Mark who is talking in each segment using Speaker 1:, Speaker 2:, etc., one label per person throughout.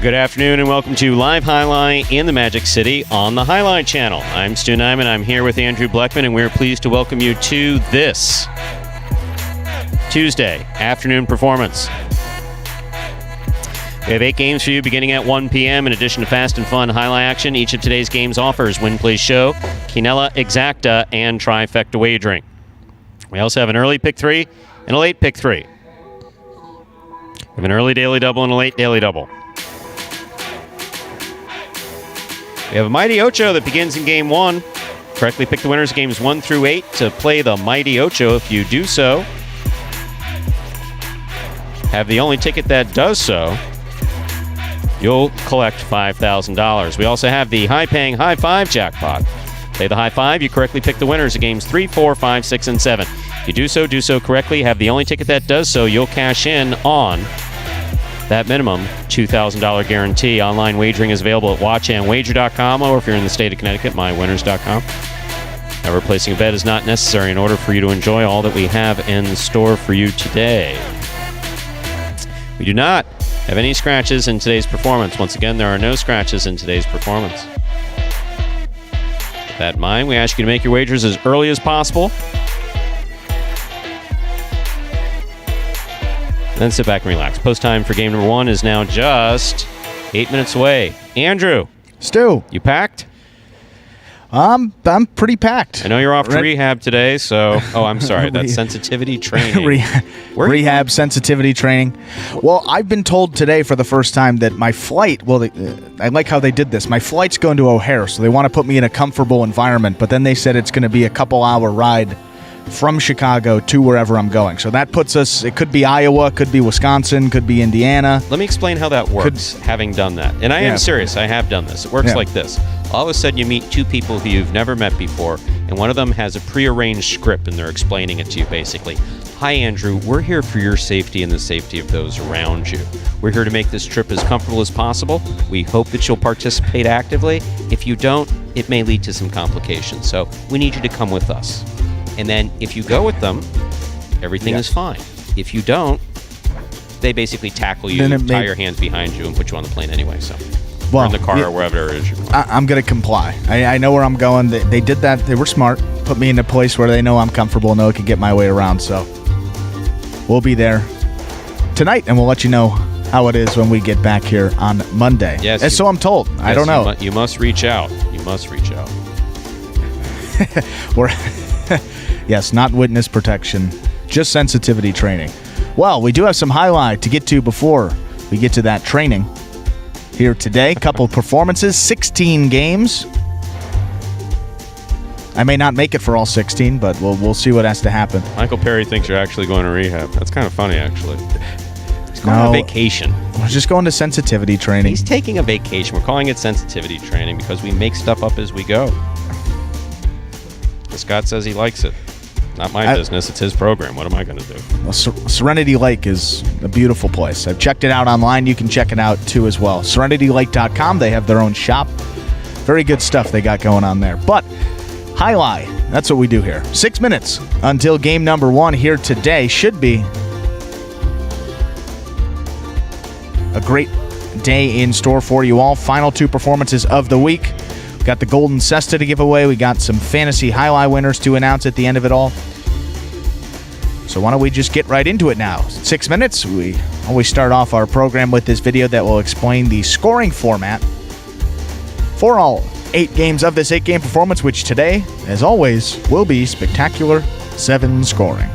Speaker 1: Good afternoon and welcome to Live Highlight in the Magic City on the Highlight Channel. I'm Stu Nyman. I'm here with Andrew Bleckman, and we're pleased to welcome you to this Tuesday afternoon performance. We have 8 games for you beginning at 1 p.m. In addition to fast and fun highlight action, each of today's games offers Win, Play, Show, Quinella Exacta, and Trifecta Wagering. We also have an early pick 3 and a late pick 3. We have an early daily double and a late daily double. We have a Mighty Ocho that begins in Game 1. Correctly pick the winners of Games 1 through 8 to play the Mighty Ocho. If you do so, have the only ticket that does so, you'll collect $5,000. We also have the high-paying High 5 jackpot. Play the High 5, you correctly pick the winners of Games 3, 4, 5, 6, and 7. If you do so correctly, have the only ticket that does so, you'll cash in on that minimum $2,000 guarantee. Online wagering is available at watchandwager.com, or if you're in the state of Connecticut, mywinners.com. However, placing a bet is not necessary in order for you to enjoy all that we have in store for you today. We do not have any scratches in today's performance. Once again, there are no scratches in today's performance. With that in mind, we ask you to make your wagers as early as possible. Then sit back and relax. Post time for game number 1 is now just 8 minutes away. Andrew.
Speaker 2: Stu.
Speaker 1: You packed?
Speaker 2: I'm pretty packed.
Speaker 1: I know you're off to rehab today, so... Oh, I'm sorry. That's sensitivity training.
Speaker 2: Rehab sensitivity training. Well, I've been told today for the first time that my flight... Well, I like how they did this. My flight's going to O'Hare, so they want to put me in a comfortable environment, but then they said it's going to be a couple-hour ride from Chicago to wherever I'm going. So that puts us... It could be Iowa, could be Wisconsin, could be Indiana.
Speaker 1: Let me explain how that works, having done that. And I am serious. I have done this. It works like this. All of a sudden, you meet 2 people who you've never met before, and one of them has a prearranged script, and they're explaining it to you, basically. Hi, Andrew. We're here for your safety and the safety of those around you. We're here to make this trip as comfortable as possible. We hope that you'll participate actively. If you don't, it may lead to some complications. So we need you to come with us. And then if you go with them, everything is fine. If you don't, they basically tackle you, tie your hands behind you, and put you on the plane anyway. So, or in the car or wherever it is you're going.
Speaker 2: I'm going to comply. I know where I'm going. They did that. They were smart. Put me in a place where they know I'm comfortable, know I can get my way around. So we'll be there tonight, and we'll let you know how it is when we get back here on Monday.
Speaker 1: Yes.
Speaker 2: And so I'm told. I don't know.
Speaker 1: You must reach out. You must reach out.
Speaker 2: We're... Yes, not witness protection, just sensitivity training. Well, we do have some highlight to get to before we get to that training here today. A couple performances, 16 games. I may not make it for all 16, but we'll see what has to happen.
Speaker 1: Michael Perry thinks you're actually going to rehab. That's kind of funny, actually. He's going on vacation.
Speaker 2: We're just going to sensitivity training.
Speaker 1: He's taking a vacation. We're calling it sensitivity training because we make stuff up as we go. Scott says he likes it. Not my business. It's his program. What am I going to do?
Speaker 2: Well, Serenity Lake is a beautiful place. I've checked it out online. You can check it out, too, as well. SerenityLake.com. They have their own shop. Very good stuff they got going on there. But highlight, that's what we do here. 6 minutes until game number 1 here today. Should be a great day in store for you all. Final 2 performances of the week. Got the Golden Cesta to give away. We got some fantasy highlight winners to announce at the end of it all. So why don't we just get right into it now? 6 minutes. We always start off our program with this video that will explain the scoring format for all 8 games of this 8-game performance, which today, as always, will be Spectacular 7 scoring.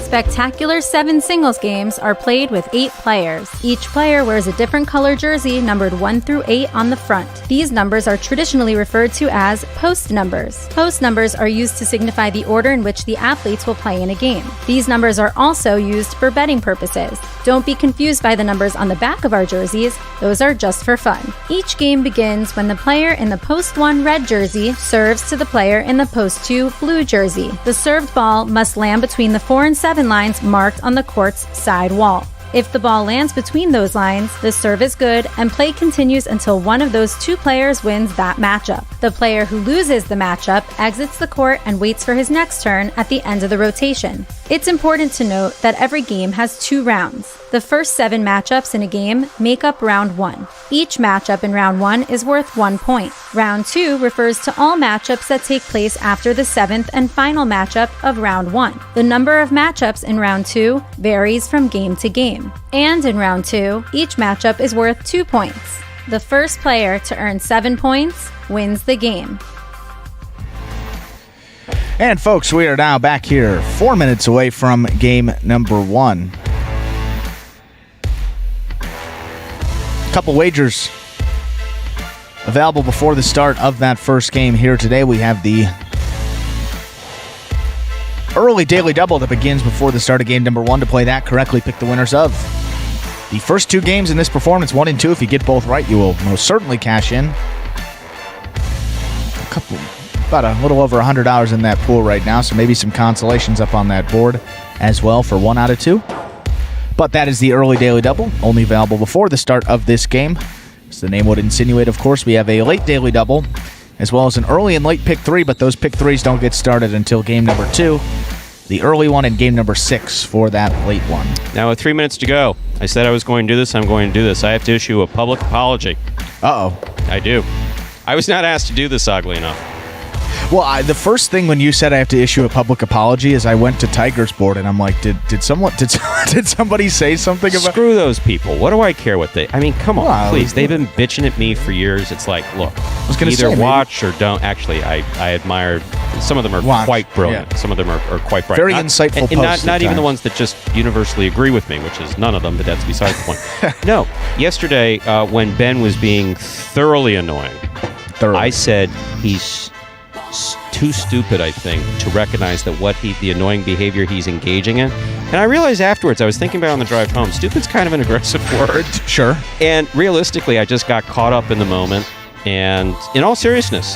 Speaker 3: Spectacular 7 singles games are played with 8 players. Each player wears a different color jersey numbered 1 through 8 on the front. These numbers are traditionally referred to as post numbers. Post numbers are used to signify the order in which the athletes will play in a game. These numbers are also used for betting purposes. Don't be confused by the numbers on the back of our jerseys. Those are just for fun. Each game begins when the player in the post 1 red jersey serves to the player in the post 2 blue jersey. The served ball must land between the 4 and 7 lines marked on the court's side wall. If the ball lands between those lines, the serve is good and play continues until one of those 2 players wins that matchup. The player who loses the matchup exits the court and waits for his next turn at the end of the rotation. It's important to note that every game has 2 rounds. The first 7 matchups in a game make up round 1. Each matchup in round 1 is worth 1 point. Round 2 refers to all matchups that take place after the 7th and final matchup of round 1. The number of matchups in round 2 varies from game to game. And in round 2, each matchup is worth 2 points. The first player to earn 7 points wins the game.
Speaker 2: And folks, we are now back here 4 minutes away from game number 1. Couple wagers available before the start of that first game here today. We have the early daily double that begins before the start of game number 1. To play that correctly, pick the winners of the first 2 games in this performance, 1 and 2. If you get both right, you will most certainly cash in. About a little over $100 in that pool right now, so maybe some consolations up on that board as well for 1 out of 2. But that is the early daily double, only available before the start of this game. As the name would insinuate, of course, we have a late daily double, as well as an early and late pick 3, but those pick 3s don't get started until game number 2. The early one and game number 6 for that late one.
Speaker 1: Now with 3 minutes to go, I said I was going to do this, I'm going to do this. I have to issue a public apology.
Speaker 2: Uh-oh. I
Speaker 1: do. I was not asked to do this, oddly enough.
Speaker 2: Well, the first thing when you said I have to issue a public apology is I went to Tiger's board and I'm like, did somebody say something about?
Speaker 1: Screw those people. What do I care what they? I mean, come on, please. They've been bitching at me for years. It's like, look, either watch or don't. Actually, I admire. Some of them are quite brilliant. Yeah. Some of them are quite bright.
Speaker 2: Very insightful.
Speaker 1: And not even the ones that just universally agree with me, which is none of them. But that's besides the point. No, yesterday when Ben was being thoroughly annoying, I said he's too stupid, I think, to recognize that the annoying behavior he's engaging in. And I realized afterwards, I was thinking about it on the drive home, stupid's kind of an aggressive word.
Speaker 2: Sure.
Speaker 1: And realistically, I just got caught up in the moment. And in all seriousness,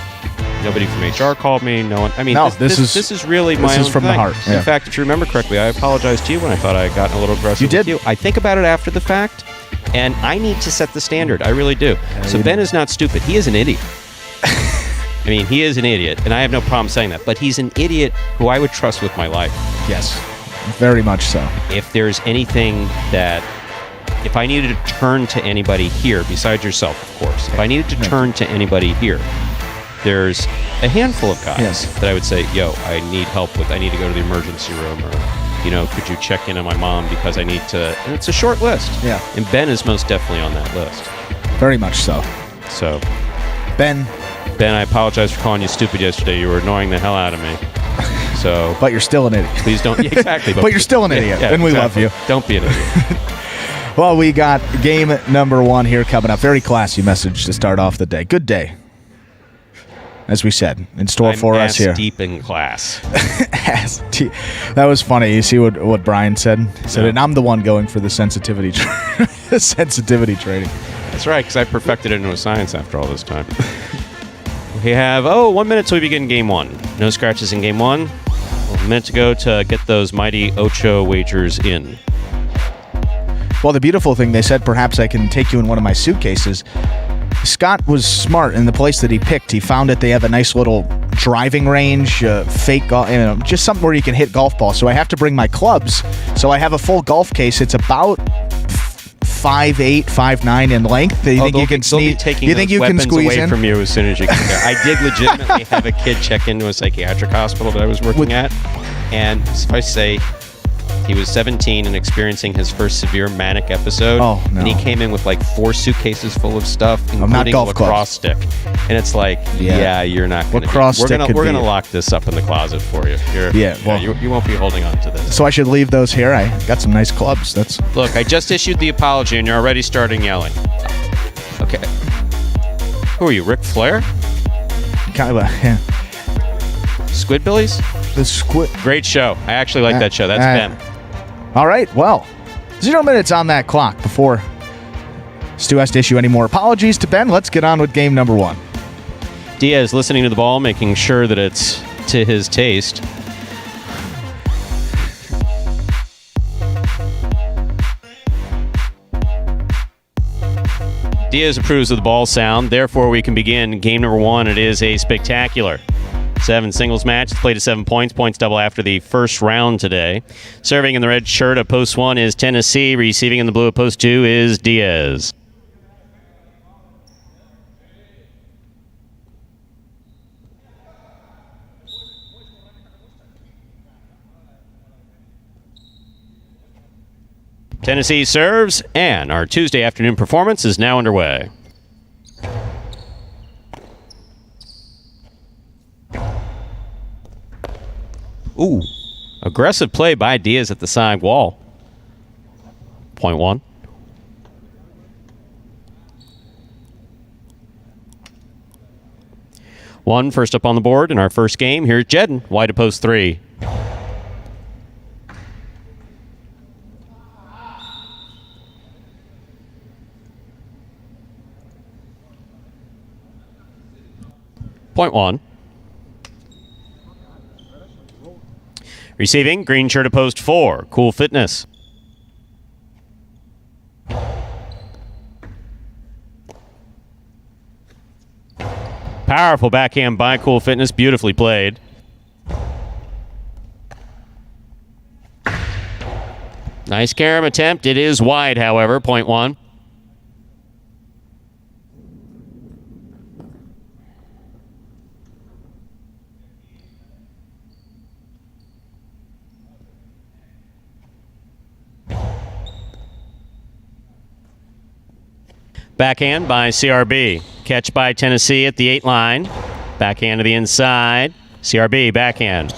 Speaker 1: nobody from HR called me. No one. I mean, this is really my own thing. This is from the heart. Yeah. In fact, if you remember correctly, I apologized to you when I thought I had gotten a little aggressive.
Speaker 2: You did.
Speaker 1: With you. I think about it after the fact, and I need to set the standard. I really do. So Ben is not stupid. He is an idiot. I mean, he is an idiot, and I have no problem saying that. But he's an idiot who I would trust with my life.
Speaker 2: Yes, very much so.
Speaker 1: If there's anything that... If I needed to turn to anybody here, besides yourself, of course. If I needed to turn to anybody here, there's a handful of guys that I would say, yo, I need help with... I need to go to the emergency room, or, could you check in on my mom because I need to... And it's a short list.
Speaker 2: Yeah.
Speaker 1: And Ben is most definitely on that list.
Speaker 2: Very much so.
Speaker 1: So...
Speaker 2: Ben,
Speaker 1: I apologize for calling you stupid yesterday. You were annoying the hell out of me. So,
Speaker 2: but you're still an idiot.
Speaker 1: Please don't. Yeah, exactly.
Speaker 2: But you're still an idiot, and we love you.
Speaker 1: Don't be an idiot.
Speaker 2: Well, we got game number 1 here coming up. Very classy message to start off the day. Good day, as we said, in store for us here.
Speaker 1: Deep in class.
Speaker 2: That was funny. You see what Brian said? He said, and I'm the one going for the sensitivity training.
Speaker 1: That's right, because I perfected it into a science after all this time. We have, 1 minute till we begin game 1. No scratches in game 1. A minute to go to get those mighty Ocho wagers in.
Speaker 2: Well, the beautiful thing, they said perhaps I can take you in one of my suitcases. Scott was smart in the place that he picked. He found that they have a nice little driving range, fake golf, just something where you can hit golf balls. So I have to bring my clubs. So I have a full golf case. It's about 5'8", 5'9" in length. You think you can squeeze
Speaker 1: away
Speaker 2: in
Speaker 1: from you as soon as you get there? I did legitimately have a kid check into a psychiatric hospital that I was working at, and if I say he was 17 and experiencing his first severe manic episode, and he came in with like 4 suitcases full of stuff, including a lacrosse stick. And it's like, you're not going to. We're going to lock this up in the closet for you. You won't be holding on to this.
Speaker 2: So I should leave those here. I got some nice clubs.
Speaker 1: Look, I just issued the apology, and you're already starting yelling. Okay. Who are you, Ric Flair?
Speaker 2: Kind of, yeah.
Speaker 1: Squidbillies?
Speaker 2: The Squid.
Speaker 1: Great show. I actually like that show. That's Ben.
Speaker 2: All right. Well, 0 minutes on that clock before Stu has to issue any more apologies to Ben. Let's get on with game number 1.
Speaker 1: Diaz listening to the ball, making sure that it's to his taste. Diaz approves of the ball sound. Therefore, we can begin game number 1. It is a spectacular 7 singles match. It's played at 7 points. Points double after the first round today. Serving in the red shirt of post 1 is Tennessee. Receiving in the blue of post 2 is Diaz. Tennessee serves, and our Tuesday afternoon performance is now underway. Ooh, aggressive play by Diaz at the side wall. Point 1. One first up on the board in our first game. Here's Jedden, wide of post 3. Point 1. Receiving, green shirt of post 4. Cool Fitness. Powerful backhand by Cool Fitness. Beautifully played. Nice carom attempt. It is wide, however. Point 1. Backhand by CRB. Catch by Tennessee at the 8 line. Backhand to the inside. CRB, backhand.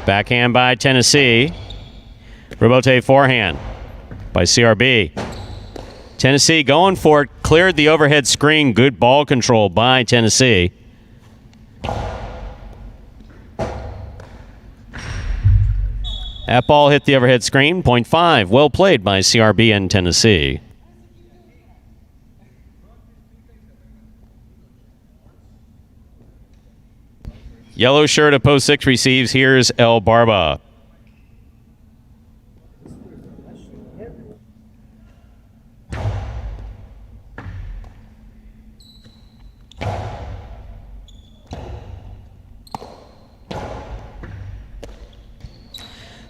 Speaker 1: Backhand by Tennessee. Rebote forehand by CRB. Tennessee going for it. Cleared the overhead screen. Good ball control by Tennessee. That ball hit the overhead screen. Point 5. Well played by CRB and Tennessee. Yellow shirt of post 6 receives. Here's El Barba.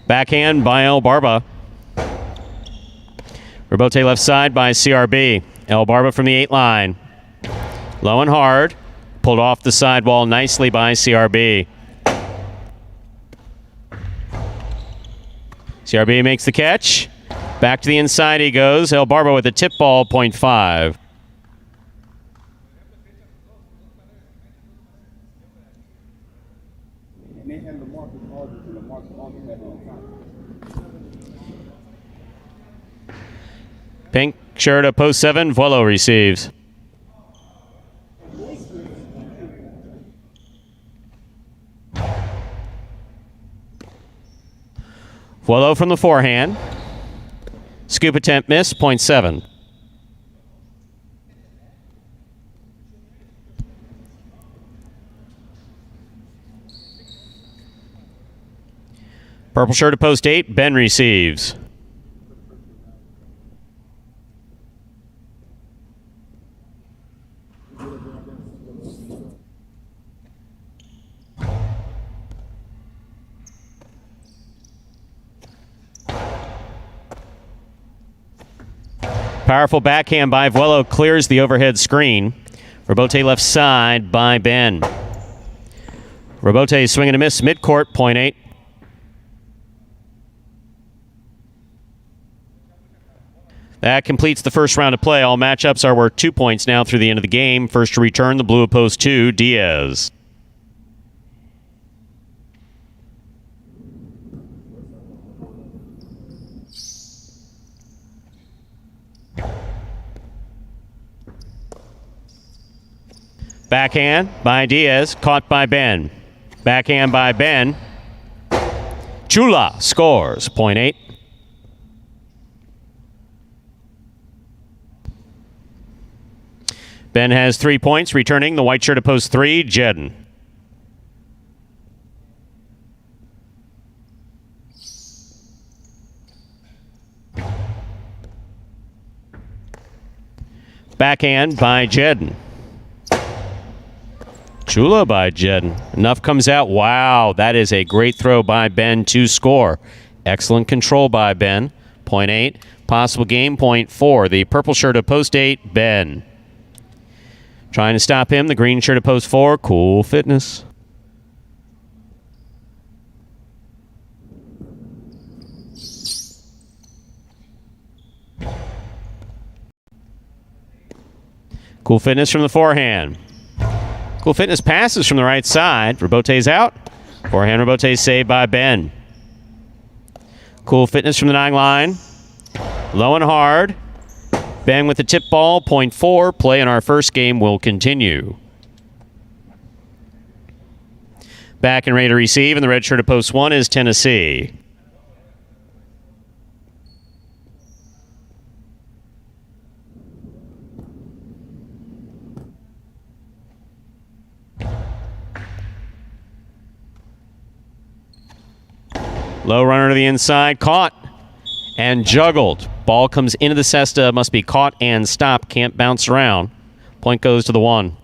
Speaker 1: Backhand by El Barba. Rebote left side by CRB. El Barba from the 8 line. Low and hard. Pulled off the sidewall nicely by CRB. CRB makes the catch. Back to the inside he goes. El Barba with a tip ball, point 5. Pink shirt of post 7, Vuelo receives. Vuelo from the forehand. Scoop attempt miss, point 7. Purple shirt of post 8, Ben receives. Powerful backhand by Vuelo clears the overhead screen. Rebote left side by Ben. Rebote swinging a miss midcourt, point 8. That completes the first round of play. All matchups are worth 2 points now through the end of the game. First to return, the blue of post 2, Diaz. Backhand by Diaz, caught by Ben. Backhand by Ben. Chula scores, point 8. Ben has 3 points, returning the white shirt of post 3, Jedden. Backhand by Jedden. Chula by Jedden. Enough comes out. Wow, that is a great throw by Ben to score. Excellent control by Ben. Point 8. Possible game, point 4. The purple shirt of post 8, Ben. Trying to stop him, the green shirt of post 4, Cool Fitness. Cool Fitness from the forehand. Cool Fitness passes from the right side. Rabote's out. Forehand Rabote saved by Ben. Cool Fitness from the 9 line. Low and hard. Ben with the tip ball. Point 4. Play in our first game will continue. Back and ready to receive. And the red shirt of post 1 is Tennessee. Low runner to the inside, caught and juggled. Ball comes into the cesta, must be caught and stopped, can't bounce around. Point goes to the 1.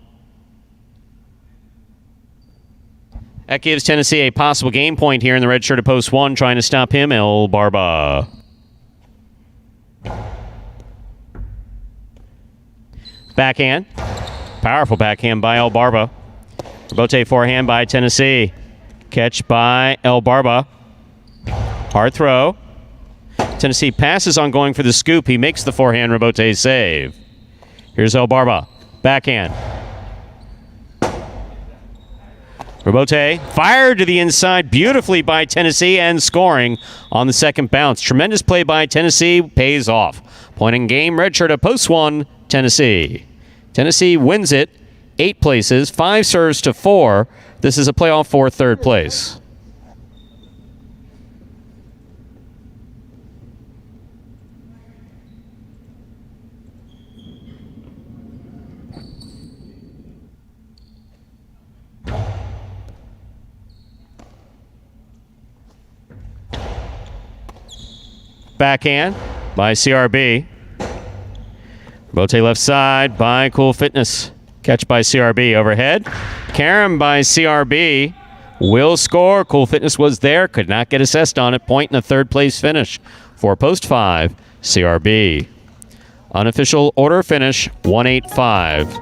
Speaker 1: That gives Tennessee a possible game point here in the red shirt of post 1, trying to stop him, El Barba. Backhand. Powerful backhand by El Barba. Rabote forehand by Tennessee. Catch by El Barba. Hard throw. Tennessee passes on going for the scoop. He makes the forehand Rabote save. Here's El Barba. Backhand. Rabote fired to the inside beautifully by Tennessee and scoring on the second bounce. Tremendous play by Tennessee. Pays off. Point in game. Red shirt of post 1, Tennessee. Tennessee wins it. 8 places. 5 serves to 4. This is a playoff for 3rd place. Backhand by CRB. Rabote left side by Cool Fitness. Catch by CRB overhead. Carom by CRB will score. Cool Fitness was there, could not get assessed on it. Point in a 3rd place finish for post 5, CRB. Unofficial order finish 185.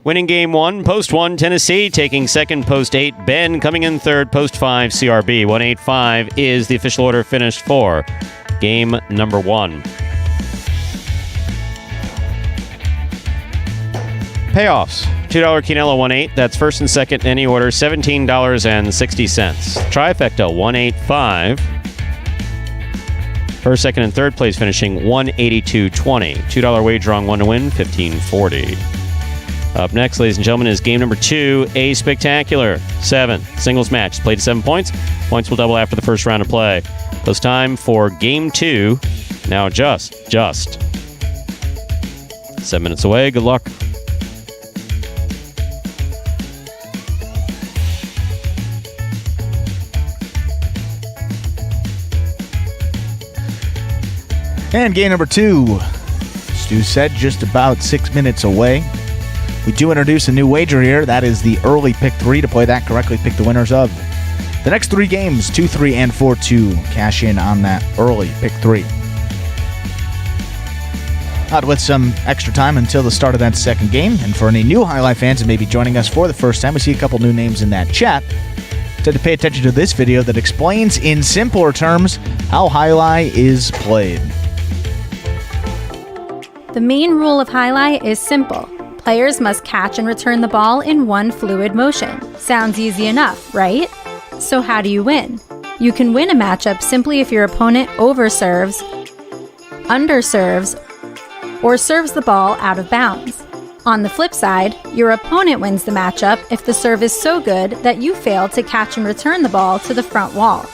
Speaker 1: Winning game 1, post 1, Tennessee. Taking 2nd, post 8, Ben. Coming in 3rd, post 5, CRB. 185 is the official order finished for game number 1. Payoffs. $2 Quinella 1-8. That's first and second in any order, $17.60. Trifecta 185. First, second, and third place finishing $182.20. $2 wager on 1 to win, $15.40. Up next, ladies and gentlemen, is game number 2, a spectacular 7 singles match. Played 7 points. Points will double after the first round of play. It's time for game 2. Now just 7 minutes away. Good luck.
Speaker 2: And game number 2, Stu said, just about 6 minutes away. We do introduce a new wager here. That is the early pick 3. To play that correctly, pick the winners of the next 3 games, 2, 3, and 4 to cash in on that early pick 3. Out with some extra time until the start of that second game. And for any new Jai-Alai fans that may be joining us for the first time, we see a couple new names in that chat. So to pay attention to this video that explains in simpler terms how Jai-Alai is played.
Speaker 3: The main rule of Jai-Alai is simple. Players must catch and return the ball in one fluid motion. Sounds easy enough, right? So how do you win? You can win a matchup simply if your opponent overserves, underserves, or serves the ball out of bounds. On the flip side, your opponent wins the matchup if the serve is so good that you fail to catch and return the ball to the front wall.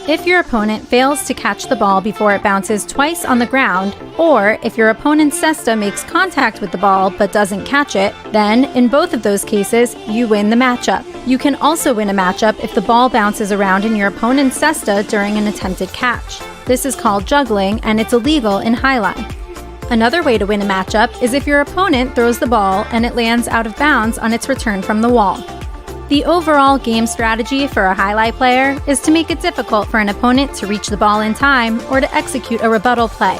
Speaker 3: If your opponent fails to catch the ball before it bounces twice on the ground, or if your opponent's cesta makes contact with the ball but doesn't catch it, then, in both of those cases, you win the matchup. You can also win a matchup if the ball bounces around in your opponent's cesta during an attempted catch. This is called juggling, and it's illegal in Jai-Alai. Another way to win a matchup is if your opponent throws the ball and it lands out of bounds on its return from the wall. The overall game strategy for a Jai-Alai player is to make it difficult for an opponent to reach the ball in time or to execute a rebuttal play.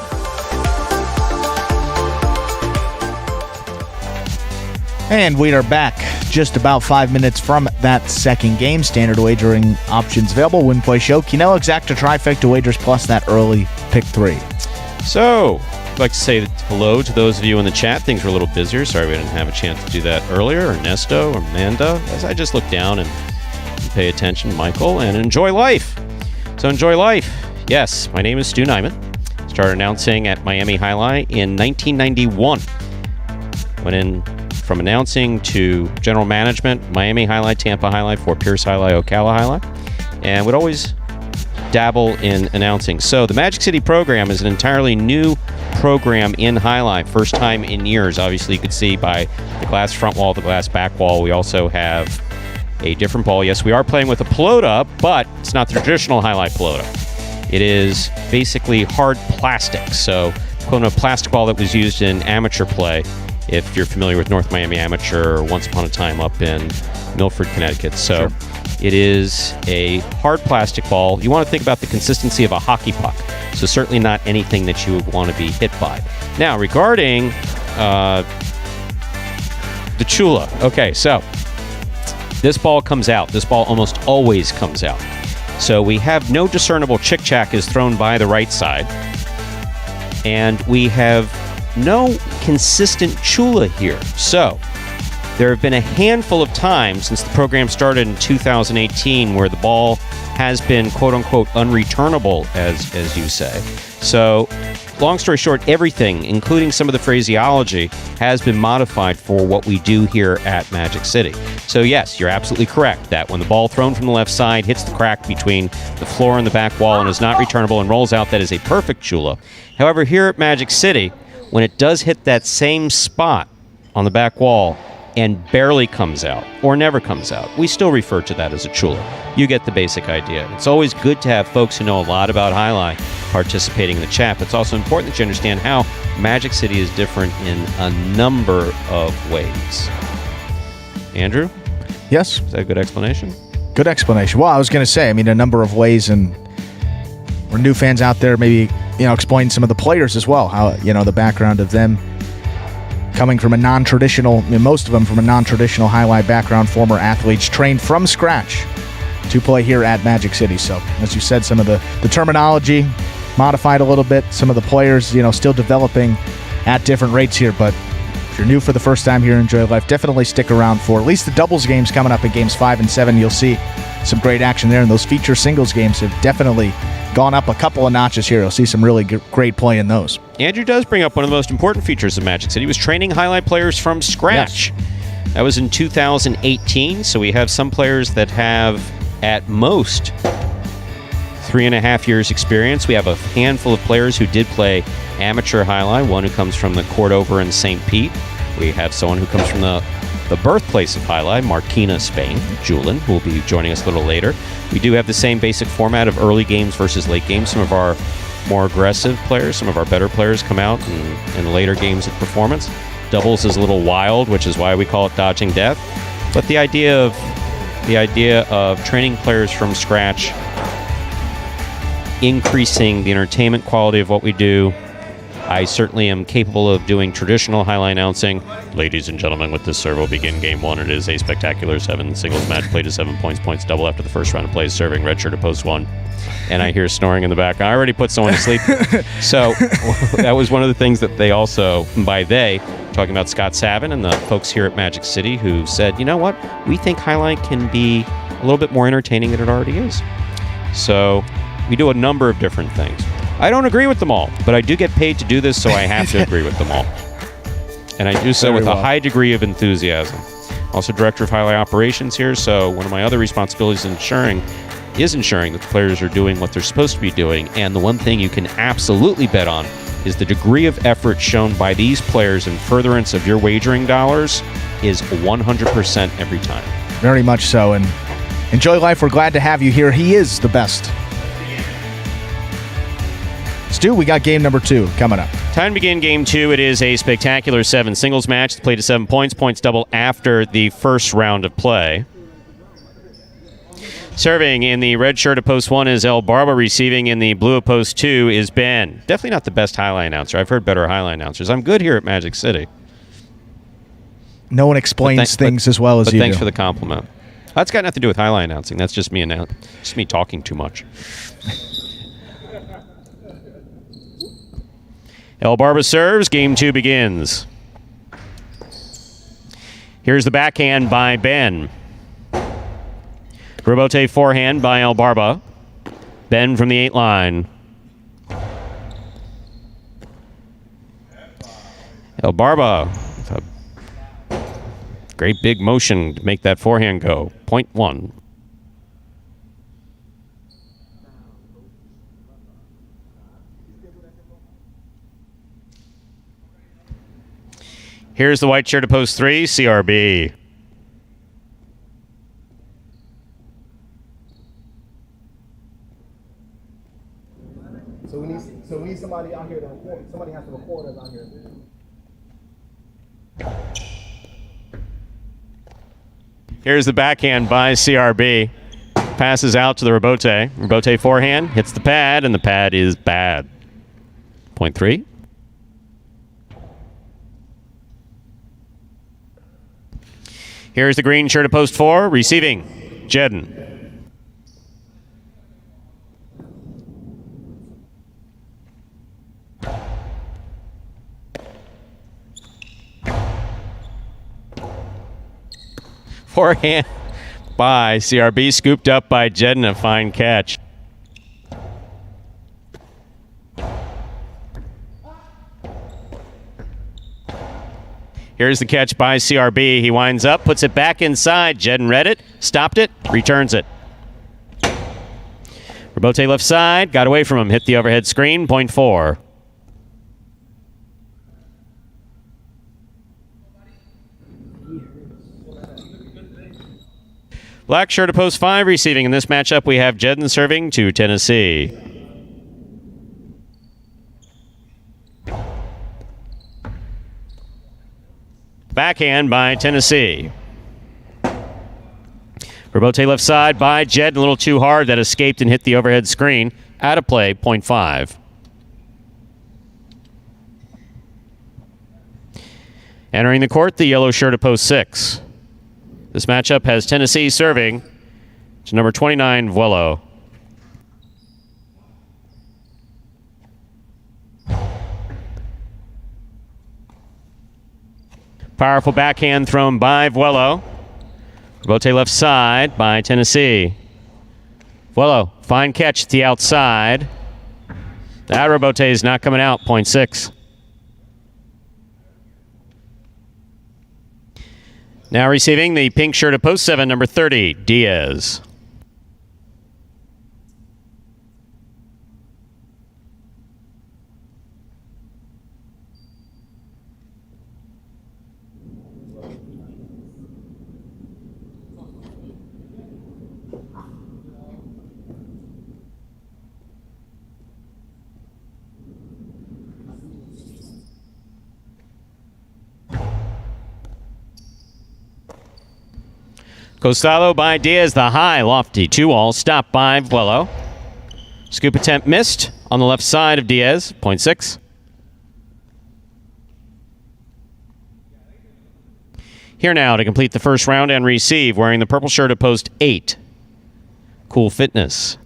Speaker 2: And we are back just about 5 minutes from that second game. Standard wagering options available. Win, play, show. Quinella exacta trifecta wagers plus that early pick 3.
Speaker 1: So, I'd like to say hello to those of you in the chat. Things were a little busier. Sorry we didn't have a chance to do that earlier. Ernesto, Amanda. As I just look down and pay attention, Michael, and enjoy life. So enjoy life. Yes, my name is Stu Nyman. Started announcing at Miami Jai-Alai in 1991. Went in from announcing to general management, Miami Jai-Alai, Tampa Jai-Alai, Fort Pierce Jai-Alai, Ocala Jai-Alai, and would always dabble in announcing. So the Magic City program is an entirely new program in Jai-Alai, first time in years. Obviously, you could see by the glass front wall, the glass back wall. We also have a different ball. Yes, we are playing with a pelota, but it's not the traditional Jai-Alai pelota. It is basically hard plastic. So, a plastic ball that was used in amateur play, if you're familiar with North Miami Amateur, once upon a time up in Milford, Connecticut. So, sure. It is a hard plastic ball. You want to think about the consistency of a hockey puck. So certainly not anything that you would want to be hit by. Now, regarding the Chula. Okay, so this ball comes out. This ball almost always comes out. So we have no discernible chick-chack is thrown by the right side. And we have no consistent Chula here. So there have been a handful of times since the program started in 2018 where the ball has been quote-unquote unreturnable, as you say. So, long story short, everything, including some of the phraseology, has been modified for what we do here at Magic City. So yes, you're absolutely correct that when the ball thrown from the left side hits the crack between the floor and the back wall and is not returnable and rolls out, that is a perfect Chula. However, here at Magic City, when it does hit that same spot on the back wall and barely comes out or never comes out, we still refer to that as a Chula. You get the basic idea. It's always good to have folks who know a lot about Jai-Alai participating in the chat, but it's also important that you understand how Magic City is different in a number of ways. Andrew?
Speaker 2: Yes?
Speaker 1: Is that a good explanation?
Speaker 2: Good explanation. Well, I was going to say, a number of ways, and for new fans out there, maybe, explain some of the players as well, how, the background of them coming from a non-traditional, most of them from a non-traditional Jai-Alai background, former athletes trained from scratch to play here at Magic City. So, as you said, some of the terminology modified a little bit, some of the players, still developing at different rates here, but if you're new for the first time here, enjoy life. Definitely stick around for at least the doubles games coming up in games 5 and 7. You'll see some great action there, and those feature singles games have definitely gone up a couple of notches here. You'll see some really great play in those.
Speaker 1: Andrew does bring up one of the most important features of Magic City. He was training Jai-Alai players from scratch. Yes. That was in 2018, so we have some players that have at most 3.5 years experience. We have a handful of players who did play amateur Jai-Alai, one who comes from the court over in St. Pete. We have someone who comes from the birthplace of Jai-Alai, Marquina, Spain, Julian, who will be joining us a little later. We do have the same basic format of early games versus late games. Some of our more aggressive players, some of our better players come out in later games of performance. Doubles is a little wild, which is why we call it dodging death. But the idea of training players from scratch, increasing the entertainment quality of what we do, I certainly am capable of doing traditional highlight announcing. Ladies and gentlemen, with this serve will begin game one. It is a spectacular 7 singles match. Played to 7 points. Points double after the first round of play. Serving red shirt to post 1. And I hear snoring in the back. I already put someone to sleep. So that was one of the things that they also, by they, talking about Scott Savin and the folks here at Magic City who said, you know what, we think highlight can be a little bit more entertaining than it already is. So we do a number of different things. I don't agree with them all, but I do get paid to do this, so I have to agree with them all. And I do so with a high degree of enthusiasm. Also director of highlight operations here, so one of my other responsibilities is ensuring that the players are doing what they're supposed to be doing. And the one thing you can absolutely bet on is the degree of effort shown by these players in furtherance of your wagering dollars is 100% every time.
Speaker 2: Very much so. And enjoy life. We're glad to have you here. He is the best. Stu, we got game number 2 coming up.
Speaker 1: Time to begin game 2. It is a spectacular 7 singles match. Played to 7 points. Points double after the first round of play. Serving in the red shirt of post 1 is El Barba. Receiving in the blue of post 2 is Ben. Definitely not the best highlight announcer. I've heard better highlight announcers. I'm good here at Magic City.
Speaker 2: No one explains things as well as you do.
Speaker 1: But thanks for the compliment. That's got nothing to do with highlight announcing. That's just me talking too much. El Barba serves. Game 2 begins. Here's the backhand by Ben. Rebote forehand by El Barba. Ben from the 8 line. El Barba with a great big motion to make that forehand go. Point 1. Here's the white shirt to post 3, CRB.
Speaker 4: So we need somebody out here to record. Somebody has to record us out here.
Speaker 1: Here's the backhand by CRB. Passes out to the Rebote. Rebote forehand hits the pad, and the pad is bad. Point 3. Here's the green shirt to post 4. Receiving, Jedden. Forehand by CRB, scooped up by Jedden, a fine catch. Here's the catch by CRB. He winds up, puts it back inside. Jedden read it, stopped it, returns it. Rebote left side, got away from him, hit the overhead screen, point 4. Black shirt to post 5 receiving. In this matchup, we have Jedden serving to Tennessee. Backhand by Tennessee. Rebote left side by Jedden. A little too hard. That escaped and hit the overhead screen. Out of play, point 5. Entering the court, the yellow shirt to post 6. This matchup has Tennessee serving to number 29, Vuelo. Powerful backhand thrown by Vuelo. Rebote left side by Tennessee. Vuelo, fine catch at the outside. That Rebote is not coming out, point 6. Now receiving the pink shirt of post 7, number 30, Diaz. Costalo by Diaz, the high, lofty 2-all, stopped by Vuelo. Scoop attempt missed on the left side of Diaz, point 6. Here now to complete the first round and receive, wearing the purple shirt at post 8. Cool Fitness.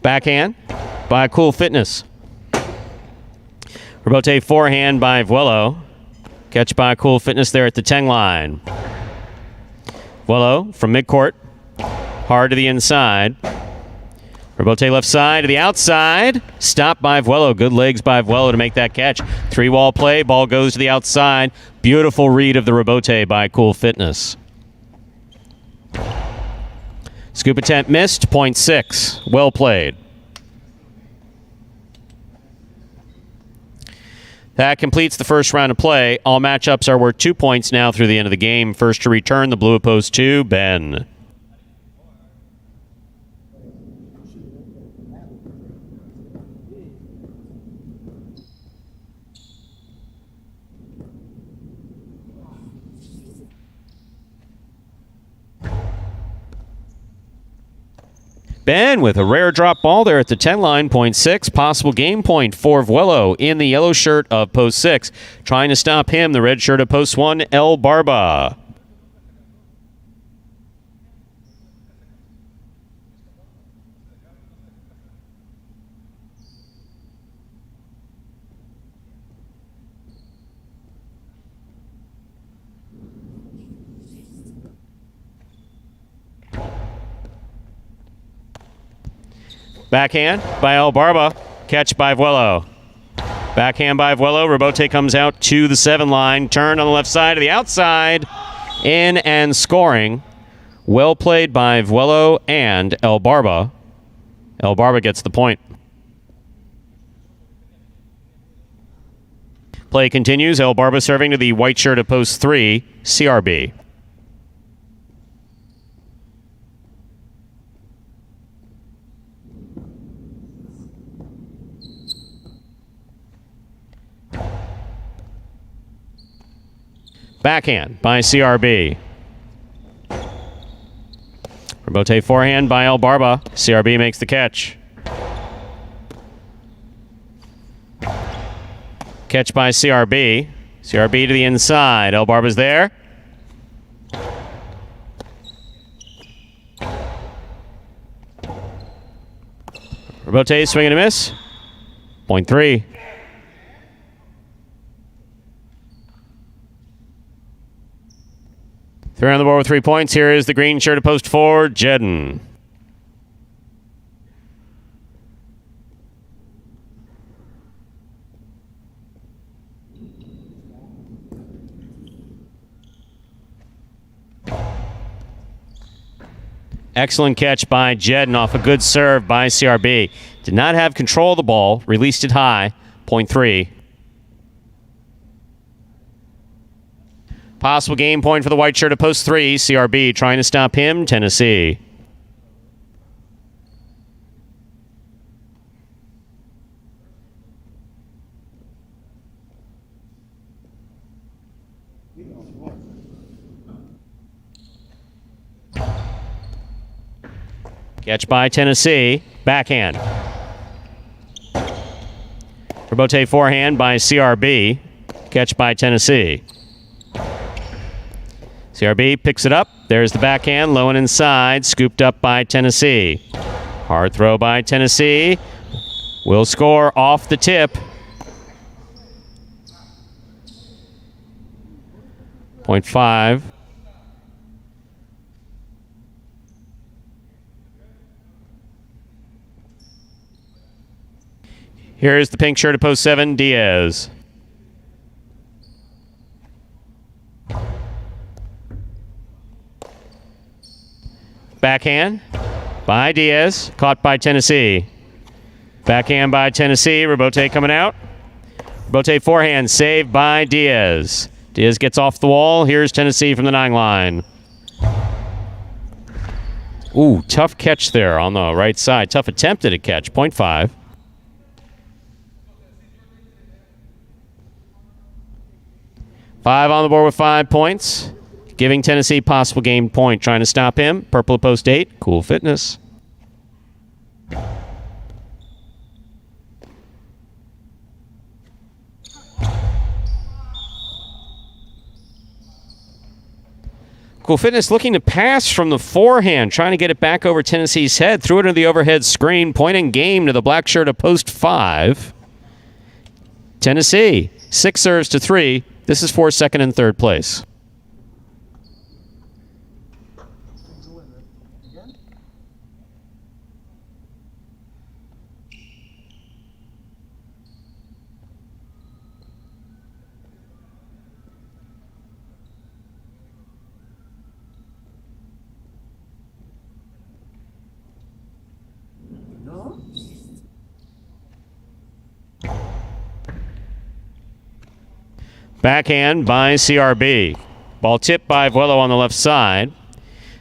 Speaker 1: Backhand by Cool Fitness. Rebote forehand by Vuelo. Catch by Cool Fitness there at the 10 line. Vuelo from midcourt. Hard to the inside. Rebote left side to the outside. Stopped by Vuelo. Good legs by Vuelo to make that catch. 3-wall play. Ball goes to the outside. Beautiful read of the rebote by Cool Fitness. Scoop attempt missed, point 6. Well played. That completes the first round of play. All matchups are worth 2 points now through the end of the game. First to return, the blue at post 2, Ben. Ben with a rare drop ball there at the 10 line, point 6. Possible game point for Vuelo in the yellow shirt of post 6. Trying to stop him, the red shirt of post 1, El Barba. Backhand by El Barba. Catch by Vuelo. Backhand by Vuelo. Rebote comes out to the 7 line. Turn on the left side to the outside. In and scoring. Well played by Vuelo and El Barba. El Barba gets the point. Play continues. El Barba serving to the white shirt at post 3, CRB. Backhand by CRB. Rebote forehand by El Barba. CRB makes the catch. Catch by CRB. CRB to the inside. El Barba's there. Rebote swing and a miss. Point 3. Three on the board with 3 points. Here is the green shirt at post 4, Jedden. Excellent catch by Jedden off a good serve by CRB. Did not have control of the ball. Released it high. Point 3. Possible game point for the white shirt at post 3. CRB trying to stop him. Tennessee. Catch by Tennessee. Backhand. Rebote forehand by CRB. Catch by Tennessee. CRB picks it up. There's the backhand, low and inside, scooped up by Tennessee. Hard throw by Tennessee. Will score off the tip. Point 5. Here's the pink shirt at post 7, Diaz. Backhand by Diaz, caught by Tennessee. Backhand by Tennessee, Rebote coming out. Rebote forehand, saved by Diaz. Diaz gets off the wall. Here's Tennessee from the 9 line. Ooh, tough catch there on the right side. Tough attempt at a catch, point 5. 5 on the board with 5 points. Giving Tennessee possible game point. Trying to stop him. Purple at post 8. Cool Fitness. Cool Fitness looking to pass from the forehand, trying to get it back over Tennessee's head. Threw it into the overhead screen. Point and game to the black shirt of post 5. Tennessee, 6 serves to 3. This is for second and third place. Backhand by CRB. Ball tipped by Vuelo on the left side.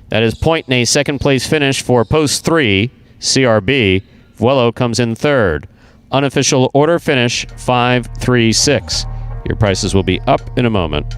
Speaker 1: That is point in a second place finish for post 3, CRB. Vuelo comes in third. Unofficial order finish 5-3-6. Your prices will be up in a moment.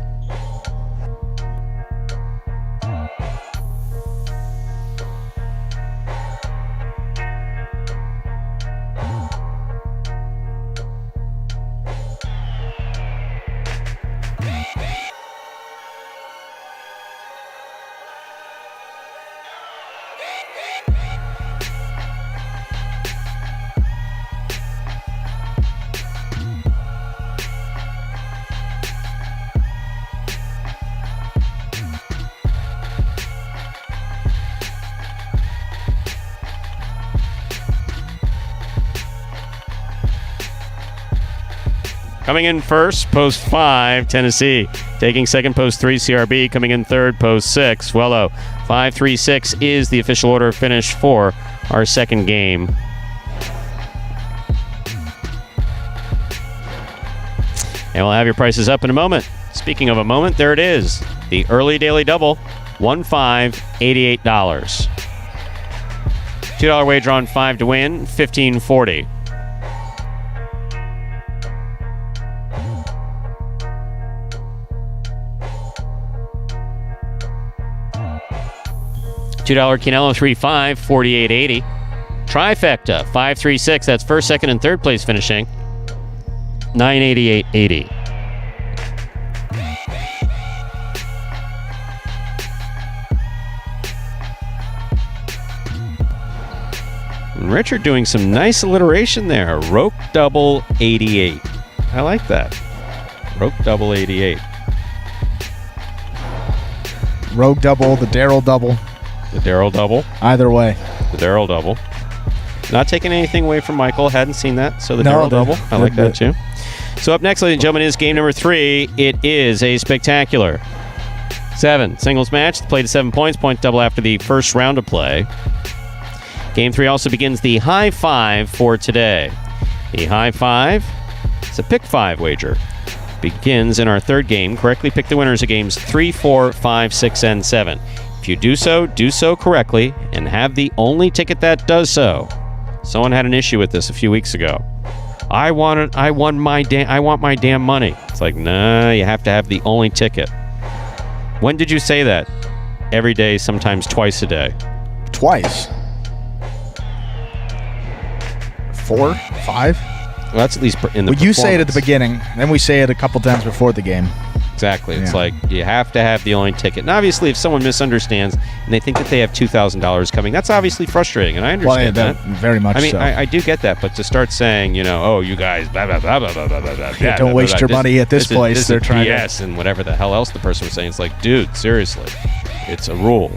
Speaker 1: Coming in first, post 5, Tennessee. Taking second, post 3, CRB. Coming in third, post 6, Vuelo. 5-3-6 is the official order finish for our second game. And we'll have your prices up in a moment. Speaking of a moment, there it is. The early daily double, $1,588. $2 wager on 5 to win, $1,540. $2 Quinello 3-5, $48.80. Trifecta 5-3-6. That's first, second, and third place finishing. $988.80. Richard doing some nice alliteration there. Roke double 88. I like that. Roke double 88.
Speaker 2: Rogue double, the Daryl double.
Speaker 1: The Daryl double.
Speaker 2: Either way.
Speaker 1: The Daryl double. Not taking anything away from Michael. Hadn't seen that. So the Daryl double. I like that too. So up next, ladies and gentlemen, is game number 3. It is a spectacular 7 singles match. Played to 7 points. Point double after the first round of play. Game 3 also begins the high 5 for today. The high 5 is a pick 5 wager. Begins in our third game. Correctly pick the winners of games 3, 4, 5, 6, and 7. If you do so correctly, and have the only ticket that does so. Someone had an issue with this a few weeks ago. I want my damn money. It's like, nah, you have to have the only ticket. When did you say that? Every day, sometimes twice a day.
Speaker 2: Twice. 4, 5?
Speaker 1: Well, that's at least in the
Speaker 2: Well, you say it at the beginning, then we say it a couple times before the game.
Speaker 1: Exactly. It's
Speaker 2: Yeah.
Speaker 1: like you have to have the only ticket. And obviously, if someone misunderstands and they think that they have $2,000 coming, that's obviously frustrating, and I understand that.
Speaker 2: Very much
Speaker 1: I mean,
Speaker 2: so.
Speaker 1: I do get that, but to start saying, oh, you guys, blah, blah, blah, blah, blah, blah, blah,
Speaker 2: Yeah, don't waste your money at this place.
Speaker 1: This
Speaker 2: They're
Speaker 1: is
Speaker 2: trying to-
Speaker 1: BS and whatever the hell else the person was saying. It's like, dude, seriously, it's a rule.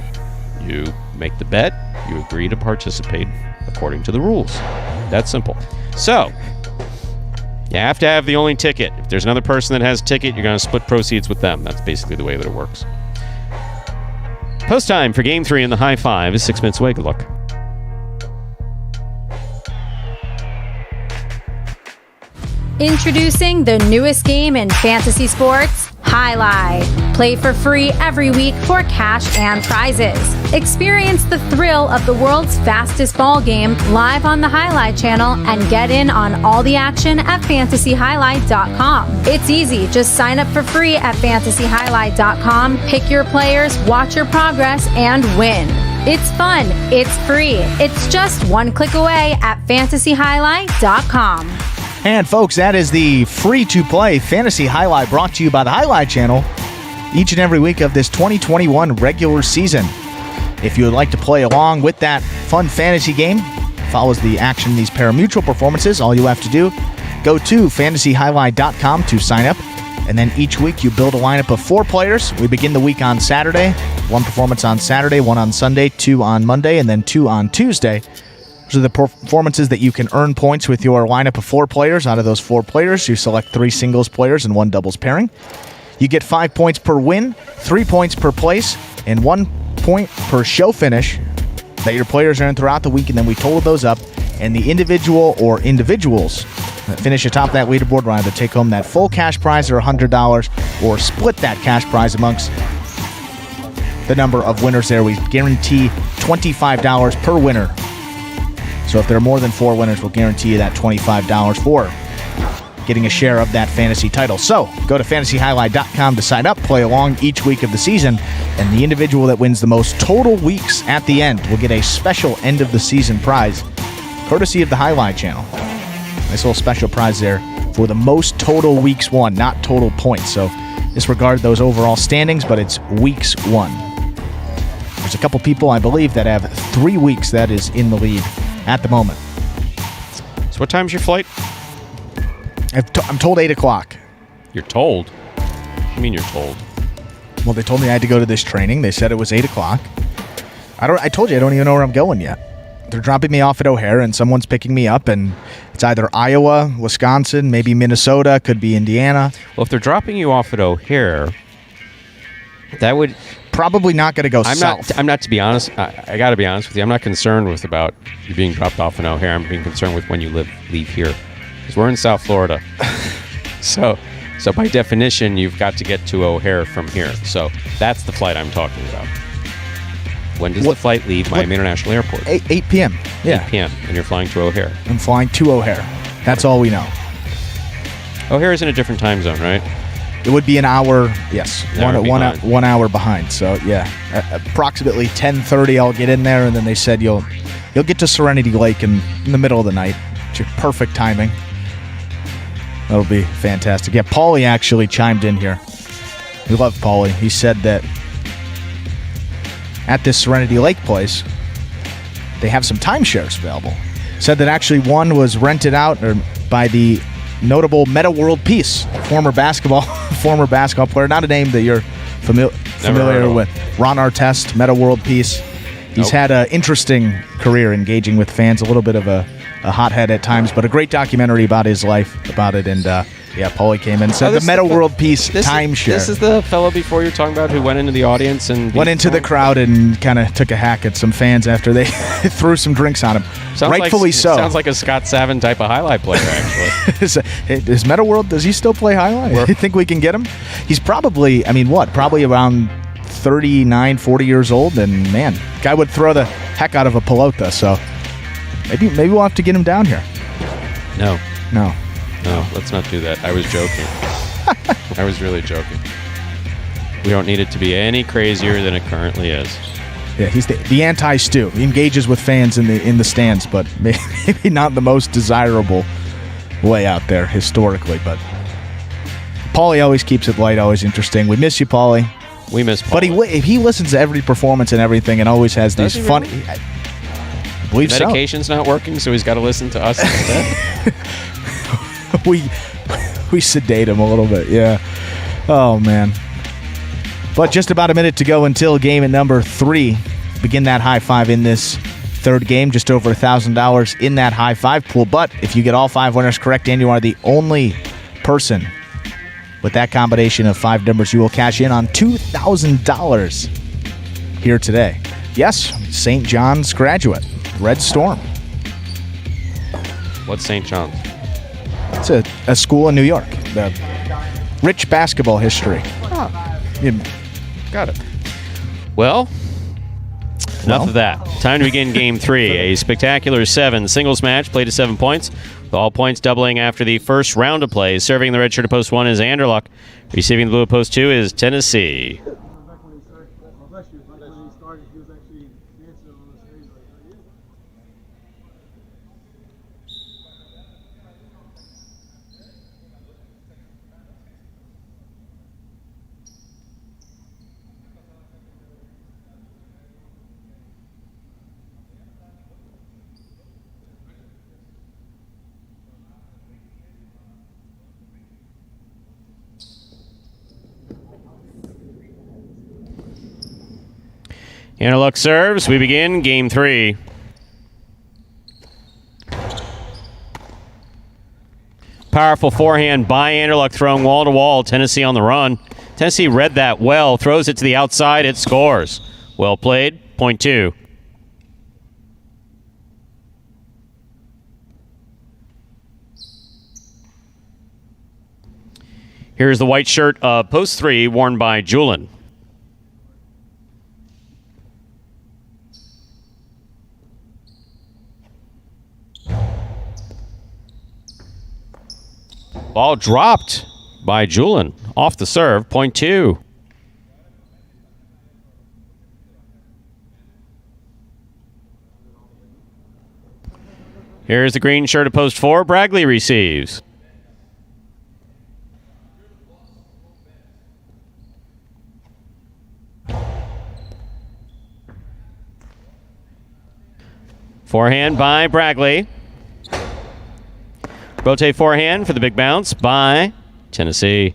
Speaker 1: You make the bet, you agree to participate according to the rules. That's simple. So, you have to have the only ticket. If there's another person that has a ticket, you're going to split proceeds with them. That's basically the way that it works. Post time for Game 3 in the high 5 is 6 minutes away. Good luck.
Speaker 3: Introducing the newest game in fantasy sports, Jai-Alai. Play for free every week for cash and prizes. Experience the thrill of the world's fastest ball game live on the Jai-Alai channel and get in on all the action at fantasyjai-alai.com. It's easy. Just sign up for free at fantasyjai-alai.com, pick your players, watch your progress, and win. It's fun. It's free. It's just one click away at fantasyjai-alai.com.
Speaker 2: And folks, that is the free-to-play Fantasy Jai-Alai brought to you by the Jai-Alai channel each and every week of this 2021 regular season. If you would like to play along with that fun fantasy game, follows the action in these parimutuel performances, all you have to do, go to fantasyjai-alai.com to sign up. And then each week you build a lineup of 4 players. We begin the week on Saturday. 1 performance on Saturday, 1 on Sunday, 2 on Monday, and then 2 on Tuesday. Those are the performances that you can earn points with your lineup of 4 players. Out of those 4 players, you select 3 singles players and 1 doubles pairing. You get 5 points per win, 3 points per place, and 1 point per show finish that your players earn throughout the week, and then we total those up. And the individual or individuals that finish atop that leaderboard will either take home that full cash prize or $100 or split that cash prize amongst the number of winners there. We guarantee $25 per winner. So if there are more than 4 winners, we'll guarantee you that $25 for getting a share of that fantasy title. So go to fantasyjai-alai.com to sign up, play along each week of the season, and the individual that wins the most total weeks at the end will get a special end-of-the-season prize, courtesy of the Jai-Alai channel. Nice little special prize there for the most total weeks won, not total points. So disregard those overall standings, but it's weeks won. There's a couple people, I believe, that have 3 weeks that is in the lead at the moment.
Speaker 1: So what time's your flight?
Speaker 2: I'm told 8 o'clock.
Speaker 1: You're told? What do you mean you're told?
Speaker 2: Well, they told me I had to go to this training. They said it was 8 o'clock. I told you I don't even know where I'm going yet. They're dropping me off at O'Hare, and someone's picking me up, and it's either Iowa, Wisconsin, maybe Minnesota, could be Indiana.
Speaker 1: Well, if they're dropping you off at O'Hare, that would...
Speaker 2: Probably not going to go south.
Speaker 1: I'm not, to be honest, I got to be honest with you, I'm not concerned with about you being dropped off in O'Hare. I'm being concerned with when you leave here. Because we're in South Florida. So by definition, you've got to get to O'Hare from here. So that's the flight I'm talking about. When does the flight leave Miami International Airport?
Speaker 2: 8 p.m. Yeah.
Speaker 1: 8 p.m. And you're flying to O'Hare.
Speaker 2: I'm flying to O'Hare. That's all we know.
Speaker 1: O'Hare is in a different time zone, right?
Speaker 2: It would be an hour, yes, one hour behind. So yeah, approximately 10:30. I'll get in there, and then they said you'll get to Serenity Lake in the middle of the night. It's your perfect timing. That'll be fantastic. Yeah, Paulie actually chimed in here. We love Paulie. He said that at this Serenity Lake place, they have some timeshares available. Said that actually one was rented out by the notable Meta World Peace, former basketball player, not a name that you're familiar with. Ron Artest, Meta World Peace. He's had an interesting career engaging with fans, a little bit of a hothead at times, but a great documentary about his life, about it. And Paulie came in and said the Meta World Peace timeshare. This
Speaker 1: is the fellow before you're talking about who went into the audience and
Speaker 2: went into the crowd and kind of took a hack at some fans after they threw some drinks on him. Rightfully so.
Speaker 1: Sounds like a Scott Savin type of highlight player, actually.
Speaker 2: Is Meta World, does he still play highlight? You think we can get him? He's probably, probably around 39, 40 years old, and man, guy would throw the heck out of a pelota, so maybe we'll have to get him down here.
Speaker 1: No,
Speaker 2: No,
Speaker 1: let's not do that. I was joking. I was really joking. We don't need it to be any crazier than it currently is.
Speaker 2: Yeah, he's the anti-Stu. He engages with fans in the stands, but maybe not the most desirable way out there historically. But Paulie always keeps it light, always interesting. We miss you, Paulie.
Speaker 1: We miss Paulie.
Speaker 2: But he listens to every performance and everything, and always has these funny.
Speaker 1: Really?
Speaker 2: I believe so.
Speaker 1: Medication's not working, so he's got to listen to us instead.
Speaker 2: we sedate him a little bit, yeah. Oh, man. But just about a minute to go until game at number 3. Begin that high five in this third game. Just over $1,000 in that high five pool. But if you get all 5 winners correct and you are the only person with that combination of 5 numbers, you will cash in on $2,000 here today. Yes, St. John's graduate, Red Storm.
Speaker 1: What's St. John's?
Speaker 2: It's a school in New York. The rich basketball history. Yeah.
Speaker 1: Got it. Well, enough of that. Time to begin Game 3. A spectacular 7 singles match played to 7 points, with all points doubling after the first round of play. Serving the red shirt at post 1 is Anderluck. Receiving the blue at post 2 is Tennessee. Anderluck serves. We begin Game 3. Powerful forehand by Anderluck, throwing wall to wall. Tennessee on the run. Tennessee read that well. Throws it to the outside. It scores. Well played. Point 2. Here's the white shirt of post 3, worn by Julin. Ball dropped by Julin. Off the serve. Point 2. Here's the green shirt of post 4. Bragley receives. Forehand by Bragley. Rotate forehand for the big bounce by Tennessee.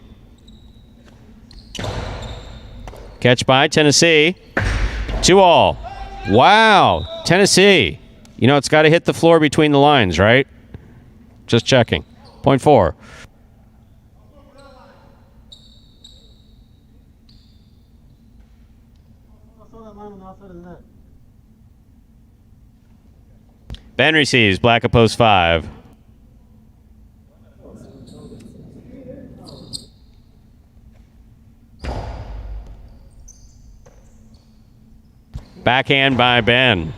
Speaker 1: Catch by Tennessee. 2-all. Wow. Tennessee. You know, it's got to hit the floor between the lines, right? Just checking. Point 4. Ben receives. Black at post 5. Backhand by Ben.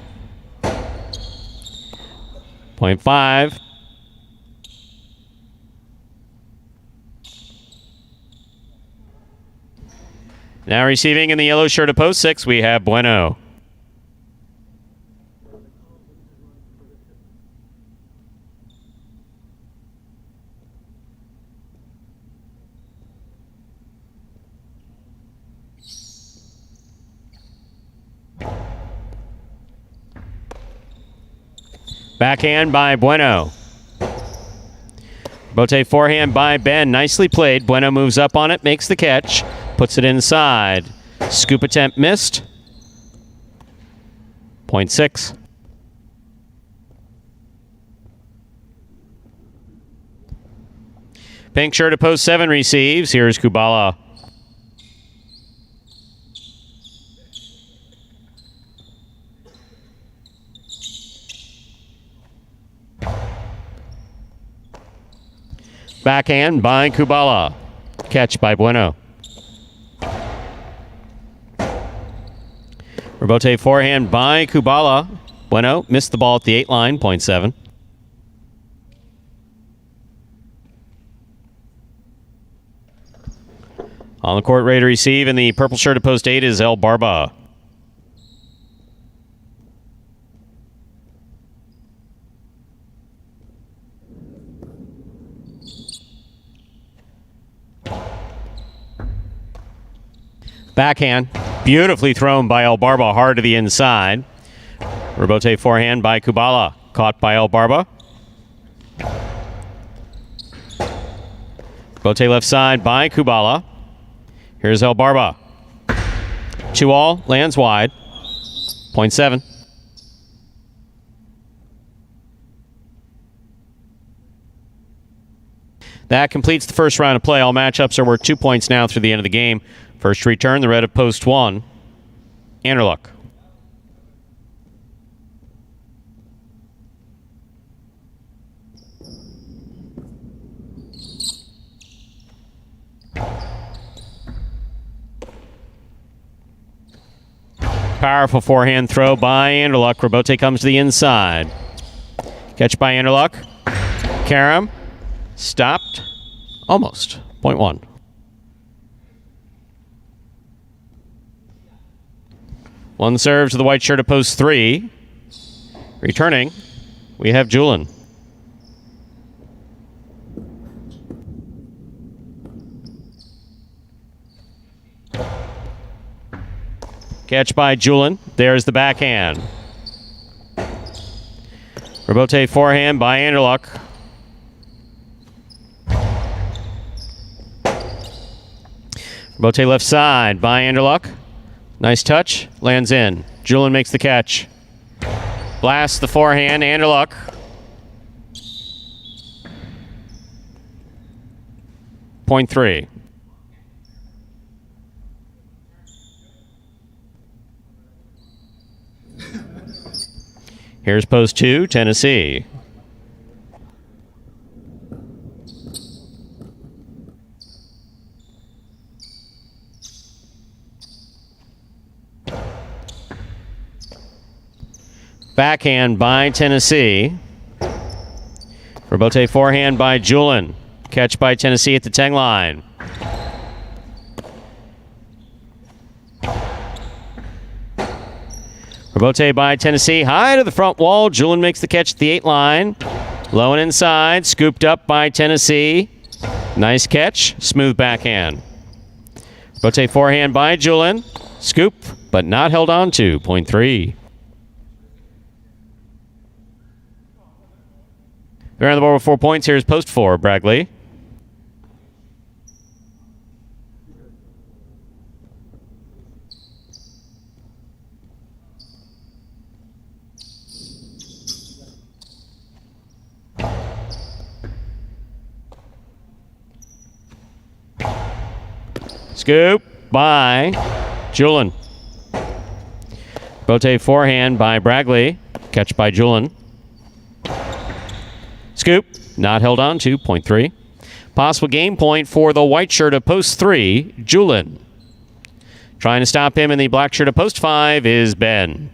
Speaker 1: Point 5. Now receiving in the yellow shirt of post 6, we have Bueno. Backhand by Bueno. Bote forehand by Ben. Nicely played. Bueno moves up on it, makes the catch, puts it inside. Scoop attempt missed. Point 6. Pink shirt at post 7 receives. Here's Kubala. Backhand by Kubala. Catch by Bueno. Rebote forehand by Kubala. Bueno missed the ball at the 8 line. Point 7. On the court, ready to receive in the purple shirt at post 8 is El Barba. Backhand. Beautifully thrown by El Barba, hard to the inside. Rebote forehand by Kubala. Caught by El Barba. Rebote left side by Kubala. Here's El Barba. 2-all. Lands wide. Point 7. That completes the first round of play. All matchups are worth 2 points now through the end of the game. First return, the red of post 1. Anderluck. Powerful forehand throw by Anderluck. Robote comes to the inside. Catch by Anderluck. Karam. Stopped. Almost. Point one. One serve to the white shirt at post 3. Returning, we have Julin. Catch by Julin. There's the backhand. Robote forehand by Anderluck. Robote left side by Anderluck. Nice touch. Lands in. Julin makes the catch. Blasts the forehand. Anderluck. Point 3. Here's post 2, Tennessee. Backhand by Tennessee. Robote forehand by Julin. Catch by Tennessee at the 10 line. Robote by Tennessee, high to the front wall. Julin makes the catch at the 8 line. Low and inside, scooped up by Tennessee. Nice catch, smooth backhand. Robote forehand by Julin. Scoop, but not held on to. Point 3. They're on the board with 4 points. Here's post 4, Bragley. Scoop by Julin. Robote forehand by Bragley. Catch by Julin. Scoop, not held on to. Point 3. Possible game point for the white shirt of post 3, Julin. Trying to stop him in the black shirt of post 5 is Ben.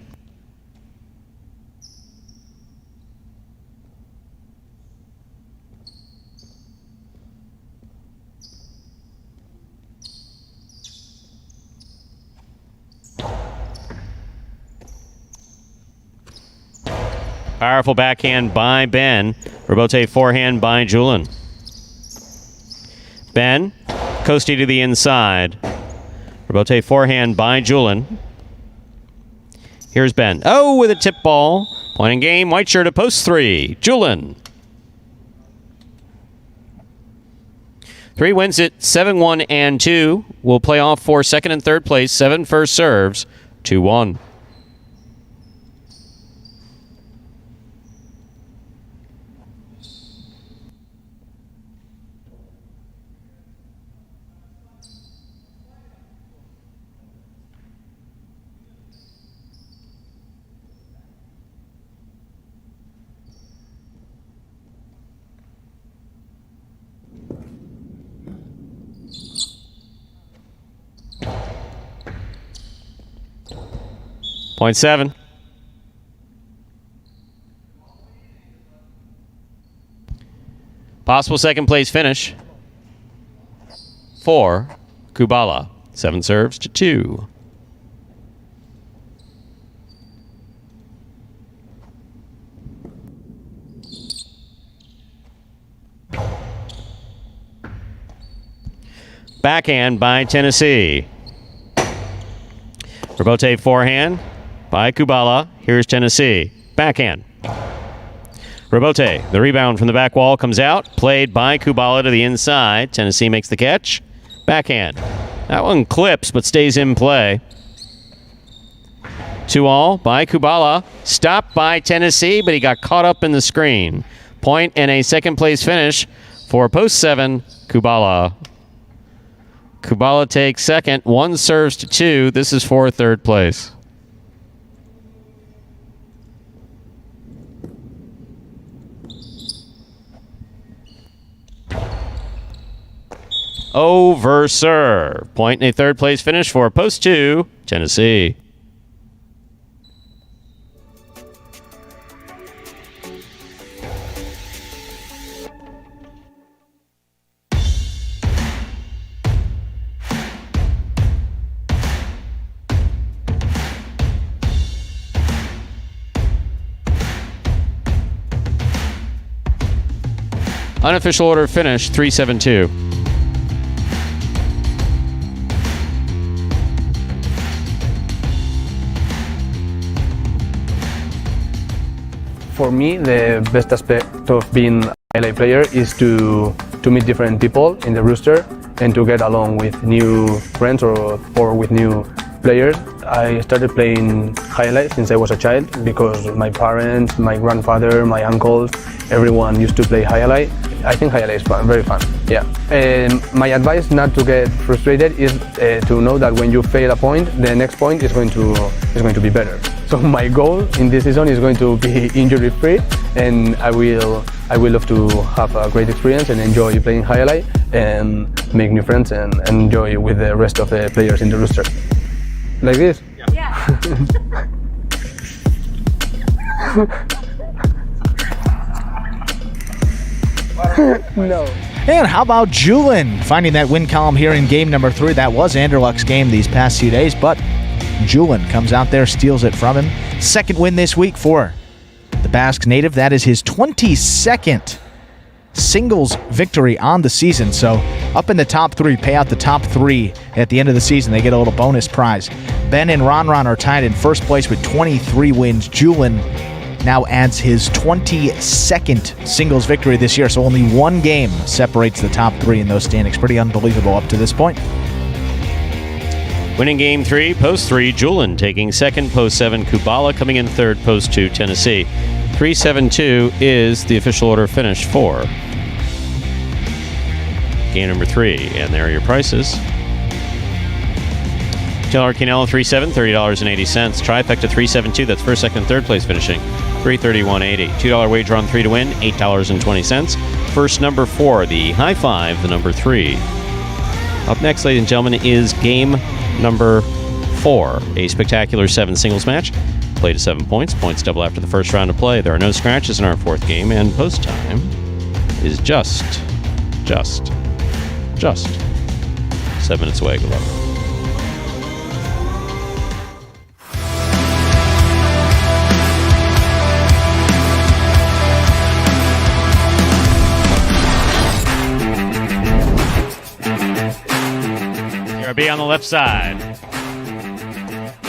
Speaker 1: Powerful backhand by Ben. Robote forehand by Julin. Ben, coasty to the inside. Robote forehand by Julin. Here's Ben. Oh, with a tip ball. Point in game, white shirt at post 3, Julin. 3 wins it 7-1 and 2. Will play off for second and third place. 7 first serves, 2-1. Point 7. Possible second place finish for Kubala. 7 serves to 2. Backhand by Tennessee. Robote forehand by Kubala. Here's Tennessee. Backhand. Robote, the rebound from the back wall comes out. Played by Kubala to the inside. Tennessee makes the catch. Backhand. That one clips but stays in play. 2-all by Kubala. Stopped by Tennessee, but he got caught up in the screen. Point and a second place finish for post 7, Kubala. Kubala takes second. 1 serves to 2. This is for third place. Over serve. Point and a third place finish for post 2, Tennessee. Unofficial order finish 3-7-2.
Speaker 5: For me, the best aspect of being a Jai-Alai player is to meet different people in the rooster and to get along with new friends or with new players. I started playing Jai-Alai since I was a child because my parents, my grandfather, my uncles, everyone used to play Jai-Alai. I think Jai-Alai is fun, very fun. Yeah. And my advice not to get frustrated is to know that when you fail a point, the next point is going to be better. So my goal in this season is going to be injury-free, and I will love to have a great experience and enjoy playing Jai-Alai and make new friends and enjoy with the rest of the players in the rooster. Like this?
Speaker 3: Yeah.
Speaker 5: No.
Speaker 2: And how about Julin finding that win column here in game number 3? That was Anderluck's game these past few days, but Julin comes out there, steals it from him. Second win this week for the Basque native. That is his 22nd singles victory on the season. So up in the top 3, pay out the top 3 at the end of the season. They get a little bonus prize. Ben and Ron are tied in first place with 23 wins. Julin now adds his 22nd singles victory this year. So only one game separates the top 3 in those standings. Pretty unbelievable up to this point.
Speaker 1: Winning game 3, post 3, Julin taking second, post 7, Kubala coming in third, post 2, Tennessee. 3-7-2 is the official order finish for game number 3. And there are your prices. $10 Quinella 3-7, $30.80. Trifecta 3-7-2, that's first, second, third place finishing. $331.80. $2 wager on 3 to win, $8.20. First number 4, the high 5, the number 3. Up next, ladies and gentlemen, is game number 4, a spectacular 7 singles match. Play to 7 points. Points double after the first round of play. There are no scratches in our 4th game, and post time is just 7 minutes away. Good luck. B on the left side.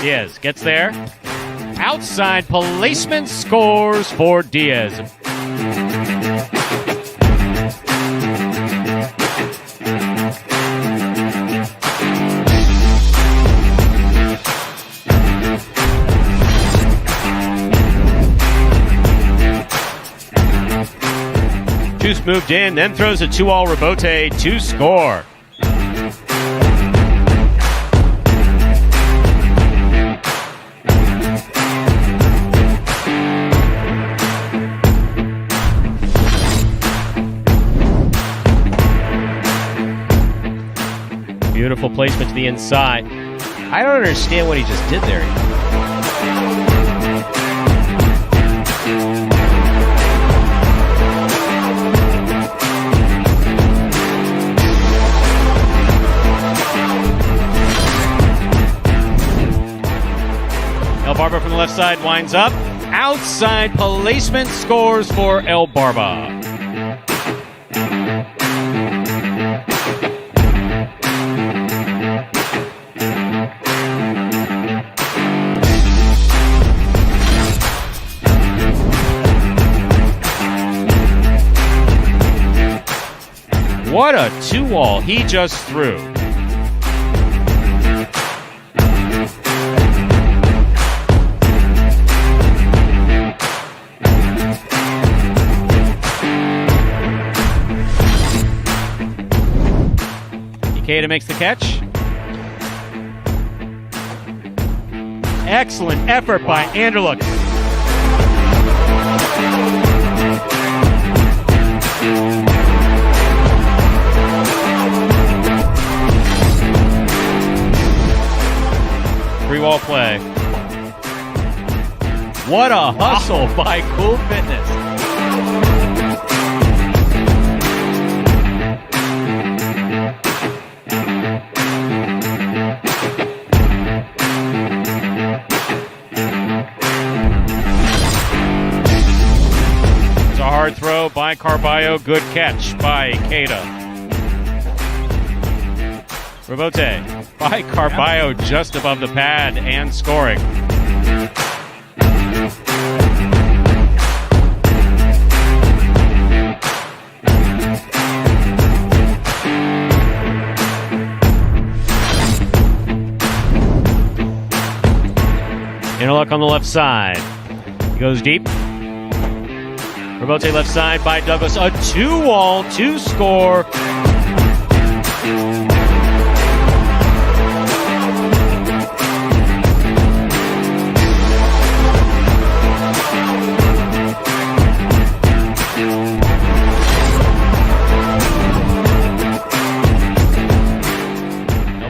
Speaker 1: Diaz gets there. Outside placement, scores for Diaz. Tues moved in, then throws a 2-all rebote to score. Beautiful placement to the inside. I don't understand what he just did there. El Barba from the left side winds up. Outside placement, scores for El Barba. What a 2-all he just threw. Ikeda makes the catch. Excellent effort by Anderluck. Three-wall play. What a hustle by Cool Fitness. It's a hard throw by Carballo. Good catch by Keita. Rebote by Carballo just above the pad and scoring. Interlock on the left side. He goes deep. Rebote left side by Douglas. A 2-wall, 2-score.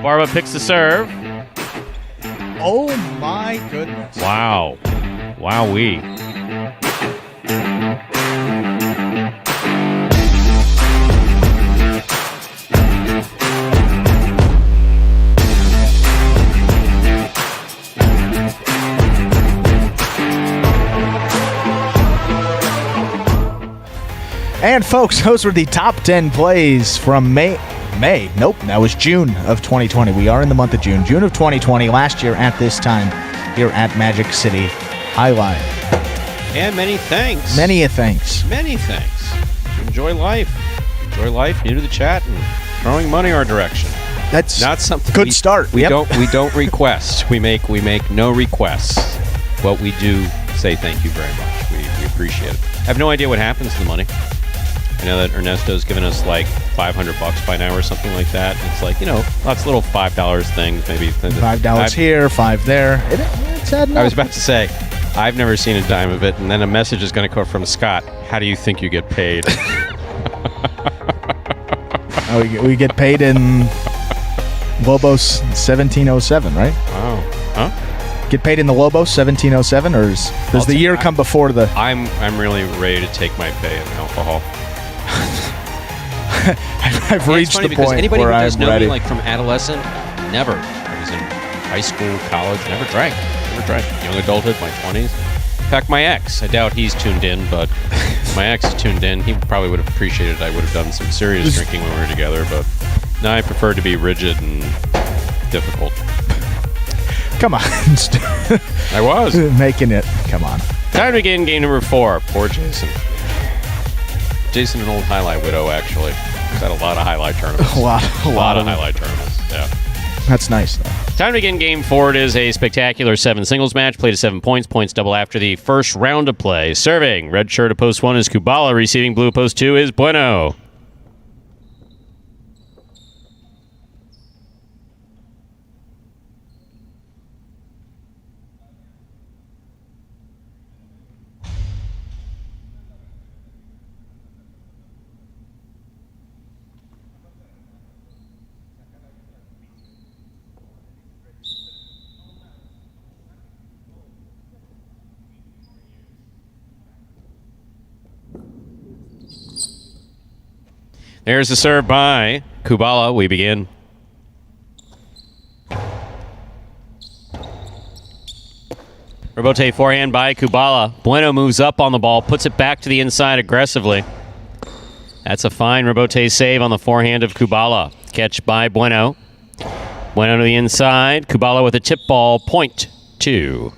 Speaker 1: Barba picks the serve.
Speaker 2: Oh my goodness.
Speaker 1: Wow. Wowee.
Speaker 2: And folks, those were the top 10 plays from May. Nope, that was June of 2020. We are in the month of June. June of 2020, last year at this time, here at Magic City Jai-Alai.
Speaker 1: And many thanks.
Speaker 2: Many a thanks.
Speaker 1: Many thanks. Enjoy life. Enjoy life. New to the chat and throwing money our direction.
Speaker 2: That's
Speaker 1: not something.
Speaker 2: Good start.
Speaker 1: We don't request. We make no requests. What we do say thank you very much. We appreciate it. I have no idea what happens to the money. I know that Ernesto's given us like $500 by now or something like that. It's like, lots of little $5 things, maybe.
Speaker 2: $5 here, $5 there. It's adding up.
Speaker 1: I was about to say, I've never seen a dime of it, and then a message is going to come from Scott. How do you think you get paid?
Speaker 2: We get paid in Lobos 1707, right?
Speaker 1: Wow. Huh?
Speaker 2: Get paid in the Lobos 1707, or does the year come before the...
Speaker 1: I'm really ready to take my pay in alcohol.
Speaker 2: I've reached the point
Speaker 1: anybody
Speaker 2: where
Speaker 1: who does
Speaker 2: I'm
Speaker 1: know
Speaker 2: ready.
Speaker 1: me, like from adolescent, never. I was in high school, college, never drank. Young adulthood, my 20s. In fact, my ex, I doubt he's tuned in, but my ex is tuned in. He probably would have appreciated I would have done some serious drinking when we were together, but no, I prefer to be rigid and difficult.
Speaker 2: Come on.
Speaker 1: I was.
Speaker 2: Making it. Come on.
Speaker 1: Time to begin game number 4. Poor Jason. Jason, an old highlight widow, actually. He's had a lot of highlight tournaments.
Speaker 2: A lot
Speaker 1: of highlight tournaments, yeah.
Speaker 2: That's nice, though.
Speaker 1: Time to begin game 4. It is a spectacular 7 singles match. Played to 7 points. Points double after the first round of play. Serving. Red shirt at post 1 is Kubala. Receiving blue post 2 is Bueno. There's the serve by Kubala. We begin. Rebote forehand by Kubala. Bueno moves up on the ball, puts it back to the inside aggressively. That's a fine Rebote save on the forehand of Kubala. Catch by Bueno. Bueno to the inside. Kubala with a tip ball. Point 2.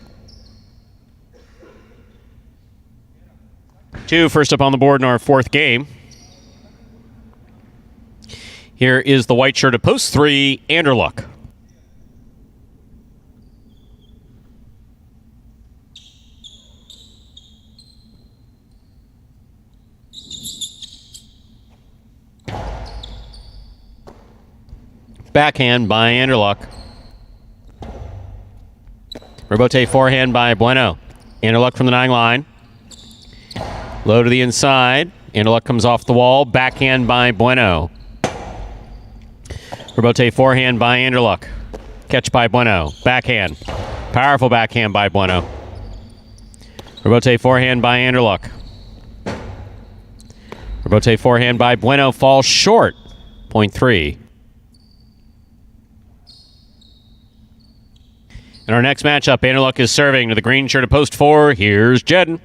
Speaker 1: 2 first up on the board in our 4th game. Here is the white shirt at post 3, Anderluck. Backhand by Anderluck. Rebote forehand by Bueno. Anderluck from the 9 line. Low to the inside. Anderluck comes off the wall. Backhand by Bueno. Rebote forehand by Anderluck. Catch by Bueno. Backhand. Powerful backhand by Bueno. Rebote forehand by Anderluck. Rebote forehand by Bueno falls short. Point 3. In our next matchup, Anderluck is serving to the green shirt at post 4. Here's Jedden.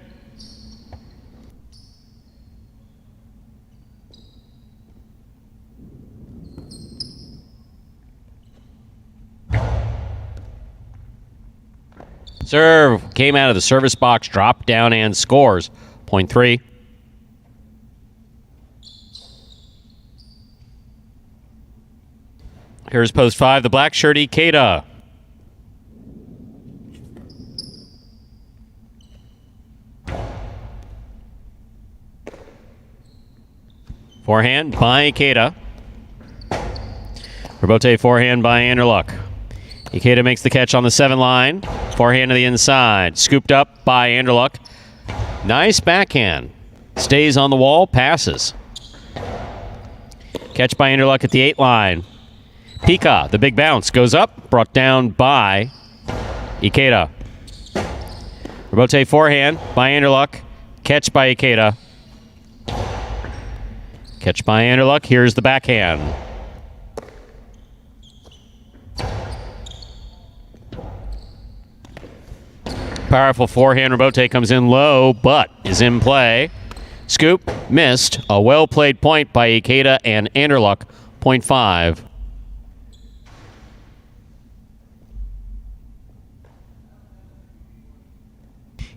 Speaker 1: Serve came out of the service box, dropped down, and scores. Point 3. Here's post 5, the black shirt, Ikeda. Forehand by Ikeda. Rebote forehand by Anderluck. Ikeda makes the catch on the 7 line. Forehand to the inside. Scooped up by Anderluck. Nice backhand. Stays on the wall, passes. Catch by Anderluck at the 8 line. Pika, the big bounce, goes up. Brought down by Ikeda. Rebote forehand by Anderluck. Catch by Ikeda. Catch by Anderluck. Here's the backhand. Powerful forehand. Rebote comes in low, but is in play. Scoop, missed. A well-played point by Ikeda and Anderluck. Point 5.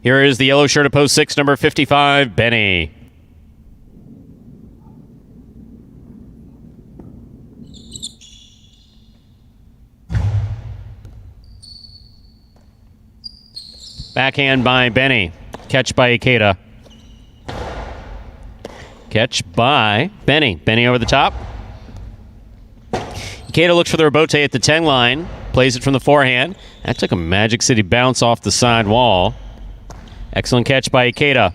Speaker 1: Here is the yellow shirt of post 6, number 55, Benny. Backhand by Benny. Catch by Ikeda. Catch by Benny. Benny over the top. Ikeda looks for the rebote at the 10 line. Plays it from the forehand. That took a Magic City bounce off the side wall. Excellent catch by Ikeda.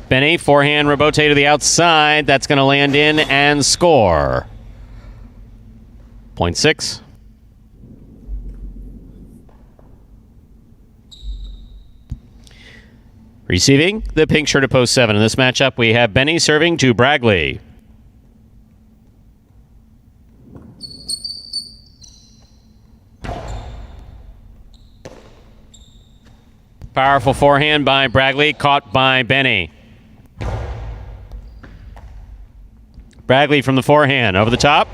Speaker 1: Benny, forehand rebote to the outside. That's going to land in and score. Point 6. Receiving the pink shirt of post 7. In this matchup, we have Benny serving to Bragley. Powerful forehand by Bragley, caught by Benny. Bragley from the forehand, over the top.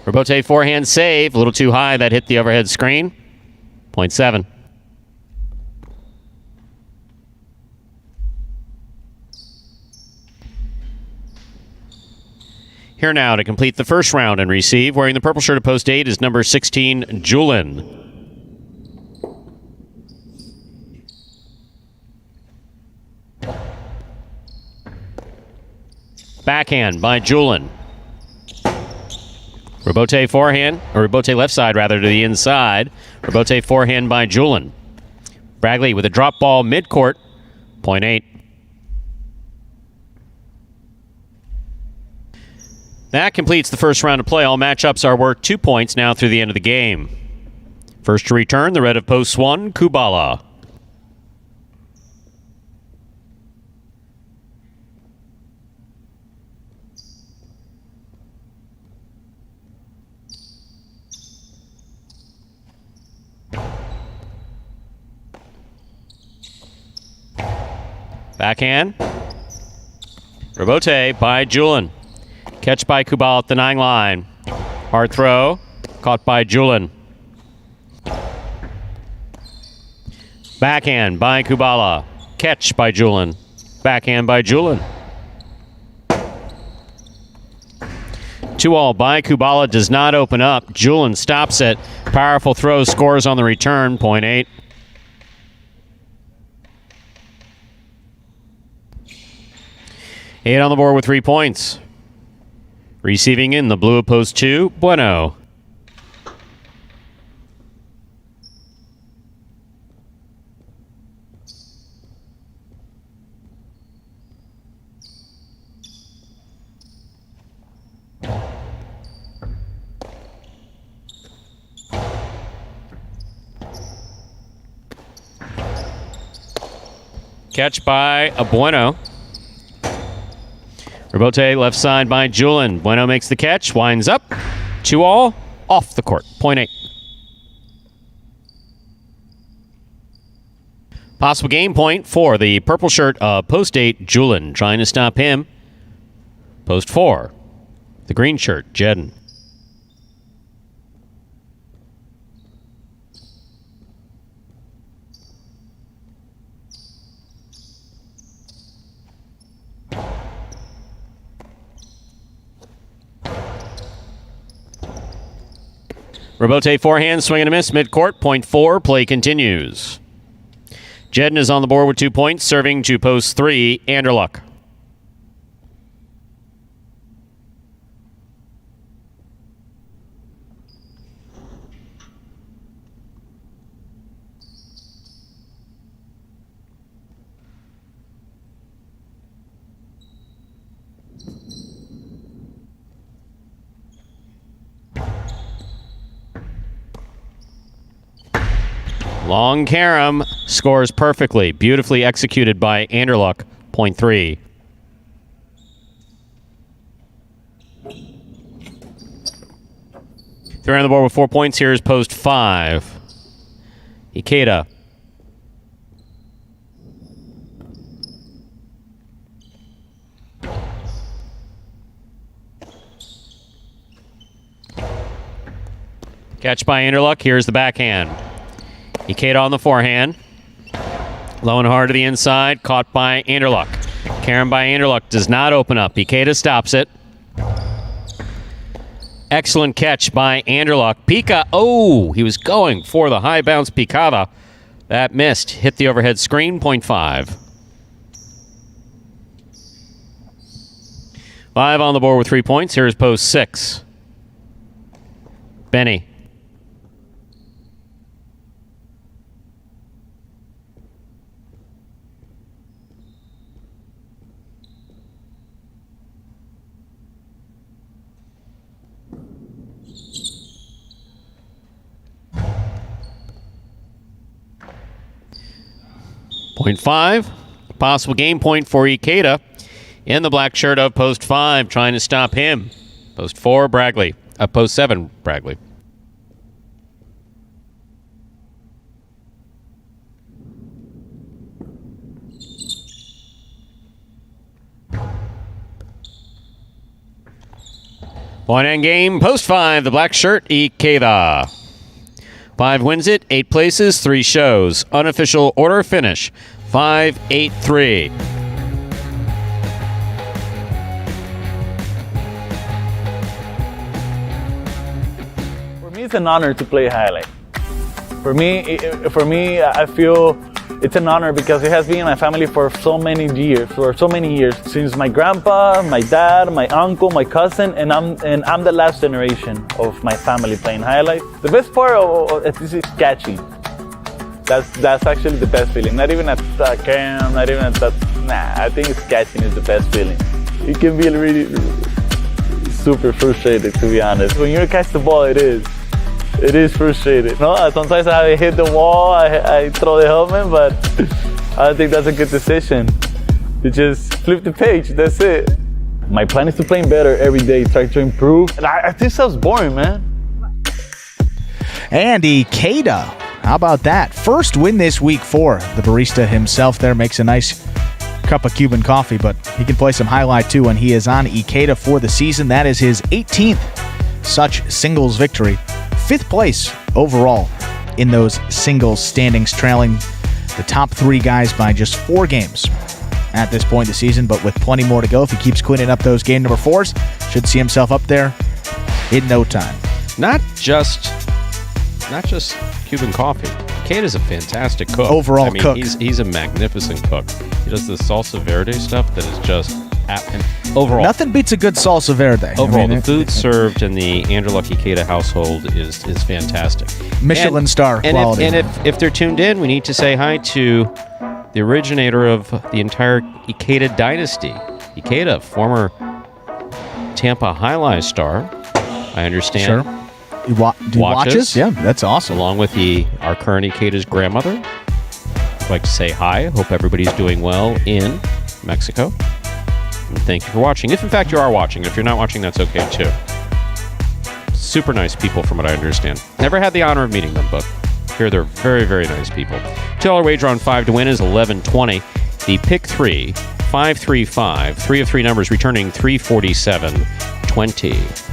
Speaker 1: Rebote forehand save, a little too high, that hit the overhead screen. Point 7. Here now to complete the first round and receive, wearing the purple shirt of post 8 is number 16, Julin. Backhand by Julin. Rebote forehand, or rebote left side rather, to the inside. Rebote forehand by Julin. Bragley with a drop ball midcourt. Point 8. That completes the first round of play. All matchups are worth 2 points now through the end of the game. First to return, the red of post 1, Kubala. Backhand. Rebote by Julin. Catch by Kubala at the 9 line. Hard throw. Caught by Julin. Backhand by Kubala. Catch by Julin. Backhand by Julin. 2-all by Kubala does not open up. Julin stops it. Powerful throw, scores on the return. Point 8. Eight on the board with 3 points. Receiving in the blue of post 2, Bueno. Catch by a Bueno. Rebote left side by Julin. Bueno makes the catch, winds up. 2-all, off the court. Point 8. Possible game point for the purple shirt of post 8, Julin. Trying to stop him. Post 4, the green shirt, Jedden. Robote forehand, swing and a miss, mid-court, point 4, play continues. Jedden is on the board with 2 points, serving to post 3, Anderluck. Long carom, scores perfectly. Beautifully executed by Anderluck, point 3. Three on the board with 4 points. Here is post 5. Ikeda. Catch by Anderluck. Here's the backhand. Ikeda on the forehand. Low and hard to the inside. Caught by Anderluck. Carom by Anderluck does not open up. Ikeda stops it. Excellent catch by Anderluck. Pika. Oh, he was going for the high bounce picada. That missed. Hit the overhead screen. Point 5. 5 on the board with 3 points. Here's post 6. Benny. Point 5. Possible game point for Ikeda in the black shirt of post 5, trying to stop him. Post 4, Bragley. Post 7, Bragley. Point end game, post 5, the black shirt, Ikeda. 5 wins it, 8 places, 3 shows. Unofficial order finish, 5-8-3.
Speaker 6: For me, it's an honor to play Jai-Alai. For me, I feel it's an honor because it has been in my family for so many years. Since my grandpa, my dad, my uncle, my cousin, and I'm the last generation of my family playing Jai-Alai. The best part of it is catching. That's actually the best feeling. Not even at cam, not even at that. Nah, I think it's catching is the best feeling. It can be really super frustrated, to be honest. When you catch the ball, it is frustrating. No, sometimes I hit the wall, I throw the helmet, but I don't think that's a good decision. You just flip the page, that's it. My plan is to play better every day, try to improve. And I think sounds boring, man.
Speaker 2: And Ikeda, how about that? First win this week for the barista himself there. Makes a nice cup of Cuban coffee, but he can play some highlight too when he is on Ikeda for the season. That is his 18th such singles victory. 5th place overall in those singles standings, trailing the top 3 guys by just 4 games at this point in the season, but with plenty more to go. If he keeps cleaning up those game number 4s, should see himself up there in no time.
Speaker 1: Not just Cuban coffee. Kate is a fantastic cook.
Speaker 2: Overall cook.
Speaker 1: He's a magnificent cook. He does the salsa verde stuff that is just overall.
Speaker 2: Nothing beats a good salsa verde.
Speaker 1: Overall, the food served in the Anderluck Ikeda household is fantastic.
Speaker 2: Michelin star quality.
Speaker 1: And if they're tuned in, we need to say hi to the originator of the entire Ikeda dynasty. Ikeda, former Tampa Jai-Alai star, I understand.
Speaker 2: Sure. He watches? Yeah, that's awesome.
Speaker 1: Along with our current Ikeda's grandmother. I'd like to say hi. Hope everybody's doing well in Mexico. And thank you for watching. If in fact you are watching, if you're not watching, that's okay too. Super nice people from what I understand. Never had the honor of meeting them, but here they're very, very nice people. $2 wager on 5 to win is $11.20. The pick 3, 535, 3 of 3 numbers returning $347.20.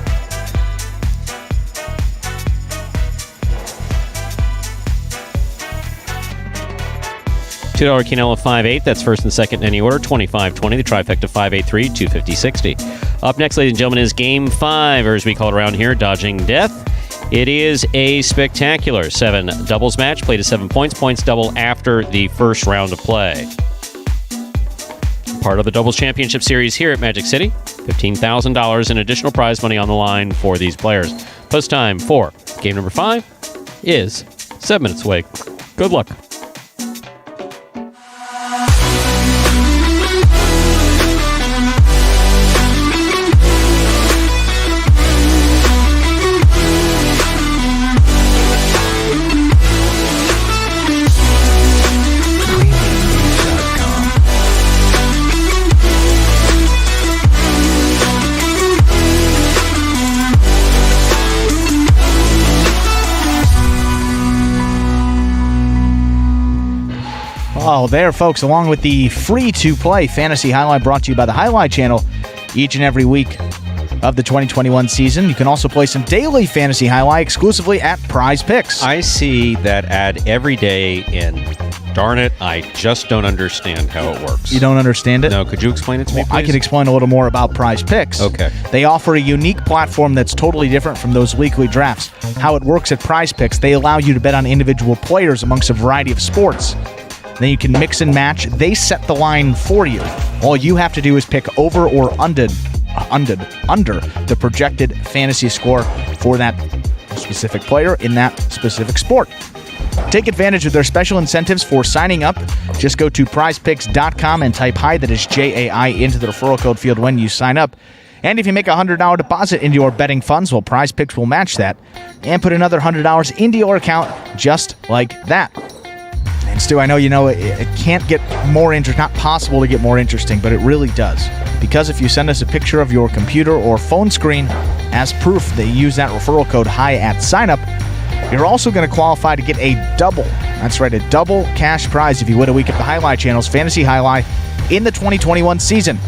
Speaker 1: $2 Quinella 5-8. That's first and second in any order. 25-20. The trifecta 5-8-3. 250-60. Up next, ladies and gentlemen, is Game 5, or as we call it around here, Dodging Death. It is a spectacular 7 doubles match. Played to 7 points. Points double after the first round of play. Part of the Doubles Championship Series here at Magic City. $15,000 in additional prize money on the line for these players. Post time for game number 5 is 7 minutes away. Good luck.
Speaker 2: Oh, there, folks, along with the free-to-play Fantasy Highlight brought to you by the Highlight Channel each and every week of the 2021 season. You can also play some daily Fantasy Highlight exclusively at Prize Picks.
Speaker 1: I see that ad every day, and darn it, I just don't understand how it works.
Speaker 2: You don't understand it?
Speaker 1: No, could you explain it to me, please?
Speaker 2: I can explain a little more about Prize Picks.
Speaker 1: Okay.
Speaker 2: They offer a unique platform that's totally different from those weekly drafts. How it works at Prize Picks, they allow you to bet on individual players amongst a variety of sports. Then you can mix and match. They set the line for you. All you have to do is pick over or under the projected fantasy score for that specific player in that specific sport. Take advantage of their special incentives for signing up. Just go to prizepicks.com and type HI, that is J-A-I, into the referral code field when you sign up. And if you make a $100 deposit into your betting funds, well, Prize Picks will match that and put another $100 into your account just like that. And Stu, I know you know it can't get more not possible to get more interesting, but it really does. Because if you send us a picture of your computer or phone screen as proof that you use that referral code HI at sign-up, you're also going to qualify to get a double. That's right, a double cash prize if you win a week of the Highlight Channel's Fantasy Highlight in the 2021 season.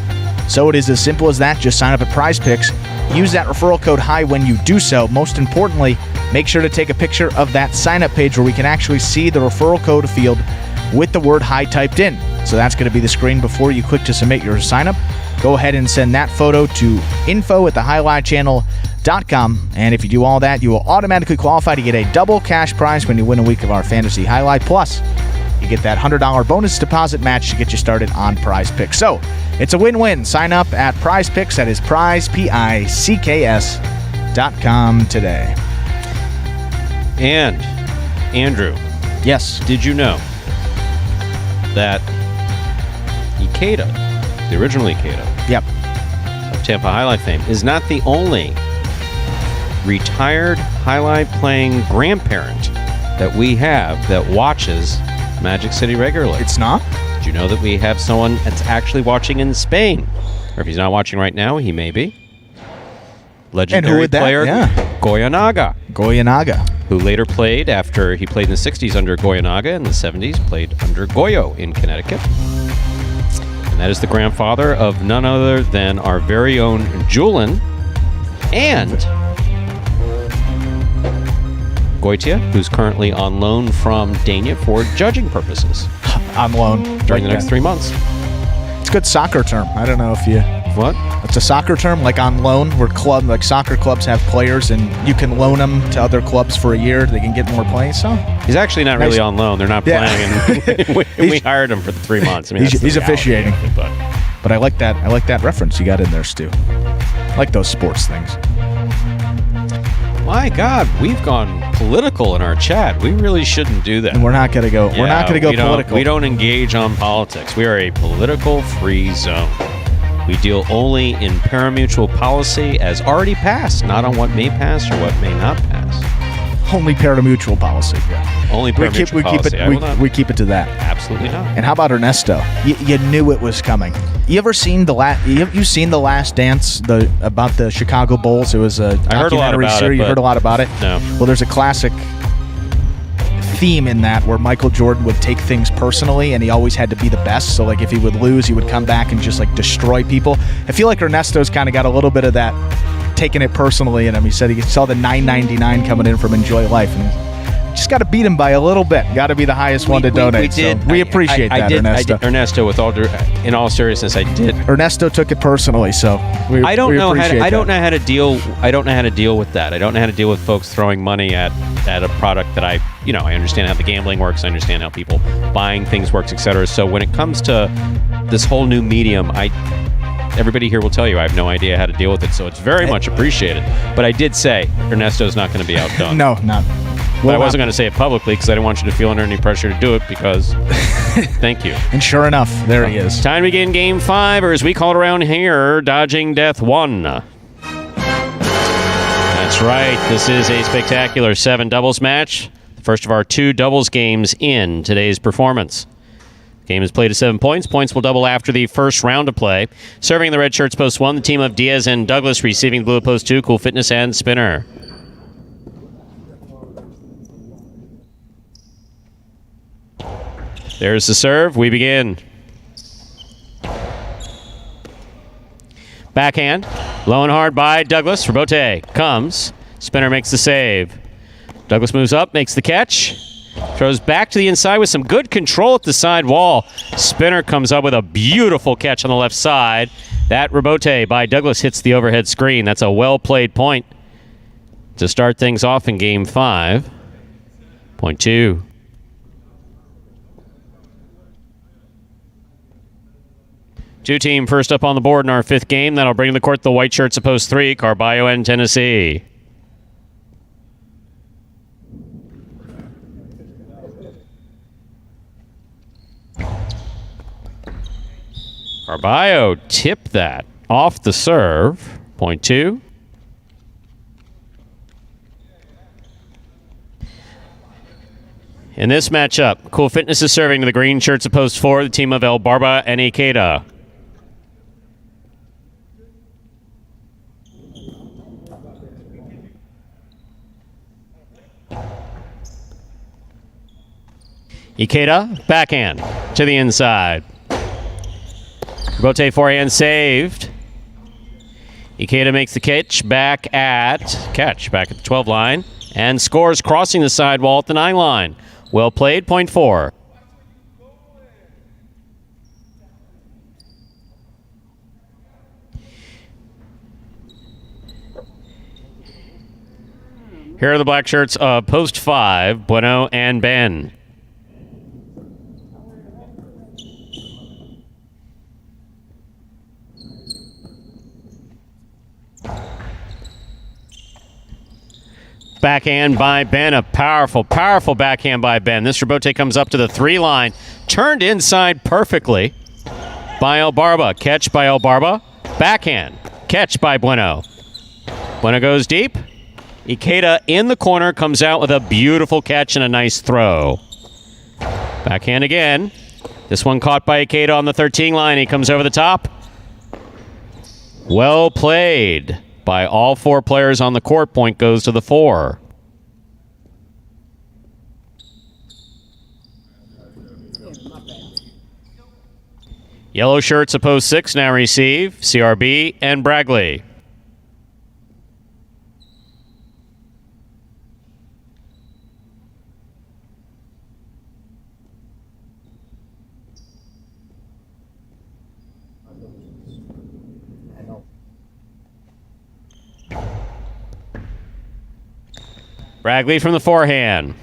Speaker 2: So it is as simple as that. Just sign up at Prize Picks. Use that referral code HI when you do so. Most importantly, make sure to take a picture of that sign-up page where we can actually see the referral code field with the word HI typed in. So that's going to be the screen before you click to submit your sign-up. Go ahead and send that photo to info@thehighlightchannel.com. And if you do all that, you will automatically qualify to get a double cash prize when you win a week of our Fantasy Highlight. Plus, you get that $100 bonus deposit match to get you started on Prize Picks. So, it's a win-win. Sign up at Prize Picks. That is Prize, PICKS.com today.
Speaker 1: And, Andrew.
Speaker 2: Yes.
Speaker 1: Did you know that Ikeda, the original Ikeda,
Speaker 2: Yep.
Speaker 1: of Tampa Highlight fame, is not the only retired highlight playing grandparent that we have that watches Magic City regularly?
Speaker 2: It's not?
Speaker 1: Did you know that we have someone that's actually watching in Spain? Or if he's not watching right now, he may be. Legendary player Goyanaga.
Speaker 2: Goyanaga.
Speaker 1: Who later played after he played in the 60s under Goyanaga, in the 70s played under Goyo in Connecticut. And that is the grandfather of none other than our very own Julian and Goitia, who's currently on loan from Dania for judging purposes.
Speaker 2: On loan.
Speaker 1: During the next 3 months.
Speaker 2: It's a good soccer term. I don't know if you...
Speaker 1: What?
Speaker 2: It's a soccer term, like on loan, where soccer clubs have players and you can loan them to other clubs for a year. They can get more playing. So
Speaker 1: he's actually not really on loan. They're not playing. And we hired him for 3 months. I mean,
Speaker 2: he's officiating. But I like that. I like that reference you got in there, Stu. I like those sports things.
Speaker 1: My God, we've gone political in our chat. We really shouldn't do that.
Speaker 2: And we're not going to go. We're not going to go political.
Speaker 1: We don't engage on politics. We are a political-free zone. We deal only in parimutuel policy as already passed, not on what may pass or what may not pass.
Speaker 2: Only parimutuel policy. Yeah.
Speaker 1: Only parimutuel policy.
Speaker 2: We keep it to that.
Speaker 1: Absolutely not.
Speaker 2: And how about Ernesto? You knew it was coming. You ever seen you seen The Last Dance? About the Chicago Bulls? It was a documentary series. You heard a lot about it?
Speaker 1: No.
Speaker 2: Well, there's a classic theme in that where Michael Jordan would take things personally and he always had to be the best. So like if he would lose, he would come back and just like destroy people. I feel like Ernesto's kind of got a little bit of that taking it personally in him. He said he saw the $9.99 coming in from Enjoy Life and just got to beat him by a little bit. Got to be the highest one to donate.
Speaker 1: We did.
Speaker 2: So we appreciate that, Ernesto.
Speaker 1: I did, Ernesto. In all seriousness, I did.
Speaker 2: Ernesto took it personally, so
Speaker 1: I don't know how to,
Speaker 2: appreciate
Speaker 1: I don't
Speaker 2: that.
Speaker 1: know how to deal. I don't know how to deal with that. I don't know how to deal with folks throwing money at a product that I understand how the gambling works. I understand how people buying things works, etc. So when it comes to this whole new medium, everybody here will tell you I have no idea how to deal with it. So it's very much appreciated. But I did say Ernesto's not going to be outdone.
Speaker 2: No, not.
Speaker 1: But I wasn't going to say it publicly because I didn't want you to feel under any pressure to do it because thank you.
Speaker 2: And sure enough, there he is.
Speaker 1: Time to begin Game 5, or as we call it around here, Dodging Death 1. That's right. This is a spectacular 7 doubles match. The first of our 2 doubles games in today's performance. Game is played to 7 points. Points will double after the first round of play. Serving in the red shirts, post 1, the team of Diaz and Douglas. Receiving the blue post 2, Cool Fitness and Spinner. There's the serve. We begin. Backhand. Low and hard by Douglas. Rebote comes. Spinner makes the save. Douglas moves up, makes the catch. Throws back to the inside with some good control at the side wall. Spinner comes up with a beautiful catch on the left side. That rebote by Douglas hits the overhead screen. That's a well-played point to start things off in Game 5. Point 2. Two-team first up on the board in our 5th game. That'll bring to the court the white shirts of post 3, Carballo and Tennessee. Carballo tipped that off the serve. Point 2. In this matchup, Cool Fitness is serving to the green shirts of post 4, the team of El Barba and Ikeda. Ikeda, backhand to the inside. Rebote forehand saved. Ikeda makes the catch back at the 12 line and scores crossing the sidewall at the 9 line. Well played, point 4. Here are the black shirts of post 5, Bueno and Ben. Backhand by Ben, a powerful, powerful backhand by Ben. This rebote comes up to the 3 line, turned inside perfectly by El Barba. Catch by El Barba. Backhand, catch by Bueno. Bueno goes deep. Ikeda in the corner comes out with a beautiful catch and a nice throw. Backhand again. This one caught by Ikeda on the 13 line. He comes over the top. Well played by all 4 players on the court. Point goes to the 4. Yellow shirts of post 6 now receive CRB and Bragley. Bragley from the forehand.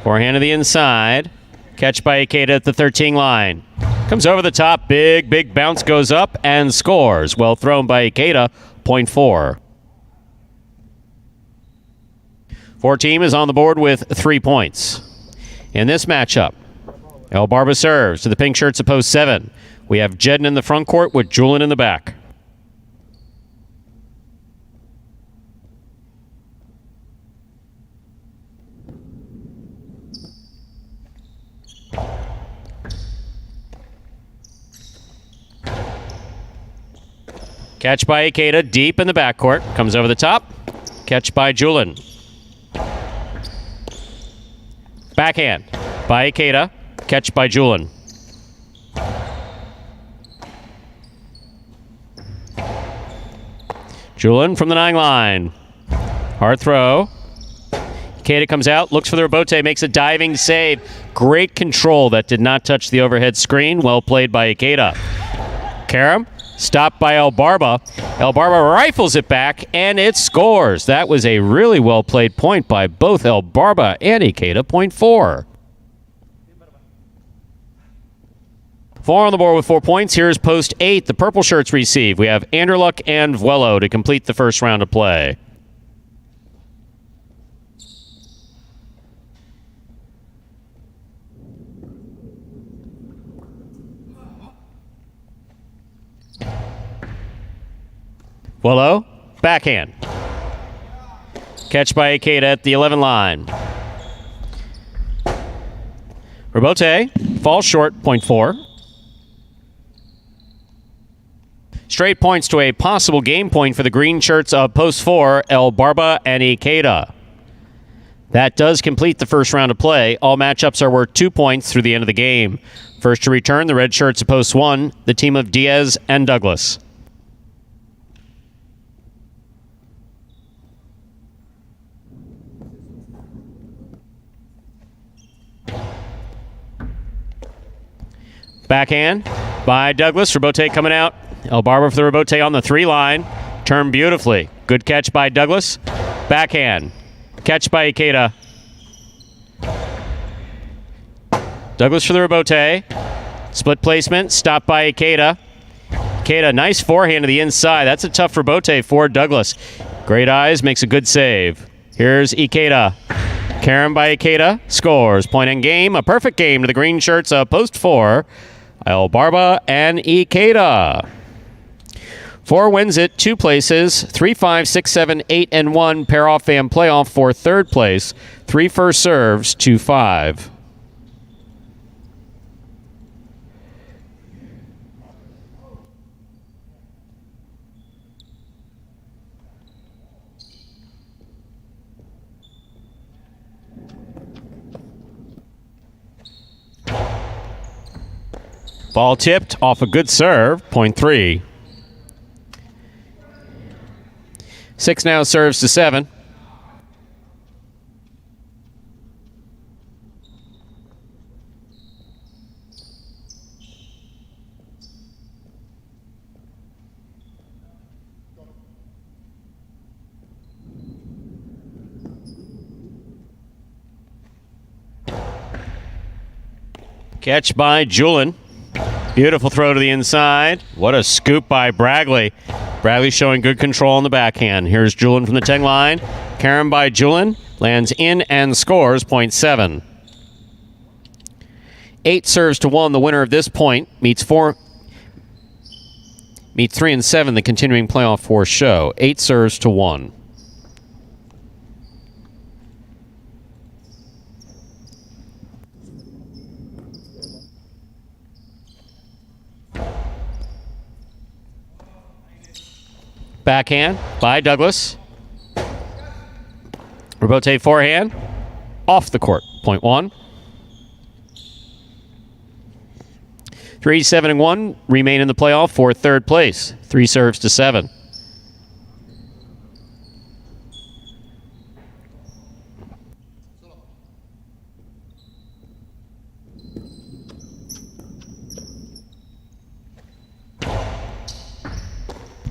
Speaker 1: Forehand to the inside. Catch by Ikeda at the 13 line. Comes over the top. Big, big bounce goes up and scores. Well thrown by Ikeda. Point 4. 4 team is on the board with 3 points. In this matchup, El Barba serves to the pink shirts of post 7. We have Jedden in the front court with Julian in the back. Catch by Ikeda deep in the backcourt. Comes over the top. Catch by Julian. Backhand by Ikeda. Catch by Julian. Julian from the 9 line. Hard throw. Ikeda comes out, looks for the rebote, makes a diving save. Great control that did not touch the overhead screen. Well played by Ikeda. Karam, stopped by El Barba. El Barba rifles it back, and it scores. That was a really well played point by both El Barba and Ikeda. Point 4. 4 on the board with 4 points. Here's post 8. The purple shirts receive. We have Anderluck and Vuelo to complete the first round of play. Vuelo, backhand. Catch by Ikeda at the 11 line. Rebote falls short, point 4. Straight points to a possible game point for the green shirts of post 4, El Barba and Ikeda. That does complete the first round of play. All matchups are worth 2 points through the end of the game. First to return, the red shirts of post 1, the team of Diaz and Douglas. Backhand by Douglas. Rebote coming out. El Barba for the rebote on the 3 line. Turned beautifully. Good catch by Douglas. Backhand. Catch by Ikeda. Douglas for the rebote. Split placement. Stopped by Ikeda. Ikeda, nice forehand to the inside. That's a tough rebote for Douglas. Great eyes. Makes a good save. Here's Ikeda. Karam by Ikeda. Scores. Point in game. A perfect game to the green shirts of post 4. El Barba and Ikeda. 4 wins it, 2 places, 3, 5, 6, 7, 8, and 1 pair off and playoff for 3rd place. 3 first serves to 5. Ball tipped off a good serve, point 3. 6 now serves to 7. Catch by Julian. Beautiful throw to the inside. What a scoop by Bragley. Bragley showing good control on the backhand. Here's Julian from the 10 line. Karam by Julian. Lands in and scores, point 7. 8 serves to 1. The winner of this point meets 3 and 7, the continuing playoff 4 show. 8 serves to 1. Backhand by Douglas. Rebote forehand. Off the court. Point 1. 3, 7, and 1 remain in the playoff for 3rd place. 3 serves to 7.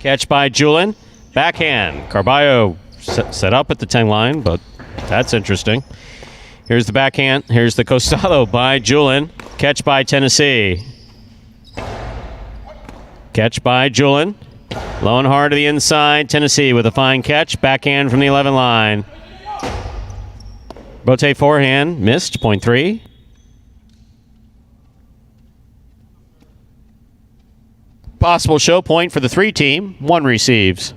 Speaker 1: Catch by Julian. Backhand. Carballo set up at the 10 line, but that's interesting. Here's the backhand. Here's the costado by Julian. Catch by Tennessee. Catch by Julian. Low and hard to the inside. Tennessee with a fine catch. Backhand from the 11 line. Bote forehand. Missed. Point 3. Possible show point for the 3 team. 1 receives.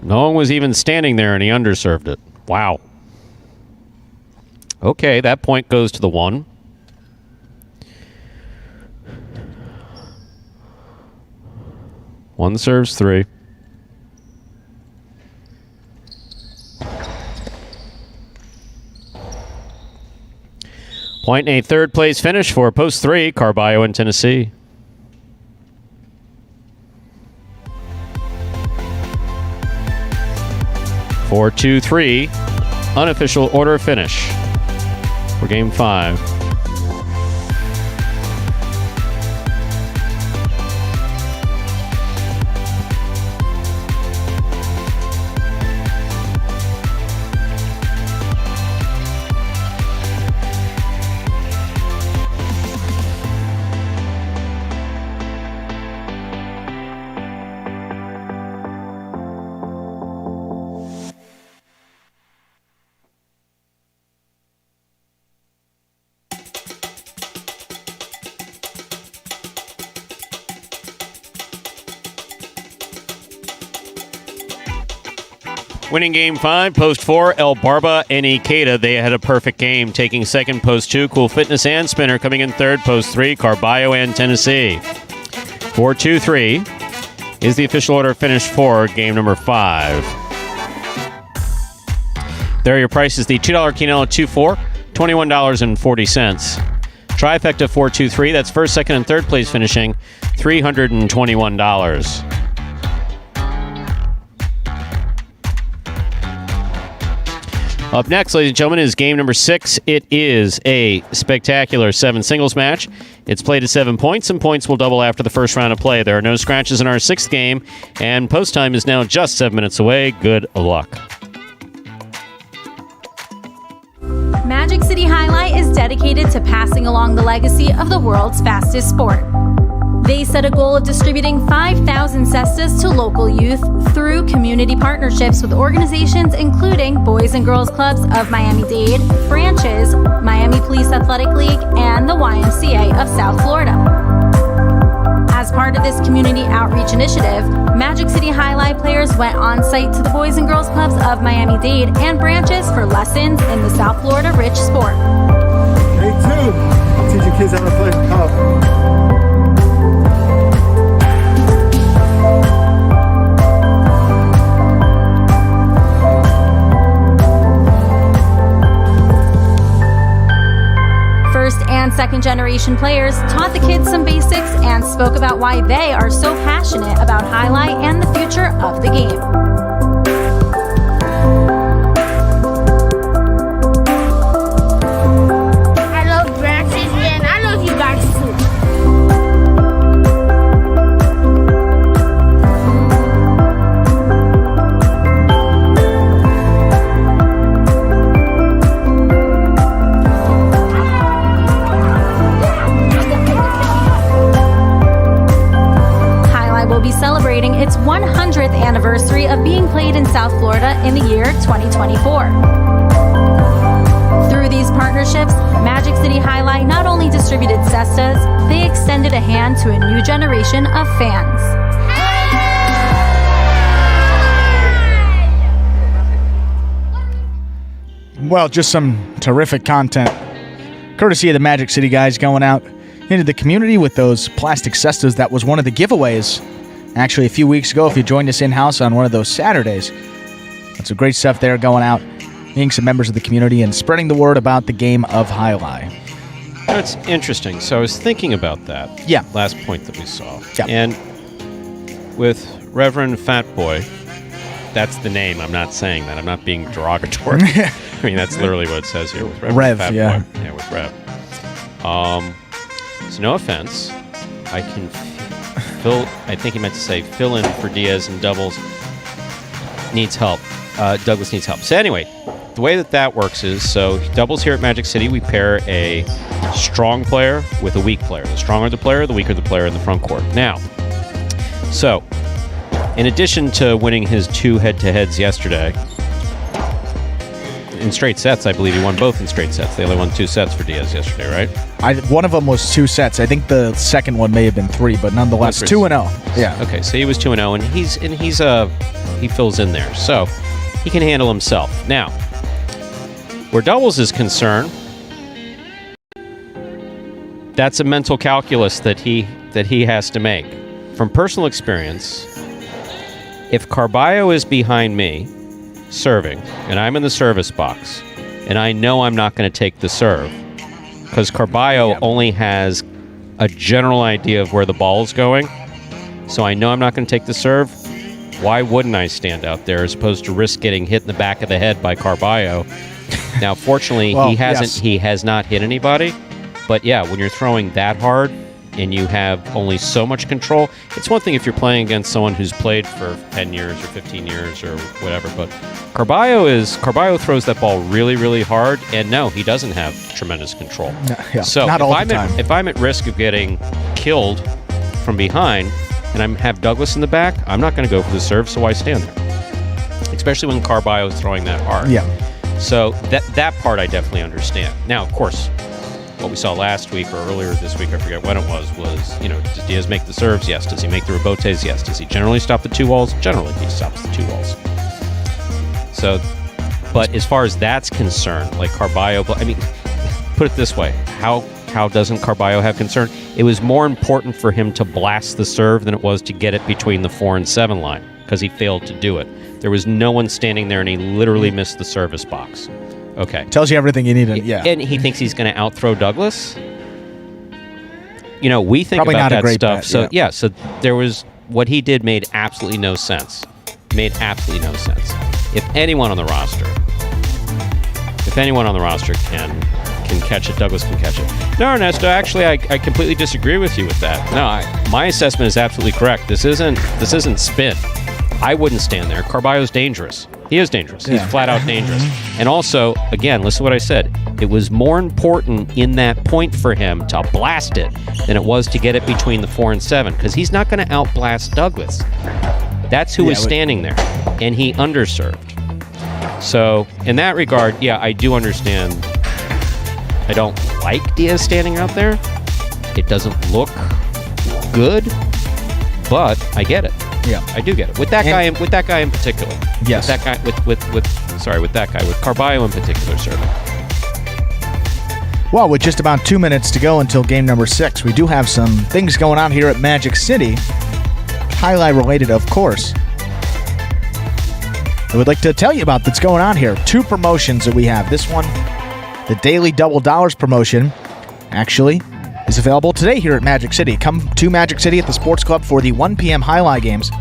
Speaker 1: No one was even standing there, and he underserved it. Wow. Okay, that point goes to the 1. One serves 3. Point and a third place finish for post 3, Carballo and Tennessee. Four, 2, 3, unofficial order of finish for Game 5. Winning Game 5, post 4, El Barba and Ikeda. They had a perfect game, taking second, post 2, Cool Fitness and Spinner. Coming in third, post 3, Carballo and Tennessee. 4, 2, 3 is the official order of finish for game number 5. There are your prices. The $2 Quinella 2-4, $21.40. Trifecta 4-2-3, that's first, second, and third place finishing, $321. Up next, ladies and gentlemen, is game number 6. It is a spectacular 7 singles match. It's played at 7 points, and points will double after the first round of play. There are no scratches in our 6th game, and post time is now just 7 minutes away. Good luck.
Speaker 3: Magic City Jai-Alai is dedicated to passing along the legacy of the world's fastest sport. They set a goal of distributing 5,000 cestas to local youth through community partnerships with organizations including Boys and Girls Clubs of Miami-Dade, Branches, Miami Police Athletic League, and the YMCA of South Florida. As part of this community outreach initiative, Magic City Jai-Alai players went on site to the Boys and Girls Clubs of Miami-Dade and Branches for lessons in the South Florida rich sport.
Speaker 4: Day 2, teach your kids how to play golf.
Speaker 3: First and second generation players taught the kids some basics and spoke about why they are so passionate about Jai-Alai and the future of the game.
Speaker 7: I love Branches and I love you guys too.
Speaker 3: Will be celebrating its 100th anniversary of being played in South Florida in the year 2024. Through these partnerships, Magic City Jai-Alai not only distributed cestas, they extended a hand to a new generation of fans.
Speaker 2: Well, just some terrific content, courtesy of the Magic City guys going out into the community with those plastic cestas. That was one of the giveaways, actually, a few weeks ago, if you joined us in-house on one of those Saturdays. That's some great stuff there, going out, meeting some members of the community, and spreading the word about the game of Jai-Alai.
Speaker 1: That's interesting. So I was thinking about that last point that we saw.
Speaker 2: Yeah.
Speaker 1: And with Reverend Fat Boy, that's the name. I'm not saying that. I'm not being derogatory. I mean, that's literally what it says here with Reverend
Speaker 2: Rev,
Speaker 1: Fat
Speaker 2: yeah.
Speaker 1: Boy. Yeah, with Rev. So no offense. I can fill, I think he meant to say fill in for Diaz and doubles needs help. Douglas needs help. So anyway, the way that works is, so doubles here at Magic City, we pair a strong player with a weak player. The stronger the player, the weaker the player in the front court. Now, so in addition to winning his 2 head-to-heads yesterday, in straight sets, I believe he won both in straight sets. They only won 2 sets for Diaz yesterday, right?
Speaker 2: One of them was 2 sets. I think the second one may have been 3, but nonetheless, 2-0. Yeah.
Speaker 1: Okay, so he was 2-0, and he fills in there, so he can handle himself. Now, where doubles is concerned, that's a mental calculus that he has to make. From personal experience, if Carballo is behind me serving, and I'm in the service box, and I know I'm not going to take the serve, because Carballo only has a general idea of where the ball is going. So I know I'm not going to take the serve. Why wouldn't I stand out there as opposed to risk getting hit in the back of the head by Carballo? Now, fortunately,
Speaker 2: Well,
Speaker 1: he hasn't.
Speaker 2: yes.
Speaker 1: He has not hit anybody. But yeah, when you're throwing that hard and you have only so much control, it's one thing if you're playing against someone who's played for 10 years or 15 years or whatever. But Carballo throws that ball really, really hard, and no, he doesn't have tremendous control.
Speaker 2: No, yeah,
Speaker 1: So
Speaker 2: not all the time.
Speaker 1: if I'm at risk of getting killed from behind and I have Douglas in the back, I'm not going to go for the serve, so I stand there. Especially when Carballo is throwing that hard.
Speaker 2: Yeah.
Speaker 1: So that part I definitely understand. Now, of course, what we saw last week or earlier this week, I forget when it was, does Diaz make the serves? Yes. Does he make the rebotes? Yes. Does he generally stop the 2 walls? Generally, he stops the 2 walls. So, but as far as that's concerned, like Carballo, I mean, put it this way, how doesn't Carballo have concern? It was more important for him to blast the serve than it was to get it between the 4 and 7 line, because he failed to do it. There was no one standing there, and he literally missed the service box. Okay.
Speaker 2: Tells you everything you need to, yeah.
Speaker 1: And he thinks he's going to outthrow Douglas. We think
Speaker 2: Probably
Speaker 1: about
Speaker 2: not a
Speaker 1: that
Speaker 2: great
Speaker 1: stuff.
Speaker 2: bet,
Speaker 1: So
Speaker 2: yeah.
Speaker 1: so there was what he did made absolutely no sense. Made absolutely no sense. If anyone on the roster can catch it, Douglas can catch it. No, Ernesto, actually, I completely disagree with you with that. No, my assessment is absolutely correct. This isn't spin. I wouldn't stand there. Carballo's dangerous. He is dangerous.
Speaker 2: Yeah.
Speaker 1: He's flat out dangerous. And also, again, listen to what I said. It was more important in that point for him to blast it than it was to get it between the 4 and 7, because he's not going to outblast Douglas. That's who was standing there, and he underserved. So, in that regard, yeah, I do understand. I don't like Diaz standing out there. It doesn't look good, but I get it.
Speaker 2: Yeah.
Speaker 1: I do get it. With that guy in particular.
Speaker 2: Yes.
Speaker 1: With that guy with Carballo in particular, certainly.
Speaker 2: Well, with just about 2 minutes to go until game number 6, we do have some things going on here at Magic City. Highlight related, of course. I would like to tell you about what's going on here. 2 promotions that we have. This one, the Daily Double Dollars promotion, actually is available today here at Magic City. Come to Magic City at the Sports Club for the 1 p.m. highlight games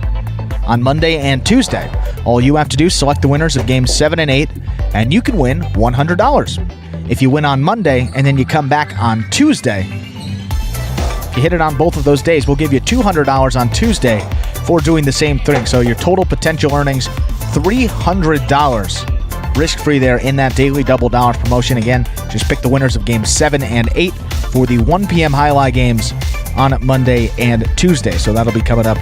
Speaker 2: on Monday and Tuesday. All you have to do is select the winners of games 7 and 8, and you can win $100. If you win on Monday and then you come back on Tuesday, if you hit it on both of those days, we'll give you $200 on Tuesday for doing the same thing. So your total potential earnings, $300. Risk-free there in that Daily Double Dollars promotion. Again, just pick the winners of games 7 and 8 for the 1 p.m. highlight games on Monday and Tuesday. So that'll be coming up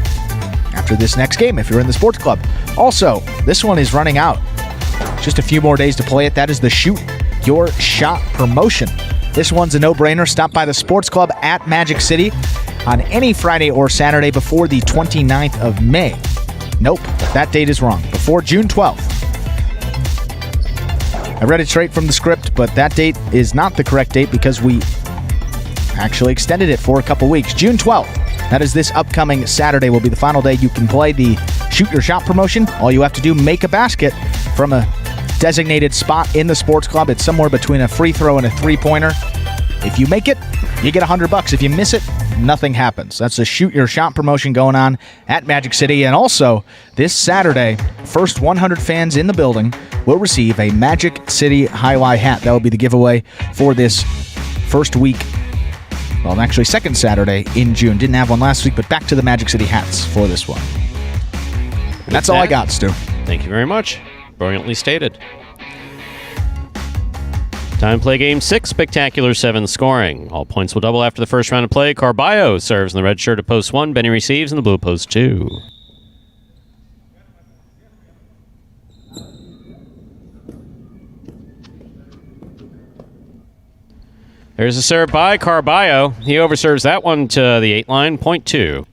Speaker 2: after this next game if you're in the Sports Club. Also, this one is running out. Just a few more days to play it. That is the Shoot Your Shot promotion. This one's a no-brainer. Stop by the Sports Club at Magic City on any Friday or Saturday before the 29th of May. Nope, that date is wrong. Before June 12th. I read it straight from the script, but that date is not the correct date because we actually extended it for a couple weeks. June 12th. That is this upcoming Saturday will be the final day you can play the Shoot Your Shot promotion. All you have to do, make a basket from a designated spot in the Sports Club. It's somewhere between a free throw and a three-pointer. If you make it, you get $100. If you miss it, nothing happens. That's the Shoot Your Shot promotion going on at Magic City. And also, this Saturday, first 100 fans in the building will receive a Magic City Jai-Alai hat. That will be the giveaway for this first week. Well, actually, second Saturday in June. Didn't have one last week, but back to the Magic City hats for this one. And that's all I got, Stu.
Speaker 1: Thank you very much. Brilliantly stated. Time to play game 6, spectacular 7 scoring. All points will double after the first round of play. Carballo serves in the red shirt at post 1. Benny receives in the blue post 2. There's a serve by Carballo. He overserves that one to the 8 line, point 2.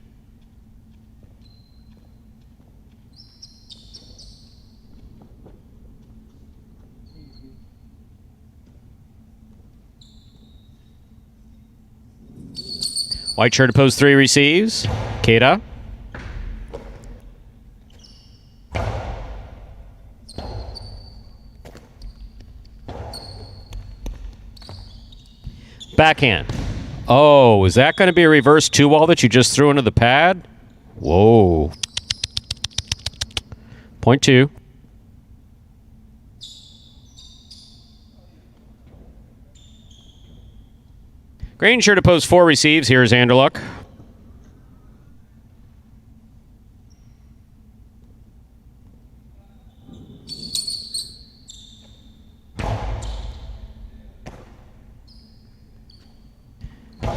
Speaker 1: White shirt at post 3 receives. Keita. Backhand. Oh, is that going to be a reverse 2-wall that you just threw into the pad? Whoa. Point 2. Green shirt to post 4 receives. Here's Anderluck.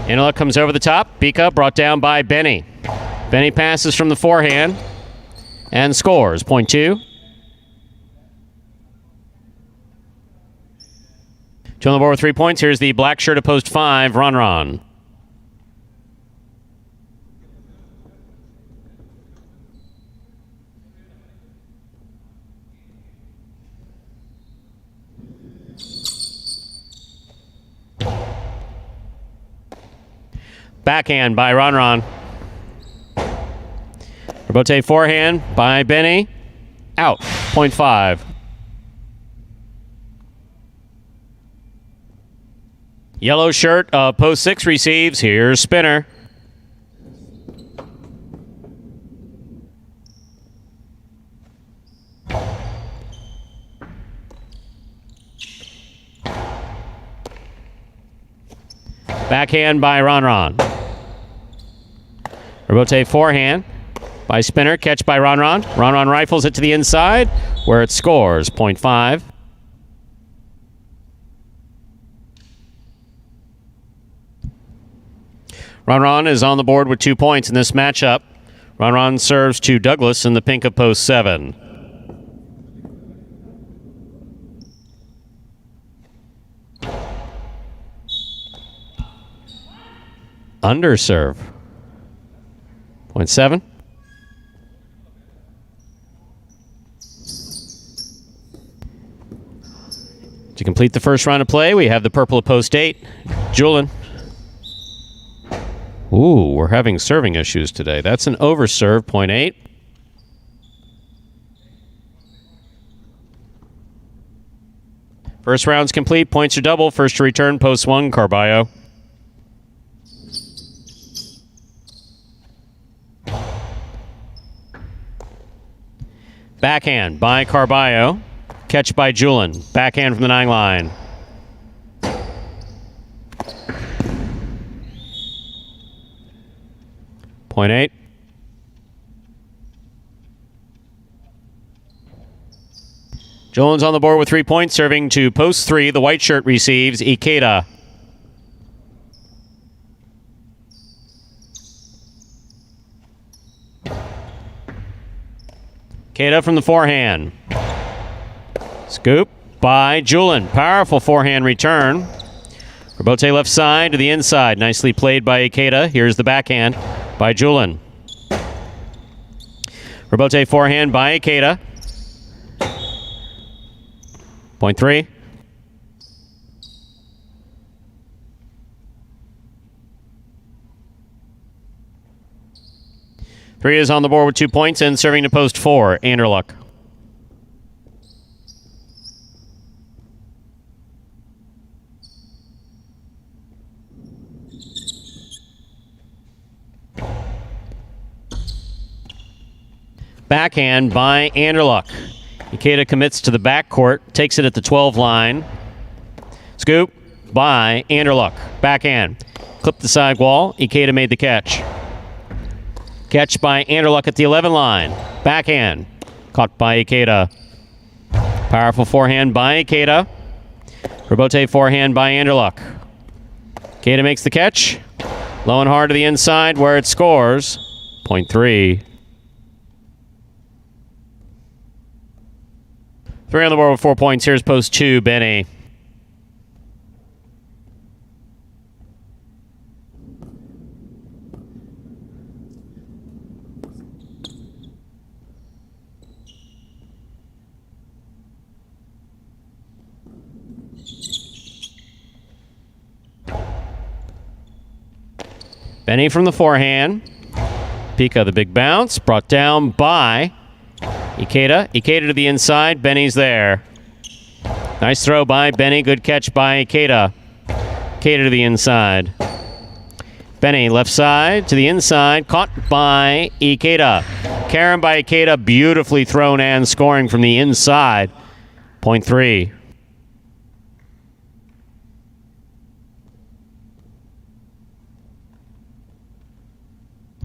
Speaker 1: Anderluck comes over the top. Pika brought down by Benny. Benny passes from the forehand and scores. Point 2. 2 on the board with 3 points. Here's the black shirt to post 5, Ron. Backhand by Ron. Rebote forehand by Benny. Out. Point 5. Yellow shirt, post 6 receives. Here's Spinner. Backhand by Ron. Rebote forehand by Spinner. Catch by Ron. Ron rifles it to the inside where it scores. Point 5. Ron is on the board with 2 points in this matchup. Ron serves to Douglas in the pink of post 7. Underserve. Point 7. To complete the first round of play, we have the purple of post 8. Julin. Ooh, we're having serving issues today. That's an overserve, point 8. First round's complete. Points are double. First to return, post 1, Carballo. Backhand by Carballo. Catch by Julin. Backhand from the 9 line. Point 8. Julin's on the board with 3 points, serving to post 3. The white shirt receives. Ikeda. Ikeda from the forehand. Scoop by Julin. Powerful forehand return. Rebote left side to the inside. Nicely played by Ikeda. Here's the backhand by Julin. Rebote forehand by Ikeda. Point 3. Three is on the board with 2 points and serving to post 4, Anderluck. Backhand by Anderluck. Ikeda commits to the backcourt, takes it at the 12 line. Scoop by Anderluck. Backhand. Clipped the side wall. Ikeda made the catch. Catch by Anderluck at the 11 line. Backhand. Caught by Ikeda. Powerful forehand by Ikeda. Rebote forehand by Anderluck. Ikeda makes the catch. Low and hard to the inside where it scores. Point 3. 3 on the board with 4 points. Here's post 2, Benny. Benny from the forehand. Pika the big bounce. Brought down by Ikeda. Ikeda to the inside. Benny's there. Nice throw by Benny. Good catch by Ikeda. Ikeda to the inside. Benny, left side to the inside. Caught by Ikeda. Karen by Ikeda, beautifully thrown and scoring from the inside. Point 3.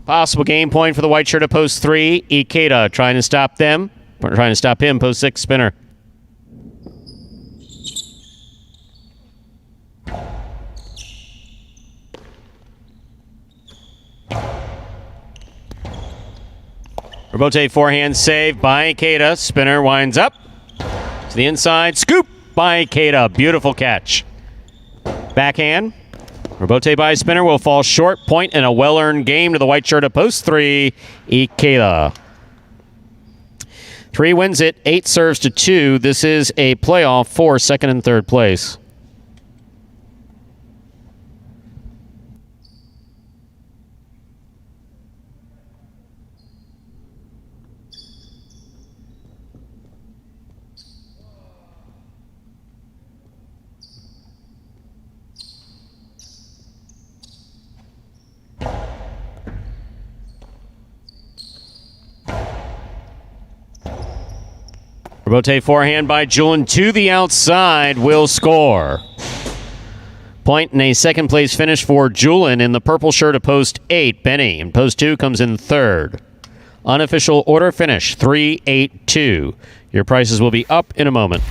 Speaker 1: Possible game point for the white shirt at post 3. Ikeda trying to stop them. Trying to stop him. Post 6 spinner. Robote forehand save by Ikeda. Spinner winds up to the inside. Scoop by Ikeda. Beautiful catch. Backhand. Robote by spinner will fall short. Point and a well-earned game to the white shirt at post 3. Ikeda. 3 wins it. 8 serves to 2. This is a playoff for second and third place. Robote forehand by Julian to the outside will score. Point and a second place finish for Julian in the purple shirt of post 8. Benny in post 2 comes in third. Unofficial order finish 3-8-2. Your prices will be up in a moment.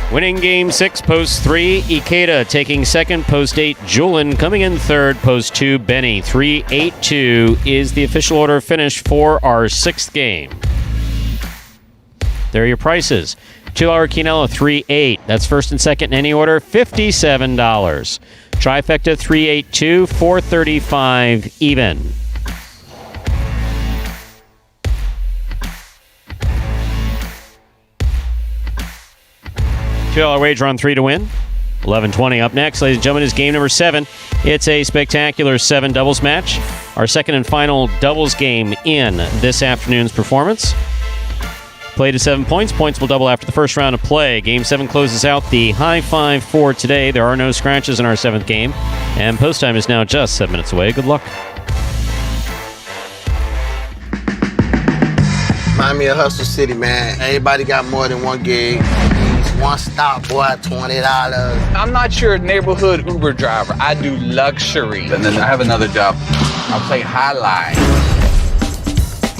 Speaker 1: Winning game 6, post 3, Ikeda taking second, post 8, Julian coming in third, post 2, Benny. 3-8-2 is the official order finish for our 6th game. There are your prices. $2 Quinella, 3-8. That's first and second in any order, $57. Trifecta, 3-8-2, $435 even. $2 wager on 3 to win. 11:20 up next, ladies and gentlemen, is game number 7. It's a spectacular 7 doubles match. Our second and final doubles game in this afternoon's performance. Play to 7 points. Points will double after the first round of play. Game 7 closes out the high five for today. There are no scratches in our 7th game, and post time is now just 7 minutes away. Good luck.
Speaker 8: Remind me of Hustle City, man. Everybody got more than one gig. One stop, boy, $20.
Speaker 9: I'm not your neighborhood Uber driver. I do luxury. And then I have another job. I play highlight.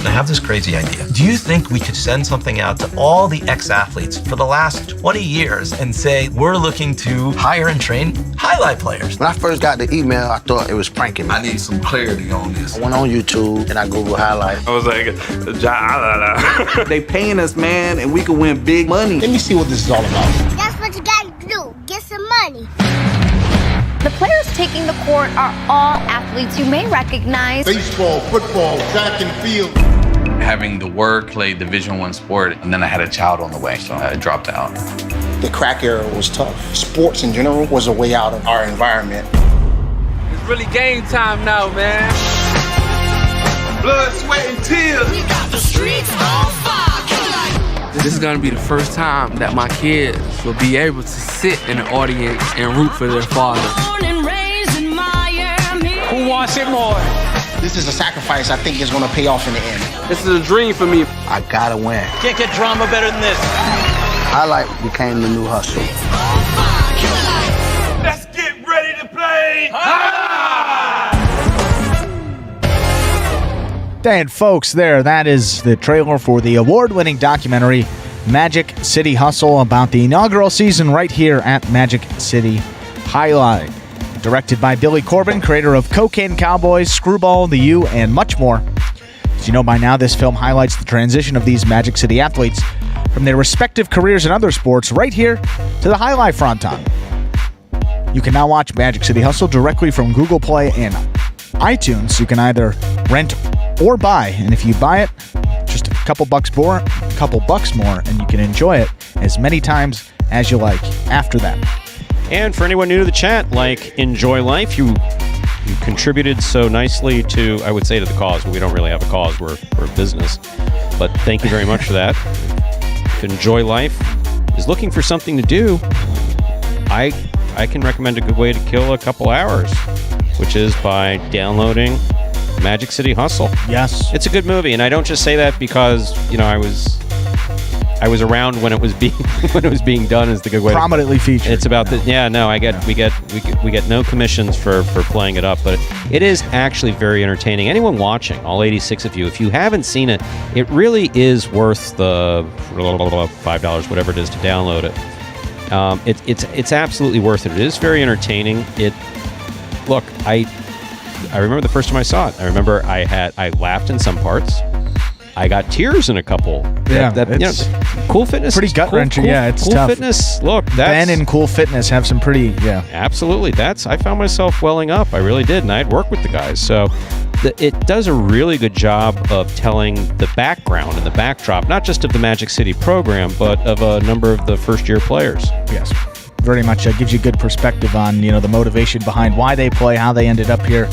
Speaker 10: I have this crazy idea. Do you think we could send something out to all the ex-athletes for the last 20 years and say, we're looking to hire and train highlight players?
Speaker 8: When I first got the email, I thought it was pranking me.
Speaker 9: I need some clarity on this.
Speaker 8: I went on YouTube and I Googled highlight.
Speaker 9: I was like, Jai-Alai. They paying us, man, and we can win big money.
Speaker 4: Let me see what this is all about.
Speaker 7: That's what you gotta do. Get some money.
Speaker 11: The players taking the court are all athletes you may recognize.
Speaker 4: Baseball, football, track and field.
Speaker 9: Having the work, play Division I sport, and then I had a child on the way, so I dropped out.
Speaker 4: The crack era was tough. Sports in general was a way out of our environment.
Speaker 9: It's really game time now, man. Blood, sweat, and tears.
Speaker 7: We got the streets on fire.
Speaker 12: This is gonna be the first time that my kids will be able to sit in the audience and root for their father.
Speaker 9: Who wants it more?
Speaker 4: This is a sacrifice I think is going to pay off in the end.
Speaker 12: This is a dream for me.
Speaker 8: I gotta win.
Speaker 9: Can't get drama better than this.
Speaker 8: Highlight became the new hustle.
Speaker 9: Let's get ready to play.
Speaker 2: And folks, that is the trailer for the award-winning documentary Magic City Hustle about the inaugural season right here at Magic City Jai-Alai. Directed by Billy Corbin, creator of Cocaine Cowboys, Screwball, The U, and much more. As you know by now, this film highlights the transition of these Magic City athletes from their respective careers in other sports right here to the Jai-Alai fronton. You can now watch Magic City Hustle directly from Google Play and iTunes. You can either rent or buy, and if you buy it, just a couple bucks more, and you can enjoy it as many times as you like after that.
Speaker 1: And for anyone new to the chat, Enjoy Life, you contributed so nicely to, I would say, to the cause, but we don't really have a cause, we're a business. But thank you very much for that. If Enjoy Life is looking for something to do, I can recommend a good way to kill a couple hours, which is by downloading Magic City Hustle.
Speaker 2: Yes.
Speaker 1: It's a good movie, and I don't just say that because, I was around when it was being done is the good way.
Speaker 2: Prominently featured.
Speaker 1: It's about we get no commissions for playing it up, but it is actually very entertaining. Anyone watching, all 86 of you, if you haven't seen it, it really is worth the $5, whatever it is, to download it. It's absolutely worth it. It is very entertaining. Look, I remember the first time I saw it. I remember I laughed in some parts. I got tears in a couple. Cool Fitness.
Speaker 2: Pretty gut wrenching. It's
Speaker 1: Cool
Speaker 2: tough.
Speaker 1: Fitness. Look,
Speaker 2: Ben and Cool Fitness have some pretty.
Speaker 1: Absolutely. I found myself welling up. I really did, and I'd worked with the guys. So it does a really good job of telling the background and the backdrop, not just of the Magic City program, but of a number of the first-year players.
Speaker 2: Yes, very much. Gives you good perspective on the motivation behind why they play, how they ended up here.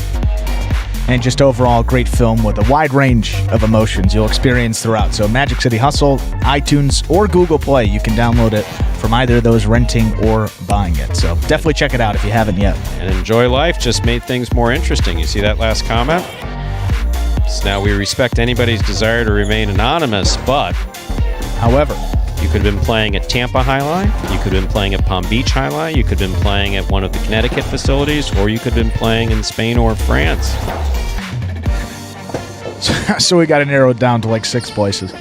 Speaker 2: And just overall, great film with a wide range of emotions you'll experience throughout. So Magic City Hustle, iTunes, or Google Play. You can download it from either of those, renting or buying it. So definitely check it out if you haven't yet.
Speaker 1: And Enjoy Life just made things more interesting. You see that last comment? So now we respect anybody's desire to remain anonymous, but...
Speaker 2: However...
Speaker 1: You could have been playing at Tampa Jai-Alai, you could have been playing at Palm Beach Jai-Alai, you could have been playing at one of the Connecticut facilities, or you could have been playing in Spain or France.
Speaker 2: So we got to narrow it down to 6 places.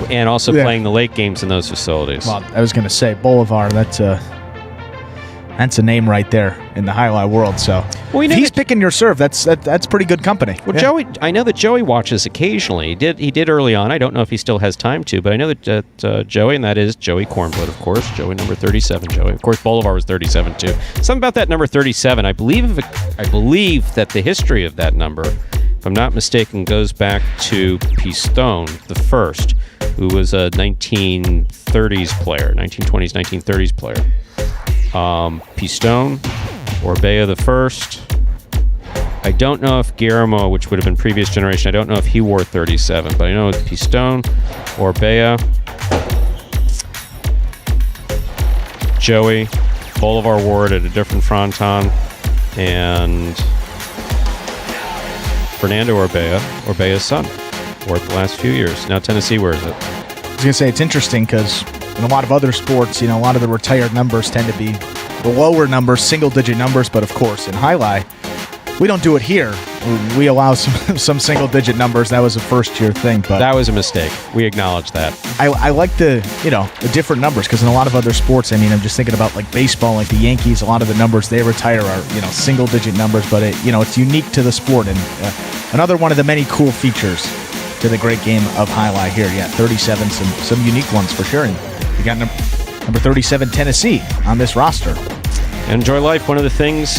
Speaker 1: And also playing the late games in those facilities.
Speaker 2: Well, I was going to say, Boulevard, that's a name right there in the Jai-Alai world. So if he's picking your serve, that's pretty good company.
Speaker 1: Well, Joey, I know that Joey watches occasionally. He did early on. I don't know if he still has time to, but I know that Joey, and that is Joey Cornblood, of course. Joey number 37. Joey, of course, Boulevard was 37 too. Something about that number 37. I believe that the history of that number, if I'm not mistaken, goes back to Pistone the first, who was a 1930s player, 1920s, 1930s player. Pistone, Orbea the first. I don't know if Guillermo, which would have been previous generation, I don't know if he wore 37, but I know it's Pistone, Orbea, Joey, Bolivar wore it at a different fronton, and Fernando Orbea, Orbea's son, wore it the last few years. Now Tennessee wears it.
Speaker 2: I was going to say, it's interesting because in a lot of other sports, a lot of the retired numbers tend to be the lower numbers, single-digit numbers. But of course, in Jai-Alai, we don't do it here. We allow some single-digit numbers. That was a first-year thing, but
Speaker 1: that was a mistake. We acknowledge that.
Speaker 2: I like the different numbers because in a lot of other sports, I'm just thinking about baseball, like the Yankees. A lot of the numbers they retire are single-digit numbers, but it's unique to the sport and another one of the many cool features to the great game of Jai-Alai here. 37, some unique ones for sure. And you got number 37 Tennessee on this roster.
Speaker 1: Enjoy Life. One of the things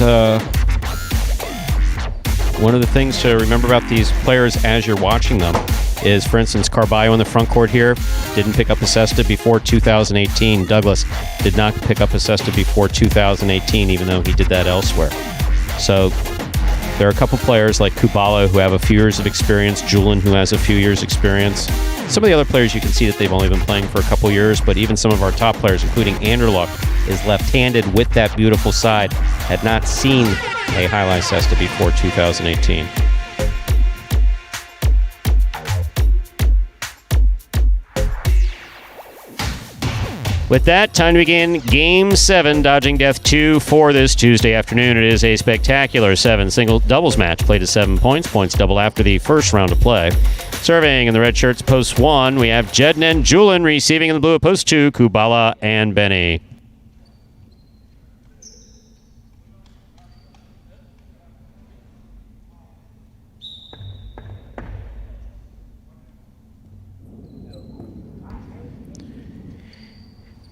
Speaker 1: to remember about these players as you're watching them is, for instance, Carballo in the front court here didn't pick up a cesta before 2018. Douglas did not pick up a cesta before 2018, even though he did that elsewhere. So there are a couple players like Kubala who have a few years of experience, Julian who has a few years experience. Some of the other players you can see that they've only been playing for a couple years, but even some of our top players, including Anderluck, is left-handed with that beautiful side, had not seen a Jai-Alai cesta before 2018. With that, time to begin Game 7, Dodging Death 2 for this Tuesday afternoon. It is a spectacular 7 single doubles match, played to 7 points. Points double after the first round of play. Serving in the red shirts, post 1, we have Jeden and Julian. Receiving in the blue at post 2, Kubala and Benny.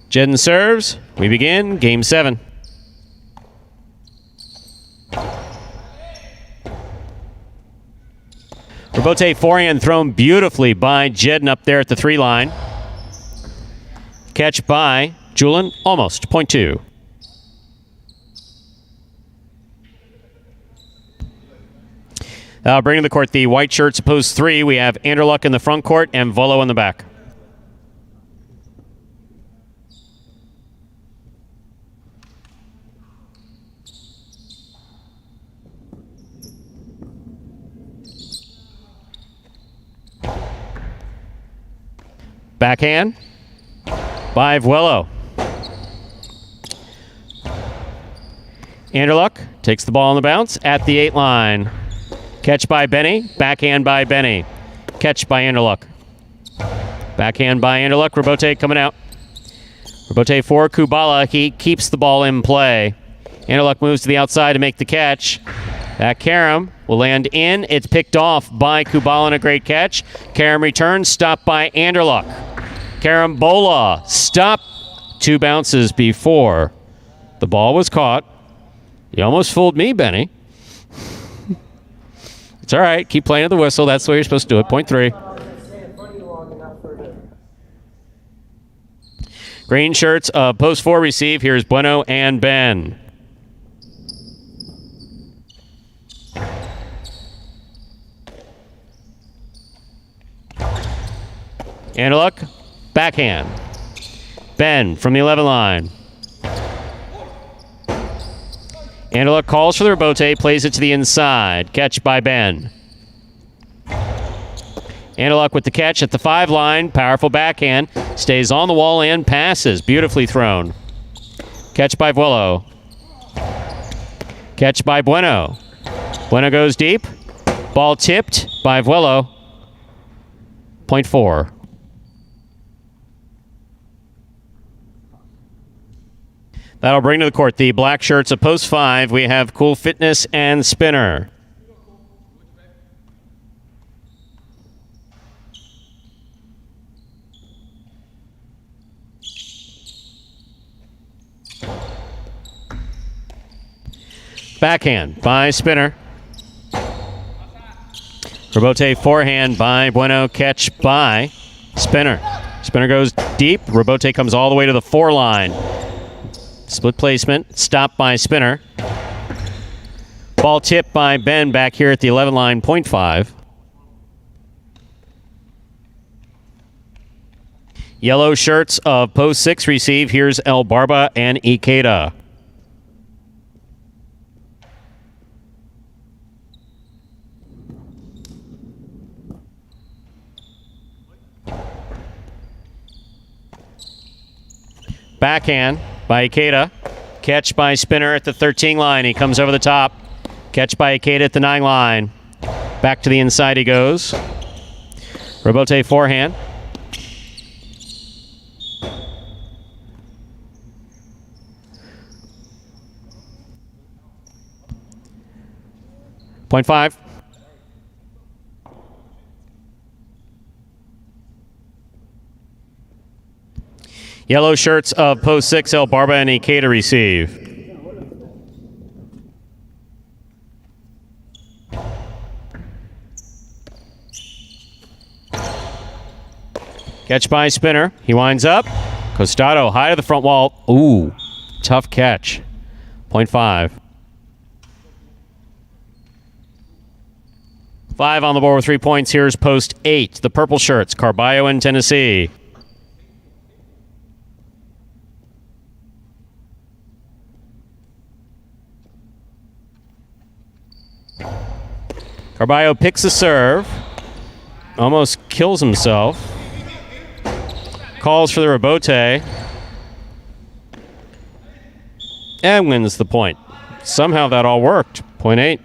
Speaker 1: Jedden serves. We begin Game 7. Robote forehand thrown beautifully by Jedden up there at the 3 line. Catch by Julin, almost, point 2. Bringing to the court the white shirts, post 3. We have Anderluck in the front court and Volo in the back. Backhand by Vuelo. Anderluck takes the ball on the bounce at the 8 line. Catch by Benny. Backhand by Benny. Catch by Anderluck. Backhand by Anderluck. Robote coming out. Robote for Kubala. He keeps the ball in play. Anderluck moves to the outside to make the catch. That Karam will land in. It's picked off by Kubala and a great catch. Karam returns. Stopped by Anderluck. Karambola. Stop. 2 bounces before the ball was caught. You almost fooled me, Benny. It's all right. Keep playing at the whistle. That's the way you're supposed to do it. Point 3. Green shirts, post 4 receive. Here's Bueno and Ben. Anderluck, backhand. Ben from the 11 line. Anderluck calls for the Robote, plays it to the inside. Catch by Ben. Anderluck with the catch at the 5 line. Powerful backhand. Stays on the wall and passes. Beautifully thrown. Catch by Vuelo. Catch by Bueno. Bueno goes deep. Ball tipped by Vuelo. Point 4. That'll bring to the court the black shirts of post 5. We have Cool Fitness and Spinner. Backhand by Spinner. Robote forehand by Bueno. Catch by Spinner. Spinner goes deep. Robote comes all the way to the 4 line. Split placement, stopped by Spinner. Ball tipped by Ben back here at the 11 line, point 5. Yellow shirts of post 6 receive. Here's El Barba and Ikeda. Backhand by Ikeda. Catch by Spinner at the 13 line. He comes over the top. Catch by Ikeda at the 9 line. Back to the inside he goes. Robote forehand. Point 5. Yellow shirts of post 6, El Barba and Ikeda receive. Catch by Spinner. He winds up. Costado high to the front wall. Ooh, tough catch. Point 5. 5 on the board with 3 points. Here's post 8. The purple shirts, Carballo and Tennessee. Carballo picks a serve. Almost kills himself. Calls for the Robote. And wins the point. Somehow that all worked. Point 8.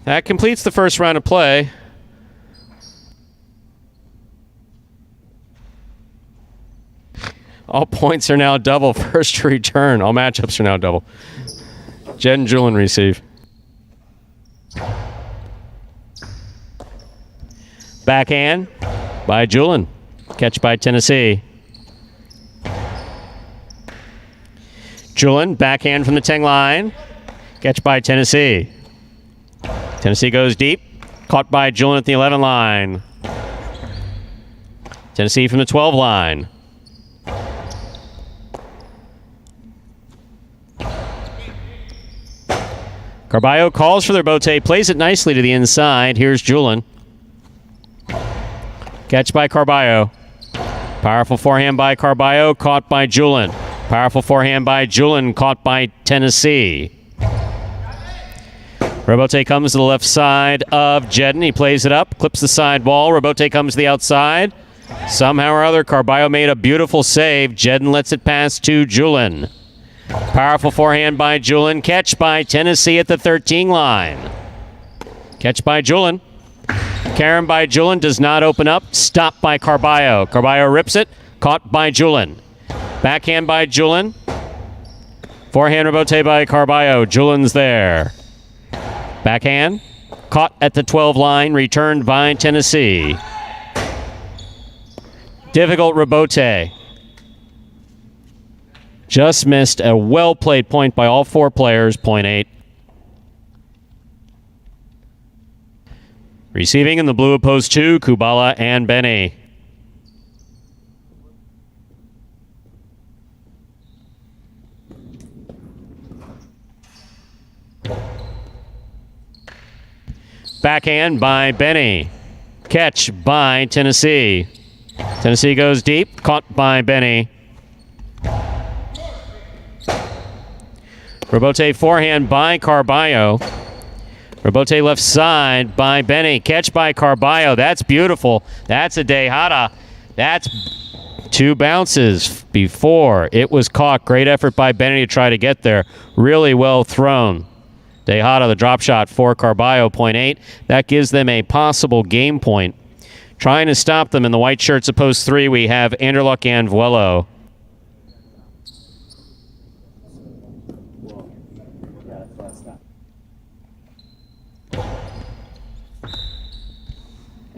Speaker 1: That completes the first round of play. All points are now double. First to return. All matchups are now double. Jed and Julin receive. Backhand by Julin. Catch by Tennessee. Julin, backhand from the 10 line. Catch by Tennessee. Tennessee goes deep. Caught by Julin at the 11 line. Tennessee from the 12 line. Carballo calls for their bote, plays it nicely to the inside. Here's Julin. Catch by Carballo. Powerful forehand by Carballo, caught by Julin. Powerful forehand by Julin, caught by Tennessee. Robote comes to the left side of Jedden. He plays it up, clips the side wall. Robote comes to the outside. Somehow or other, Carballo made a beautiful save. Jedden lets it pass to Julin. Powerful forehand by Julin. Catch by Tennessee at the 13 line. Catch by Julin. Karen by Julin does not open up. Stopped by Carballo. Carballo rips it. Caught by Julin. Backhand by Julin. Forehand rebote by Carballo. Julin's there. Backhand. Caught at the 12 line. Returned by Tennessee. Difficult rebote. Just missed a well-played point by all four players. Point 8. Receiving in the blue of post 2, Kubala and Benny. Backhand by Benny. Catch by Tennessee. Tennessee goes deep. Caught by Benny. Robote forehand by Carballo. Robote left side by Benny. Catch by Carballo. That's beautiful. That's a Dejada. That's 2 bounces before it was caught. Great effort by Benny to try to get there. Really well thrown. Dejada, the drop shot for Carballo, point 8. That gives them a possible game point. Trying to stop them in the white shirts of post 3, we have Anderluck and Vuelo.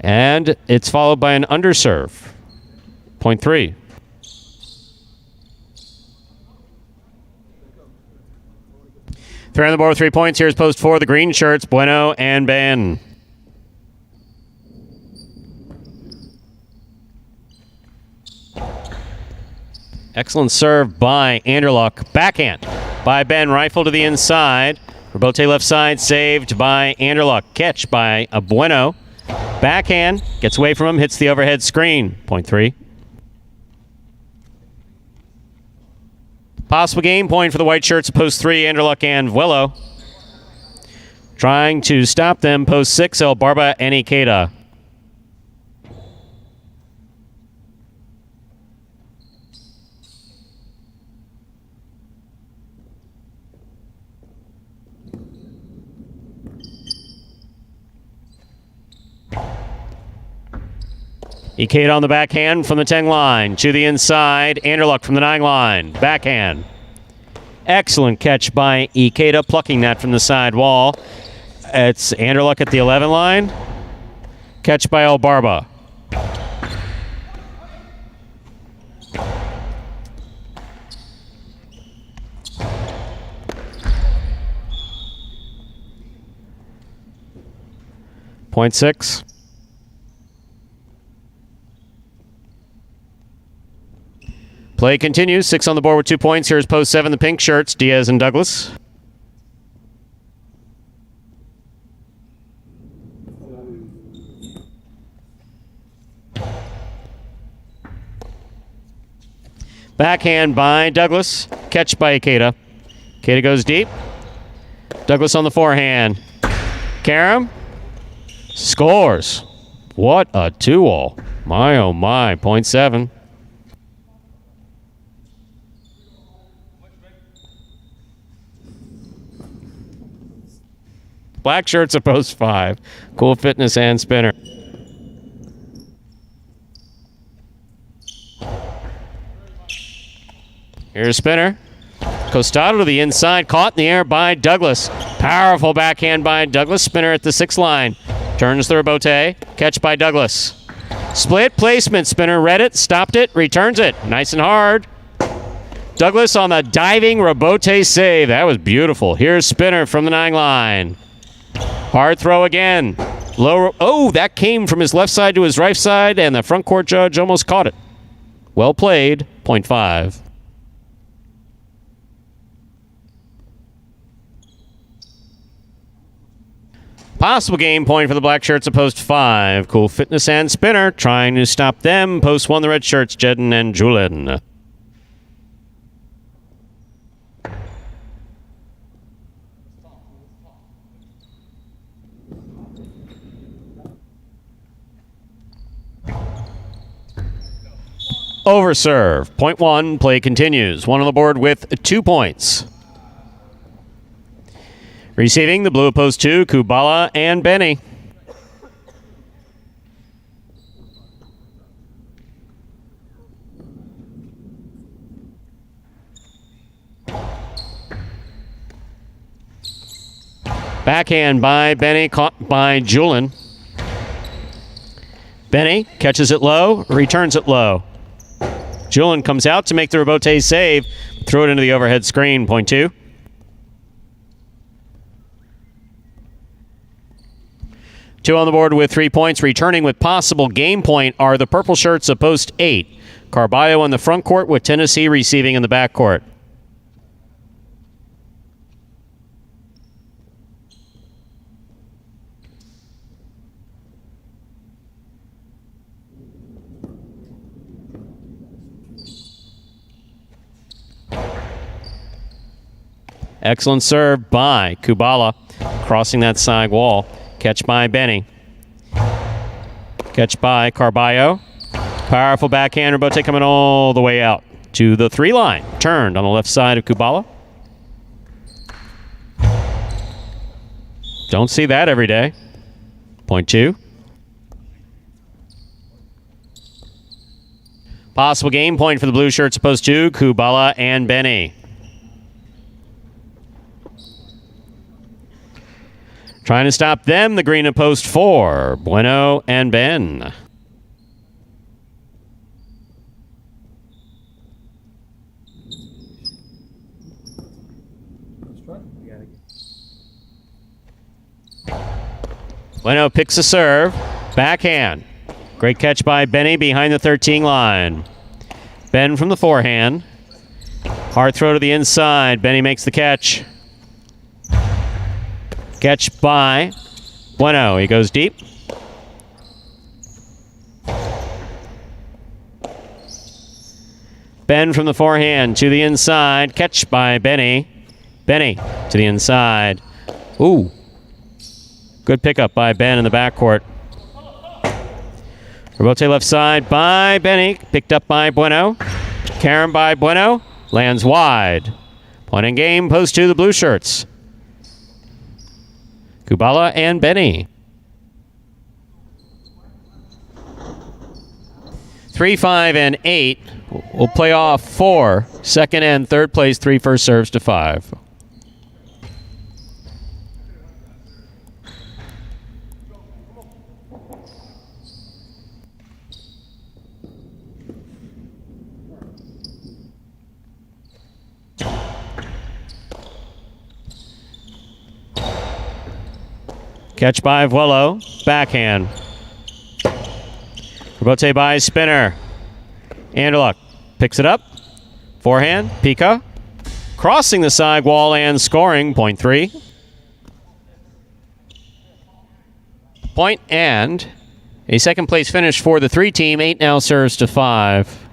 Speaker 1: And it's followed by an underserve. Point 3. Three on the board with 3 points. Here's post 4, the green shirts, Bueno and Ben. Excellent serve by Anderluck. Backhand by Ben. Rifle to the inside. Robote left side, saved by Anderluck. Catch by Bueno. Backhand, gets away from him, hits the overhead screen. Point 3. Possible game point for the white shirts, post 3, Anderluck and Vuelo. Trying to stop them, post 6, El Barba and Ikeda. Ikeda on the backhand from the 10 line. To the inside, Anderluck from the 9 line. Backhand. Excellent catch by Ikeda, plucking that from the side wall. It's Anderluck at the 11 line. Catch by El Barba. Point 6. Play continues. 6 on the board with 2 points. Here's post 7, the pink shirts, Diaz and Douglas. Backhand by Douglas. Catch by Ikeda. Ikeda goes deep. Douglas on the forehand. Karam scores. What a 2-all. My, oh my. Point 7. Black shirts of post 5. Cool fitness and spinner. Here's spinner. Costado to the inside. Caught in the air by Douglas. Powerful backhand by Douglas. Spinner at the 6 line. Turns the rebote. Catch by Douglas. Split placement. Spinner read it, stopped it, returns it. Nice and hard. Douglas on the diving rebote save. That was beautiful. Here's Spinner from the 9 line. Hard throw again. Low. Oh, that came from his left side to his right side, and the front court judge almost caught it. Well played. 0.5. Possible game point for the black shirts at post 5. Cool Fitness and Spinner trying to stop them. Post 1, the red shirts, Jedden and Julin. Overserve. Point 1. Play continues. 1 on the board with 2 points. Receiving the blue at post 2, Kubala and Benny. Backhand by Benny, caught by Julin. Benny catches it low, returns it low. Julin comes out to make the rebote save. Throw it into the overhead screen. Point 2. Two on the board with 3 points. Returning with possible game point are the purple shirts of post 8. Carballo in the front court with Tennessee receiving in the back court. Excellent serve by Kubala, crossing that side wall. Catch by Benny. Catch by Carballo. Powerful backhand. Rebote coming all the way out to the 3 line. Turned on the left side of Kubala. Don't see that every day. Point 2. Possible game point for the blue shirts opposed to Kubala and Benny. Trying to stop them, the green at post 4. Bueno and Ben. Bueno picks a serve. Backhand. Great catch by Benny behind the 13 line. Ben from the forehand. Hard throw to the inside. Benny makes the catch. Catch by Bueno. He goes deep. Ben from the forehand to the inside. Catch by Benny. Benny to the inside. Ooh. Good pickup by Ben in the backcourt. Rebote left side by Benny. Picked up by Bueno. Karen by Bueno. Lands wide. Point in game. Post to the blue shirts. Kubala and Benny. 3, 5, and 8 will play off 4 second and third place, 3 first serves to 5. Catch by Vuelo. Backhand. Rebote by Spinner. Anderluck picks it up. Forehand. Pika. Crossing the side wall and scoring. Point 3. Point and a second place finish for the 3 team. 8 now serves to 5.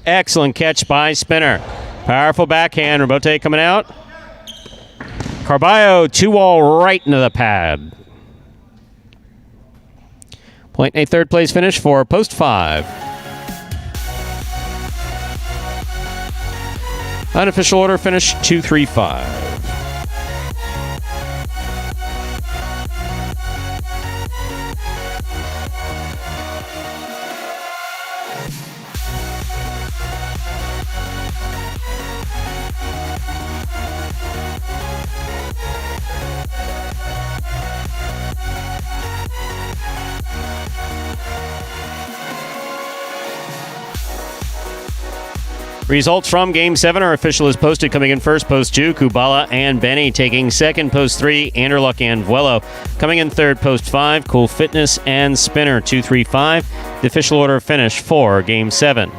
Speaker 1: Excellent catch by Spinner. Powerful backhand. Rebote coming out. Carballo 2-wall right into the pad. Point a third place finish for post 5. Unofficial order finish 2-3-5. Results from Game 7 are official as posted. Coming in first, Post 2, Kubala and Benny. Taking second, Post 3, Anderluck and Vuelo. Coming in third, Post 5, Cool Fitness and Spinner, 2, 3, 5. The official order of finish for Game 7. $2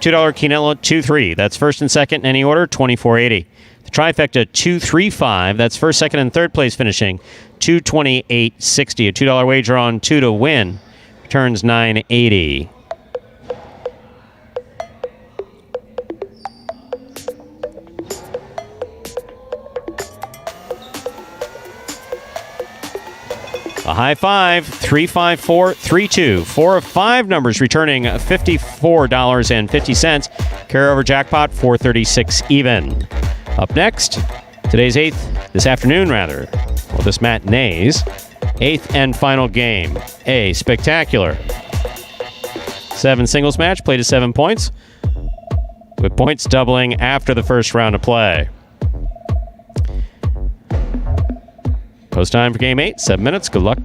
Speaker 1: Quinella, 2, 3. That's first and second in any order, $24.80. The trifecta, 2, 3, 5. That's first, second, and third place finishing, $228.60. A $2 wager on 2 to win returns $9.80. A high five, 35432. 4 of 5 numbers returning $54.50. Carryover jackpot, 436 even. Up next, today's this matinee's 8th and final game. A spectacular 7 singles match, played to 7 points, with points doubling after the first round of play. Post time for Game 8, 7 minutes. Good luck.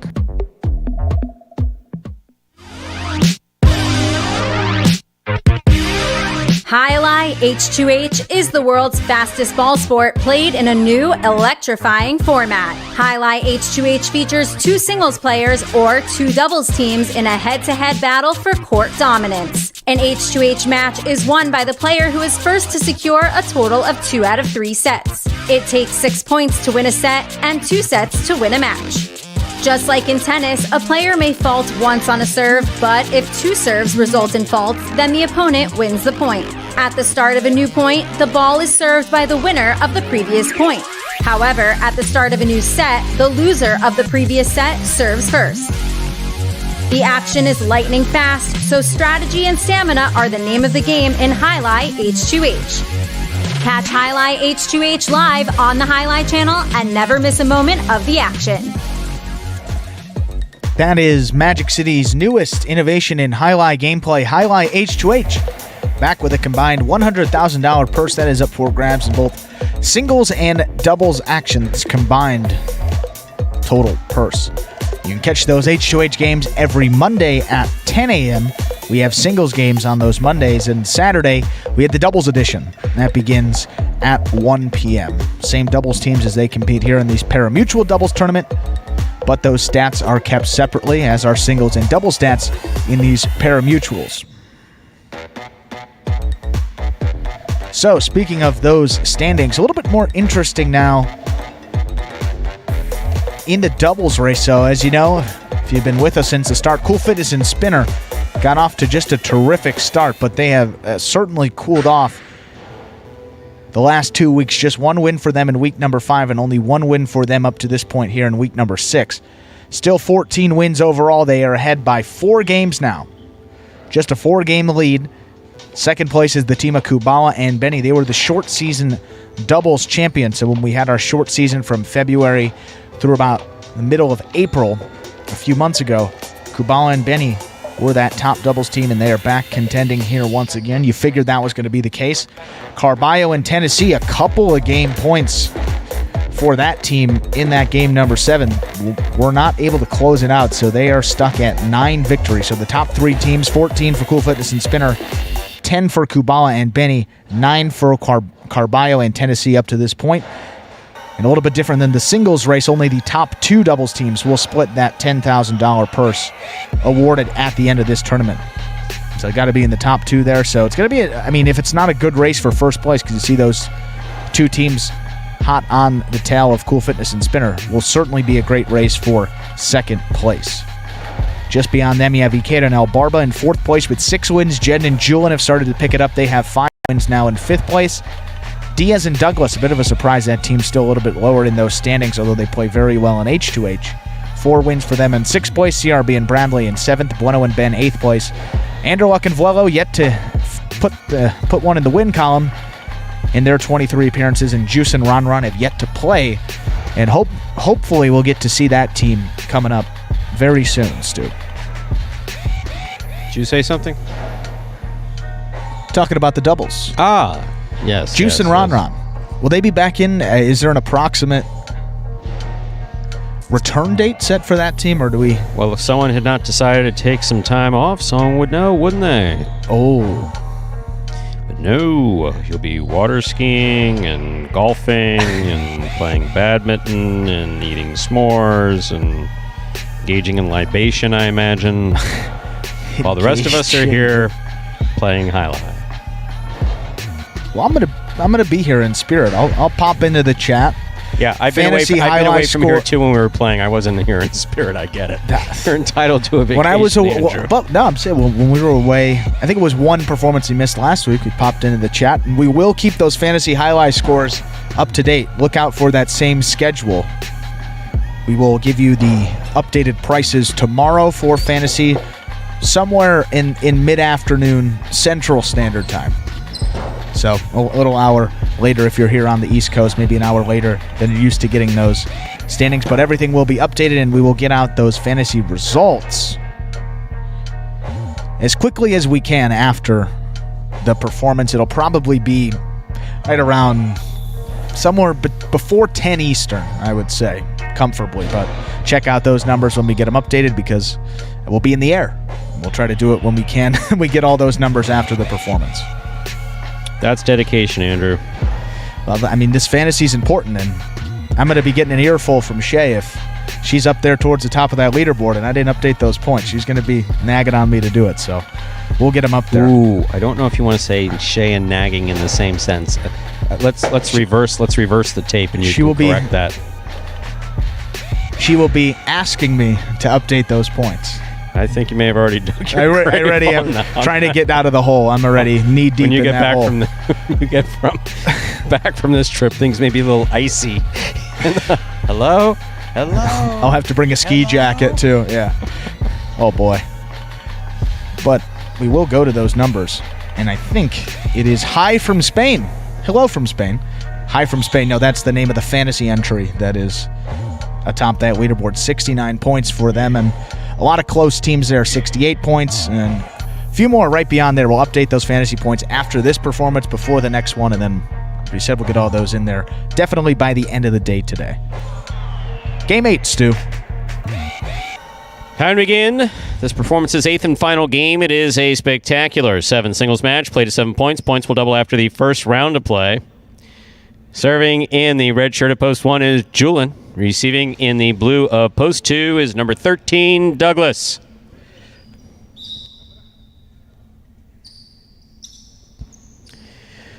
Speaker 3: Jai-Alai H2H is the world's fastest ball sport played in a new electrifying format. Jai-Alai H2H features 2 singles players or 2 doubles teams in a head-to-head battle for court dominance. An H2H match is won by the player who is first to secure a total of 2 out of 3 sets. It takes 6 points to win a set and 2 sets to win a match. Just like in tennis, a player may fault once on a serve, but if 2 serves result in faults, then the opponent wins the point. At the start of a new point, the ball is served by the winner of the previous point. However, at the start of a new set, the loser of the previous set serves first. The action is lightning fast, so strategy and stamina are the name of the game in Jai-Alai H2H. Catch Jai-Alai H2H live on the Jai-Alai channel and never miss a moment of the action.
Speaker 2: That is Magic City's newest innovation in Jai-Alai gameplay, Jai-Alai H2H. Back with a combined $100,000 purse that is up for grabs in both singles and doubles actions combined total purse. You can catch those H2H games every Monday at 10 a.m. We have singles games on those Mondays, and Saturday we have the doubles edition. That begins at 1 p.m. Same doubles teams as they compete here in these Parimutuel doubles tournament, but those stats are kept separately, as are singles and double stats in these Parimutuels. So, speaking of those standings, a little bit more interesting now in the doubles race. So, as you know, if you've been with us since the start, Cool Fitness and Spinner got off to just a terrific start, but they have certainly cooled off the last 2 weeks. Just 1 win for them in week number 5 and only 1 win for them up to this point here in week number 6. Still 14 wins overall. They are ahead by 4 games now. Just a 4-game lead. Second place is the team of Kubala and Benny. They were the short season doubles champions. So when we had our short season from February through about the middle of April a few months ago, Kubala and Benny were that top doubles team, and they are back contending here once again. You figured that was going to be the case. Carballo and Tennessee, a couple of game points for that team in that game number 7. Were not able to close it out, so they are stuck at 9 victories. So the top 3 teams, 14 for Cool Fitness and Spinner, 10 for Kubala and Benny, 9 for Carballo and Tennessee up to this point. And a little bit different than the singles race, only the top 2 doubles teams will split that $10,000 purse awarded at the end of this tournament. So got to be in the top 2 there. So it's going to be, if it's not a good race for first place, because you see those 2 teams hot on the tail of Cool Fitness and Spinner, will certainly be a great race for second place. Just beyond them, you have Ikeda and El Barba in 4th place with 6 wins. Jed and Julian have started to pick it up. They have 5 wins now in 5th place. Diaz and Douglas, a bit of a surprise. That team's still a little bit lower in those standings, although they play very well in H2H. 4 wins for them in 6th place. CRB and Bradley in 7th. Bueno and Ben 8th place. Anderluck and Vuelo yet to put one in the win column in their 23 appearances, and Juice and Ron have yet to play. And hopefully we'll get to see that team coming up very soon, Stu.
Speaker 1: Did you say something?
Speaker 2: Talking about the doubles.
Speaker 1: Yes.
Speaker 2: Juice and Ron. Will they be back in? Is there an approximate return date set for that team, or do we?
Speaker 1: Well, if someone had not decided to take some time off, someone would know, wouldn't they?
Speaker 2: Oh.
Speaker 1: But No, you'll be water skiing and golfing and playing badminton and eating s'mores and engaging in libation, I imagine. While the rest of us are here playing highlight.
Speaker 2: Well, I'm gonna be here in spirit. I'll pop into the chat.
Speaker 1: Yeah, I've been away from here too when we were playing. I wasn't here in spirit. I get it. You're entitled to a vacation.
Speaker 2: When I was
Speaker 1: Andrew.
Speaker 2: I'm saying when we were away, I think it was one performance he missed last week. We popped into the chat, and we will keep those fantasy highlight scores up to date. Look out for that same schedule. We will give you the updated prices tomorrow for fantasy, somewhere in mid-afternoon Central Standard Time. So a little hour later if you're here on the East Coast, maybe an hour later than you're used to getting those standings. But everything will be updated, and we will get out those fantasy results as quickly as we can after the performance. It'll probably be right around somewhere before 10 Eastern, I would say, comfortably. But check out those numbers when we get them updated, because we'll be in the air. We'll try to do it when we can. We get all those numbers after the performance.
Speaker 1: That's dedication, Andrew.
Speaker 2: Well, I mean, this fantasy's important, and I'm going to be getting an earful from Shay if she's up there towards the top of that leaderboard and I didn't update those points. She's going to be nagging on me to do it, so we'll get them up there.
Speaker 1: Ooh, I don't know if you want to say Shay and nagging in the same sense. Let's reverse the tape, and you can correct that.
Speaker 2: She will be asking me to update those points.
Speaker 1: I think you may have already dug your
Speaker 2: I already am trying to get out of the hole. I'm already knee deep in that hole.
Speaker 1: When you get back from this trip, things may be a little icy. Hello?
Speaker 2: I'll have to bring a ski jacket too. Yeah. Oh boy. But we will go to those numbers, and I think it is Hi from Spain. Hello from Spain. Hi from Spain. No, that's the name of the fantasy entry that is atop that leaderboard. 69 points for them, and a lot of close teams there. 68 points, and a few more right beyond there. We'll update those fantasy points after this performance, before the next one, and then we said we'll get all those in there definitely by the end of the day today. Game 8, Stu.
Speaker 1: Time to begin this performance's 8th and final game. It is a spectacular 7 singles match, played to 7 points. Points will double after the first round of play. Serving in the red shirt of post 1 is Julian. Receiving in the blue of post 2 is number 13, Douglas.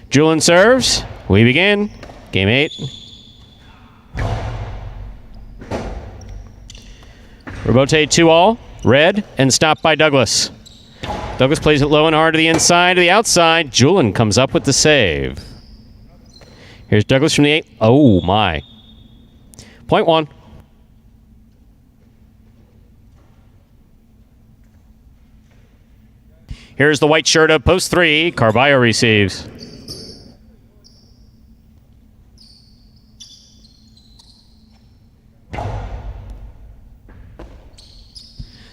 Speaker 1: Julian serves. We begin. Game 8. Robote 2-all. Red and stopped by Douglas. Douglas plays it low and hard to the inside, to the outside. Julian comes up with the save. Here's Douglas from the 8. Oh, my. Point 1. Here's the white shirt of post 3. Carballo receives.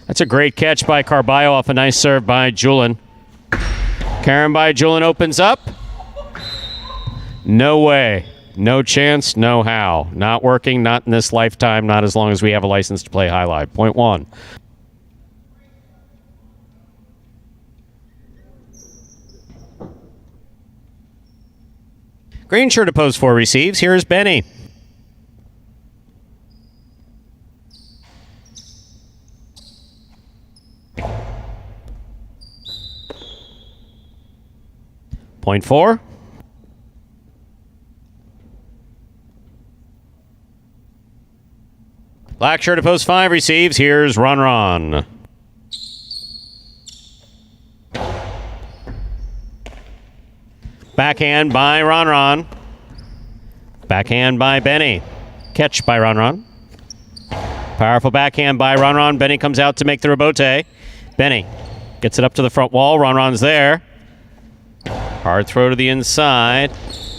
Speaker 1: That's a great catch by Carballo off a nice serve by Julian. Karen by Julian opens up. No way. No chance, no how. Not working, not in this lifetime, not as long as we have a license to play highlight. Point 1. Green shirt of post 4 receives. Here's Benny. Point 4. Black shirt of post 5 receives. Here's Ron. Backhand by Ron. Backhand by Benny. Catch by Ron. Powerful backhand by Ron. Benny comes out to make the rebote. Benny gets it up to the front wall. Ron's there. Hard throw to the inside.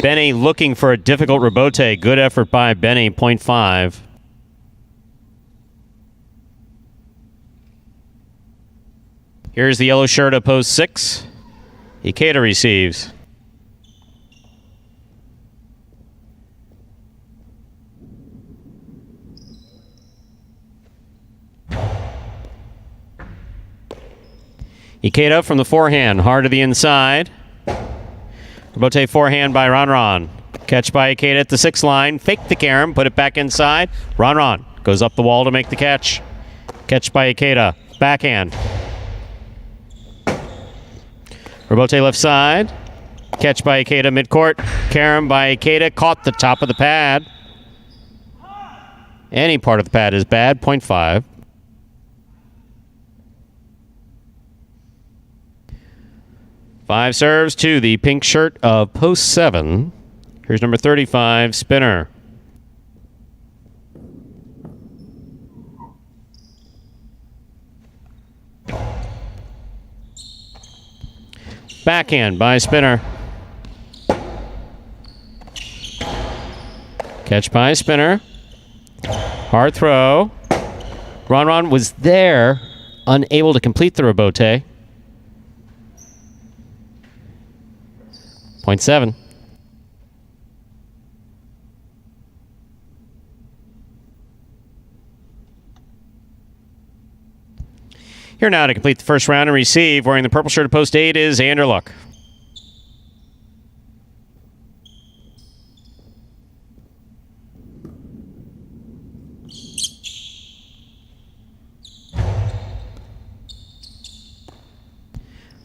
Speaker 1: Benny looking for a difficult rebote. Good effort by Benny. Point 5. Here's the yellow shirt of post 6. Ikeda receives. Ikeda from the forehand. Hard to the inside. Rebote forehand by Ron. Catch by Ikeda at the 6 line. Fake the carom, put it back inside. Ron goes up the wall to make the catch. Catch by Ikeda. Backhand. Rebote left side. Catch by Ikeda midcourt. Carom by Ikeda. Caught the top of the pad. Any part of the pad is bad. 0.5. Five serves to the pink shirt of post 7. Here's number 35, Spinner. Backhand by Spinner. Catch by Spinner. Hard throw. Ron was there, unable to complete the rebote. 0.7. Here now to complete the first round and receive. Wearing the purple shirt of post 8 is Anderluck.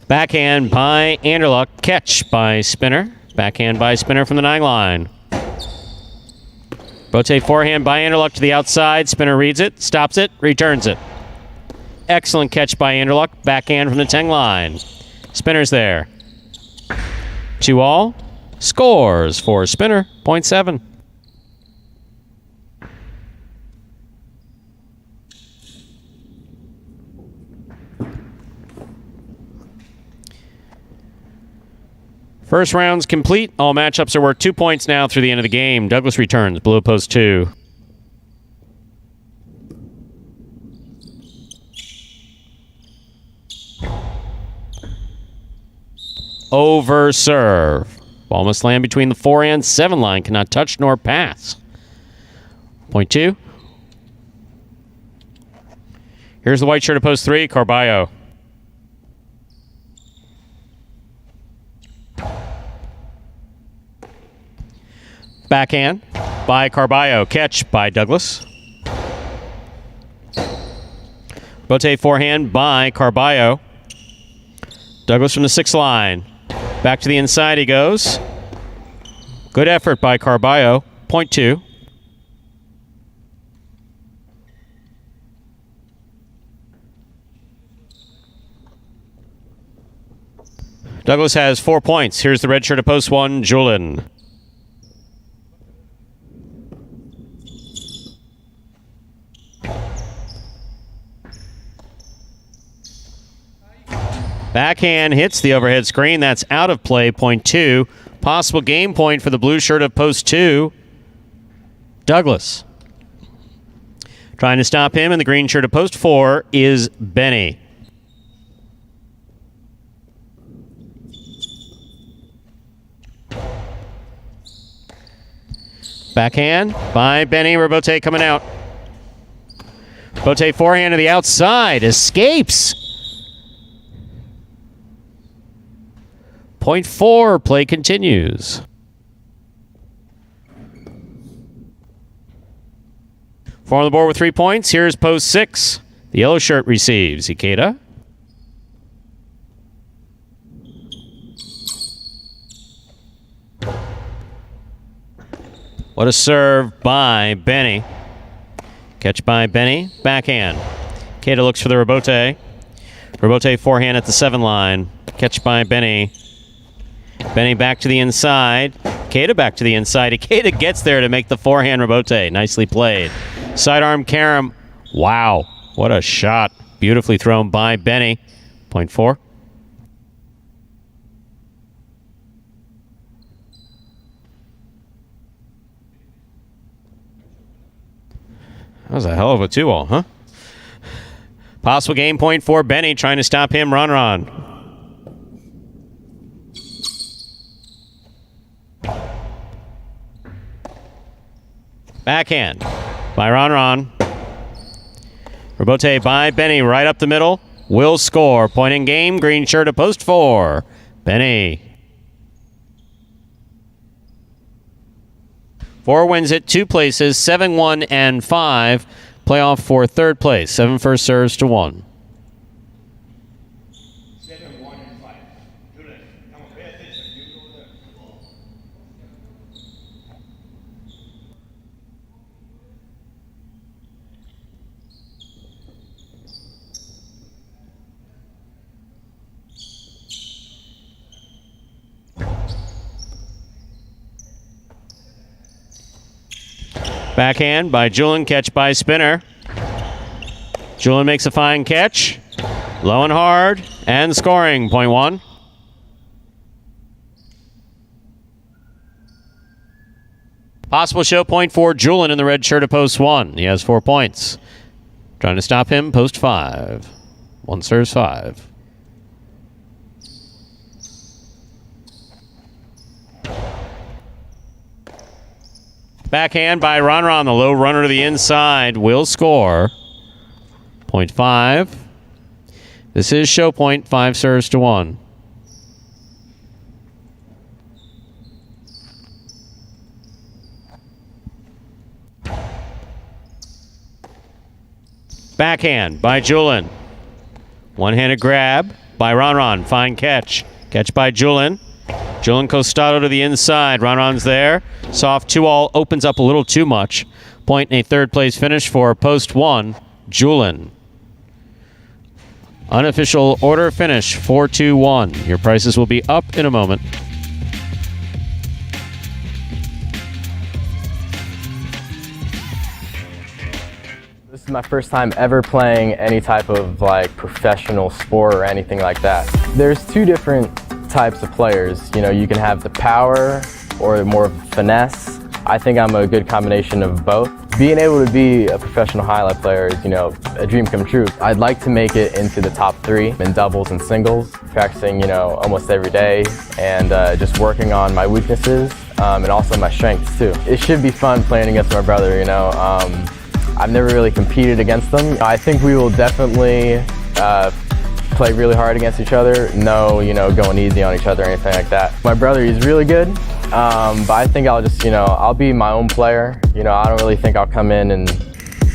Speaker 1: Backhand by Anderluck. Catch by Spinner. Backhand by Spinner from the 9 line. Rotate forehand by Anderluck to the outside. Spinner reads it, stops it, returns it. Excellent catch by Anderluck. Backhand from the 10 line. Spinner's there. 2-all. Scores for Spinner. 0.7. First round's complete. All matchups are worth 2 points now through the end of the game. Douglas returns. Blue post 2. Over serve. Ball must land between the 4 and 7 line. Cannot touch nor pass. 0.2. Here's the white shirt of post 3, Carballo. Backhand by Carballo. Catch by Douglas. Rotate forehand by Carballo. Douglas from the 6 line. Back to the inside he goes. Good effort by Carballo. 0.2. Douglas has 4 points. Here's the red shirt of post 1, Julin. Backhand hits the overhead screen. That's out of play. 0.2. Possible game point for the blue shirt of post 2, Douglas. Trying to stop him in the green shirt of post 4 is Benny. Backhand by Benny. Rebote coming out. Rebote forehand to the outside. Escapes. 0.4. Play continues. 4 on the board with 3 points. Here's post 6. The yellow shirt receives. Ikeda. What a serve by Benny. Catch by Benny. Backhand. Ikeda looks for the rebote. Rebote forehand at the 7 line. Catch by Benny. Benny back to the inside. Ikeda back to the inside. Ikeda gets there to make the forehand rebote. Nicely played. Sidearm carom. Wow. What a shot. Beautifully thrown by Benny. 0.4. That was a hell of a 2-all, huh? Possible game point for Benny, trying to stop him. Ron. Backhand by Ron. Rebote by Benny right up the middle. Will score. Point in game. Green shirt of post 4. Benny. 4 wins it, 2 places, 7, 1, and 5. Playoff for third place. 7 first serves to 1. Backhand by Julian, catch by Spinner. Julian makes a fine catch. Low and hard, and scoring, point 1. Possible show point for Julian in the red shirt at post 1. He has 4 points. Trying to stop him, post 5. 1 serves 5. Backhand by Ron. The low runner to the inside will score. Point 5. This is show point. 5 serves to 1. Backhand by Julian. One-handed grab by Ron. Fine catch. Catch by Julian. Julian Costado to the inside. Ron's there. Soft 2-all opens up a little too much. Point in a third place finish for post 1, Julian. Unofficial order finish 4-2-1. Your prices will be up in a moment.
Speaker 13: This is my first time ever playing any type of professional sport or anything like that. There's 2 different types of players. You know, you can have the power or more finesse. I think I'm a good combination of both. Being able to be a professional highlight player is, a dream come true. I'd like to make it into the top 3 in doubles and singles, practicing, almost every day, and just working on my weaknesses and also my strengths too. It should be fun playing against my brother, I've never really competed against them. I think we will definitely play really hard against each other. No, going easy on each other or anything like that. My brother, he's really good, but I think I'll just, I'll be my own player. I don't really think I'll come in and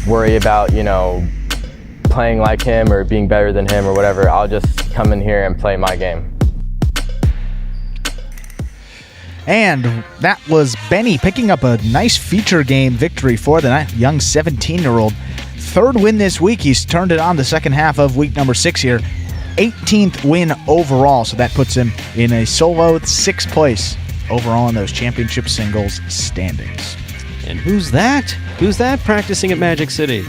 Speaker 13: worry about, playing like him or being better than him or whatever. I'll just come in here and play my game.
Speaker 2: And that was Benny picking up a nice feature game victory for the young 17-year-old. 3rd win this week. He's turned it on the second half of week number 6 here. 18th win overall, so that puts him in a solo 6th place overall in those championship singles standings.
Speaker 1: And who's that? Who's that practicing at Magic City?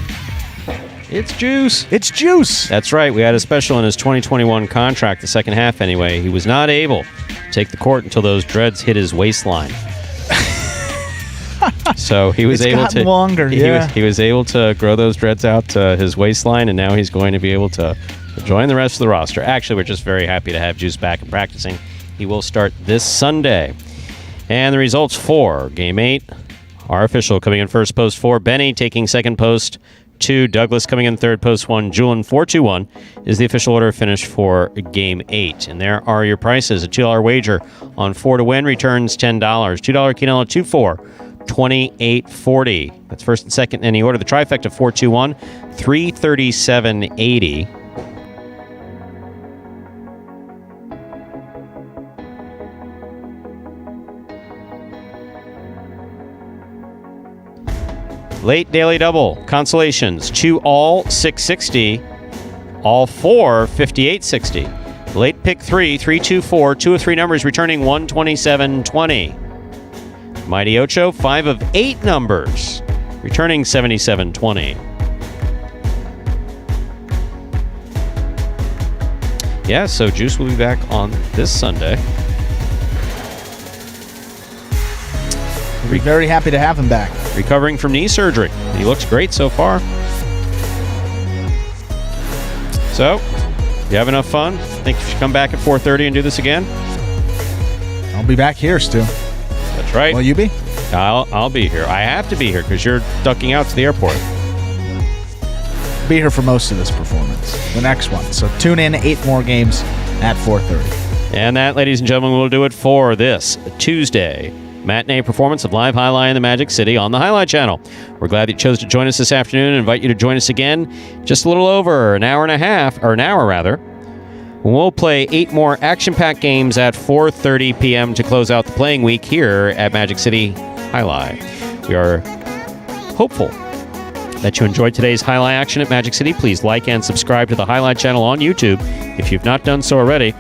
Speaker 1: It's Juice.
Speaker 2: It's Juice.
Speaker 1: That's right. We had a special in his 2021 contract, the second half anyway. He was not able to take the court until those dreads hit his waistline. So he was able to
Speaker 2: longer.
Speaker 1: He was able to grow those dreads out to his waistline, and now he's going to be able to join the rest of the roster. Actually, we're just very happy to have Juice back and practicing. He will start this Sunday. And the results for Game 8 are official. Coming in first, post 4, Benny. Taking second, post 2, Douglas. Coming in third, post 1, Julian. 4-2-1 is the official order finish for Game 8. And there are your prices. A $2 wager on 4 to win returns $10. $2 Quinella 2-4. $28.40. That's first and second in any order. The trifecta 4-2-1, $337.80. Late daily double consolations 2-all 660, all 4 5860. Late pick 3-3-2-4, 2 of 3 numbers returning 127.20. Mighty Ocho, 5 of 8 numbers, returning 77.20. Yeah, so Juice will be back on this Sunday.
Speaker 2: We're very happy to have him back.
Speaker 1: Recovering from knee surgery. He looks great so far. So, you have enough fun? Think you should come back at 4:30 and do this again?
Speaker 2: I'll be back here, Stu.
Speaker 1: That's right.
Speaker 2: Will you be?
Speaker 1: I'll be here. I have to be here because you're ducking out to the airport.
Speaker 2: Be here for most of this performance. The next one. So tune in, 8 more games at 4:30.
Speaker 1: And that, ladies and gentlemen, will do it for this Tuesday, matinee performance of Live Highlight in the Magic City on the Highlight Channel. We're glad that you chose to join us this afternoon and invite you to join us again just a little over an hour rather. We'll play 8 more action-packed games at 4:30 p.m. to close out the playing week here at Magic City Jai-Alai. We are hopeful that you enjoyed today's Highlight action at Magic City. Please like and subscribe to the Highlight channel on YouTube if you've not done so already.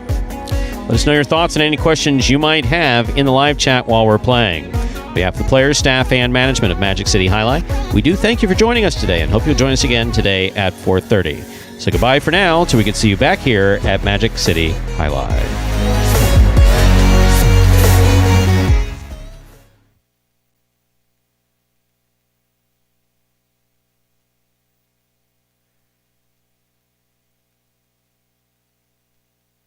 Speaker 1: Let us know your thoughts and any questions you might have in the live chat while we're playing. On behalf of the players, staff, and management of Magic City Jai-Alai, we do thank you for joining us today and hope you'll join us again today at 4:30. So goodbye for now till we can see you back here at Magic City Jai-Alai.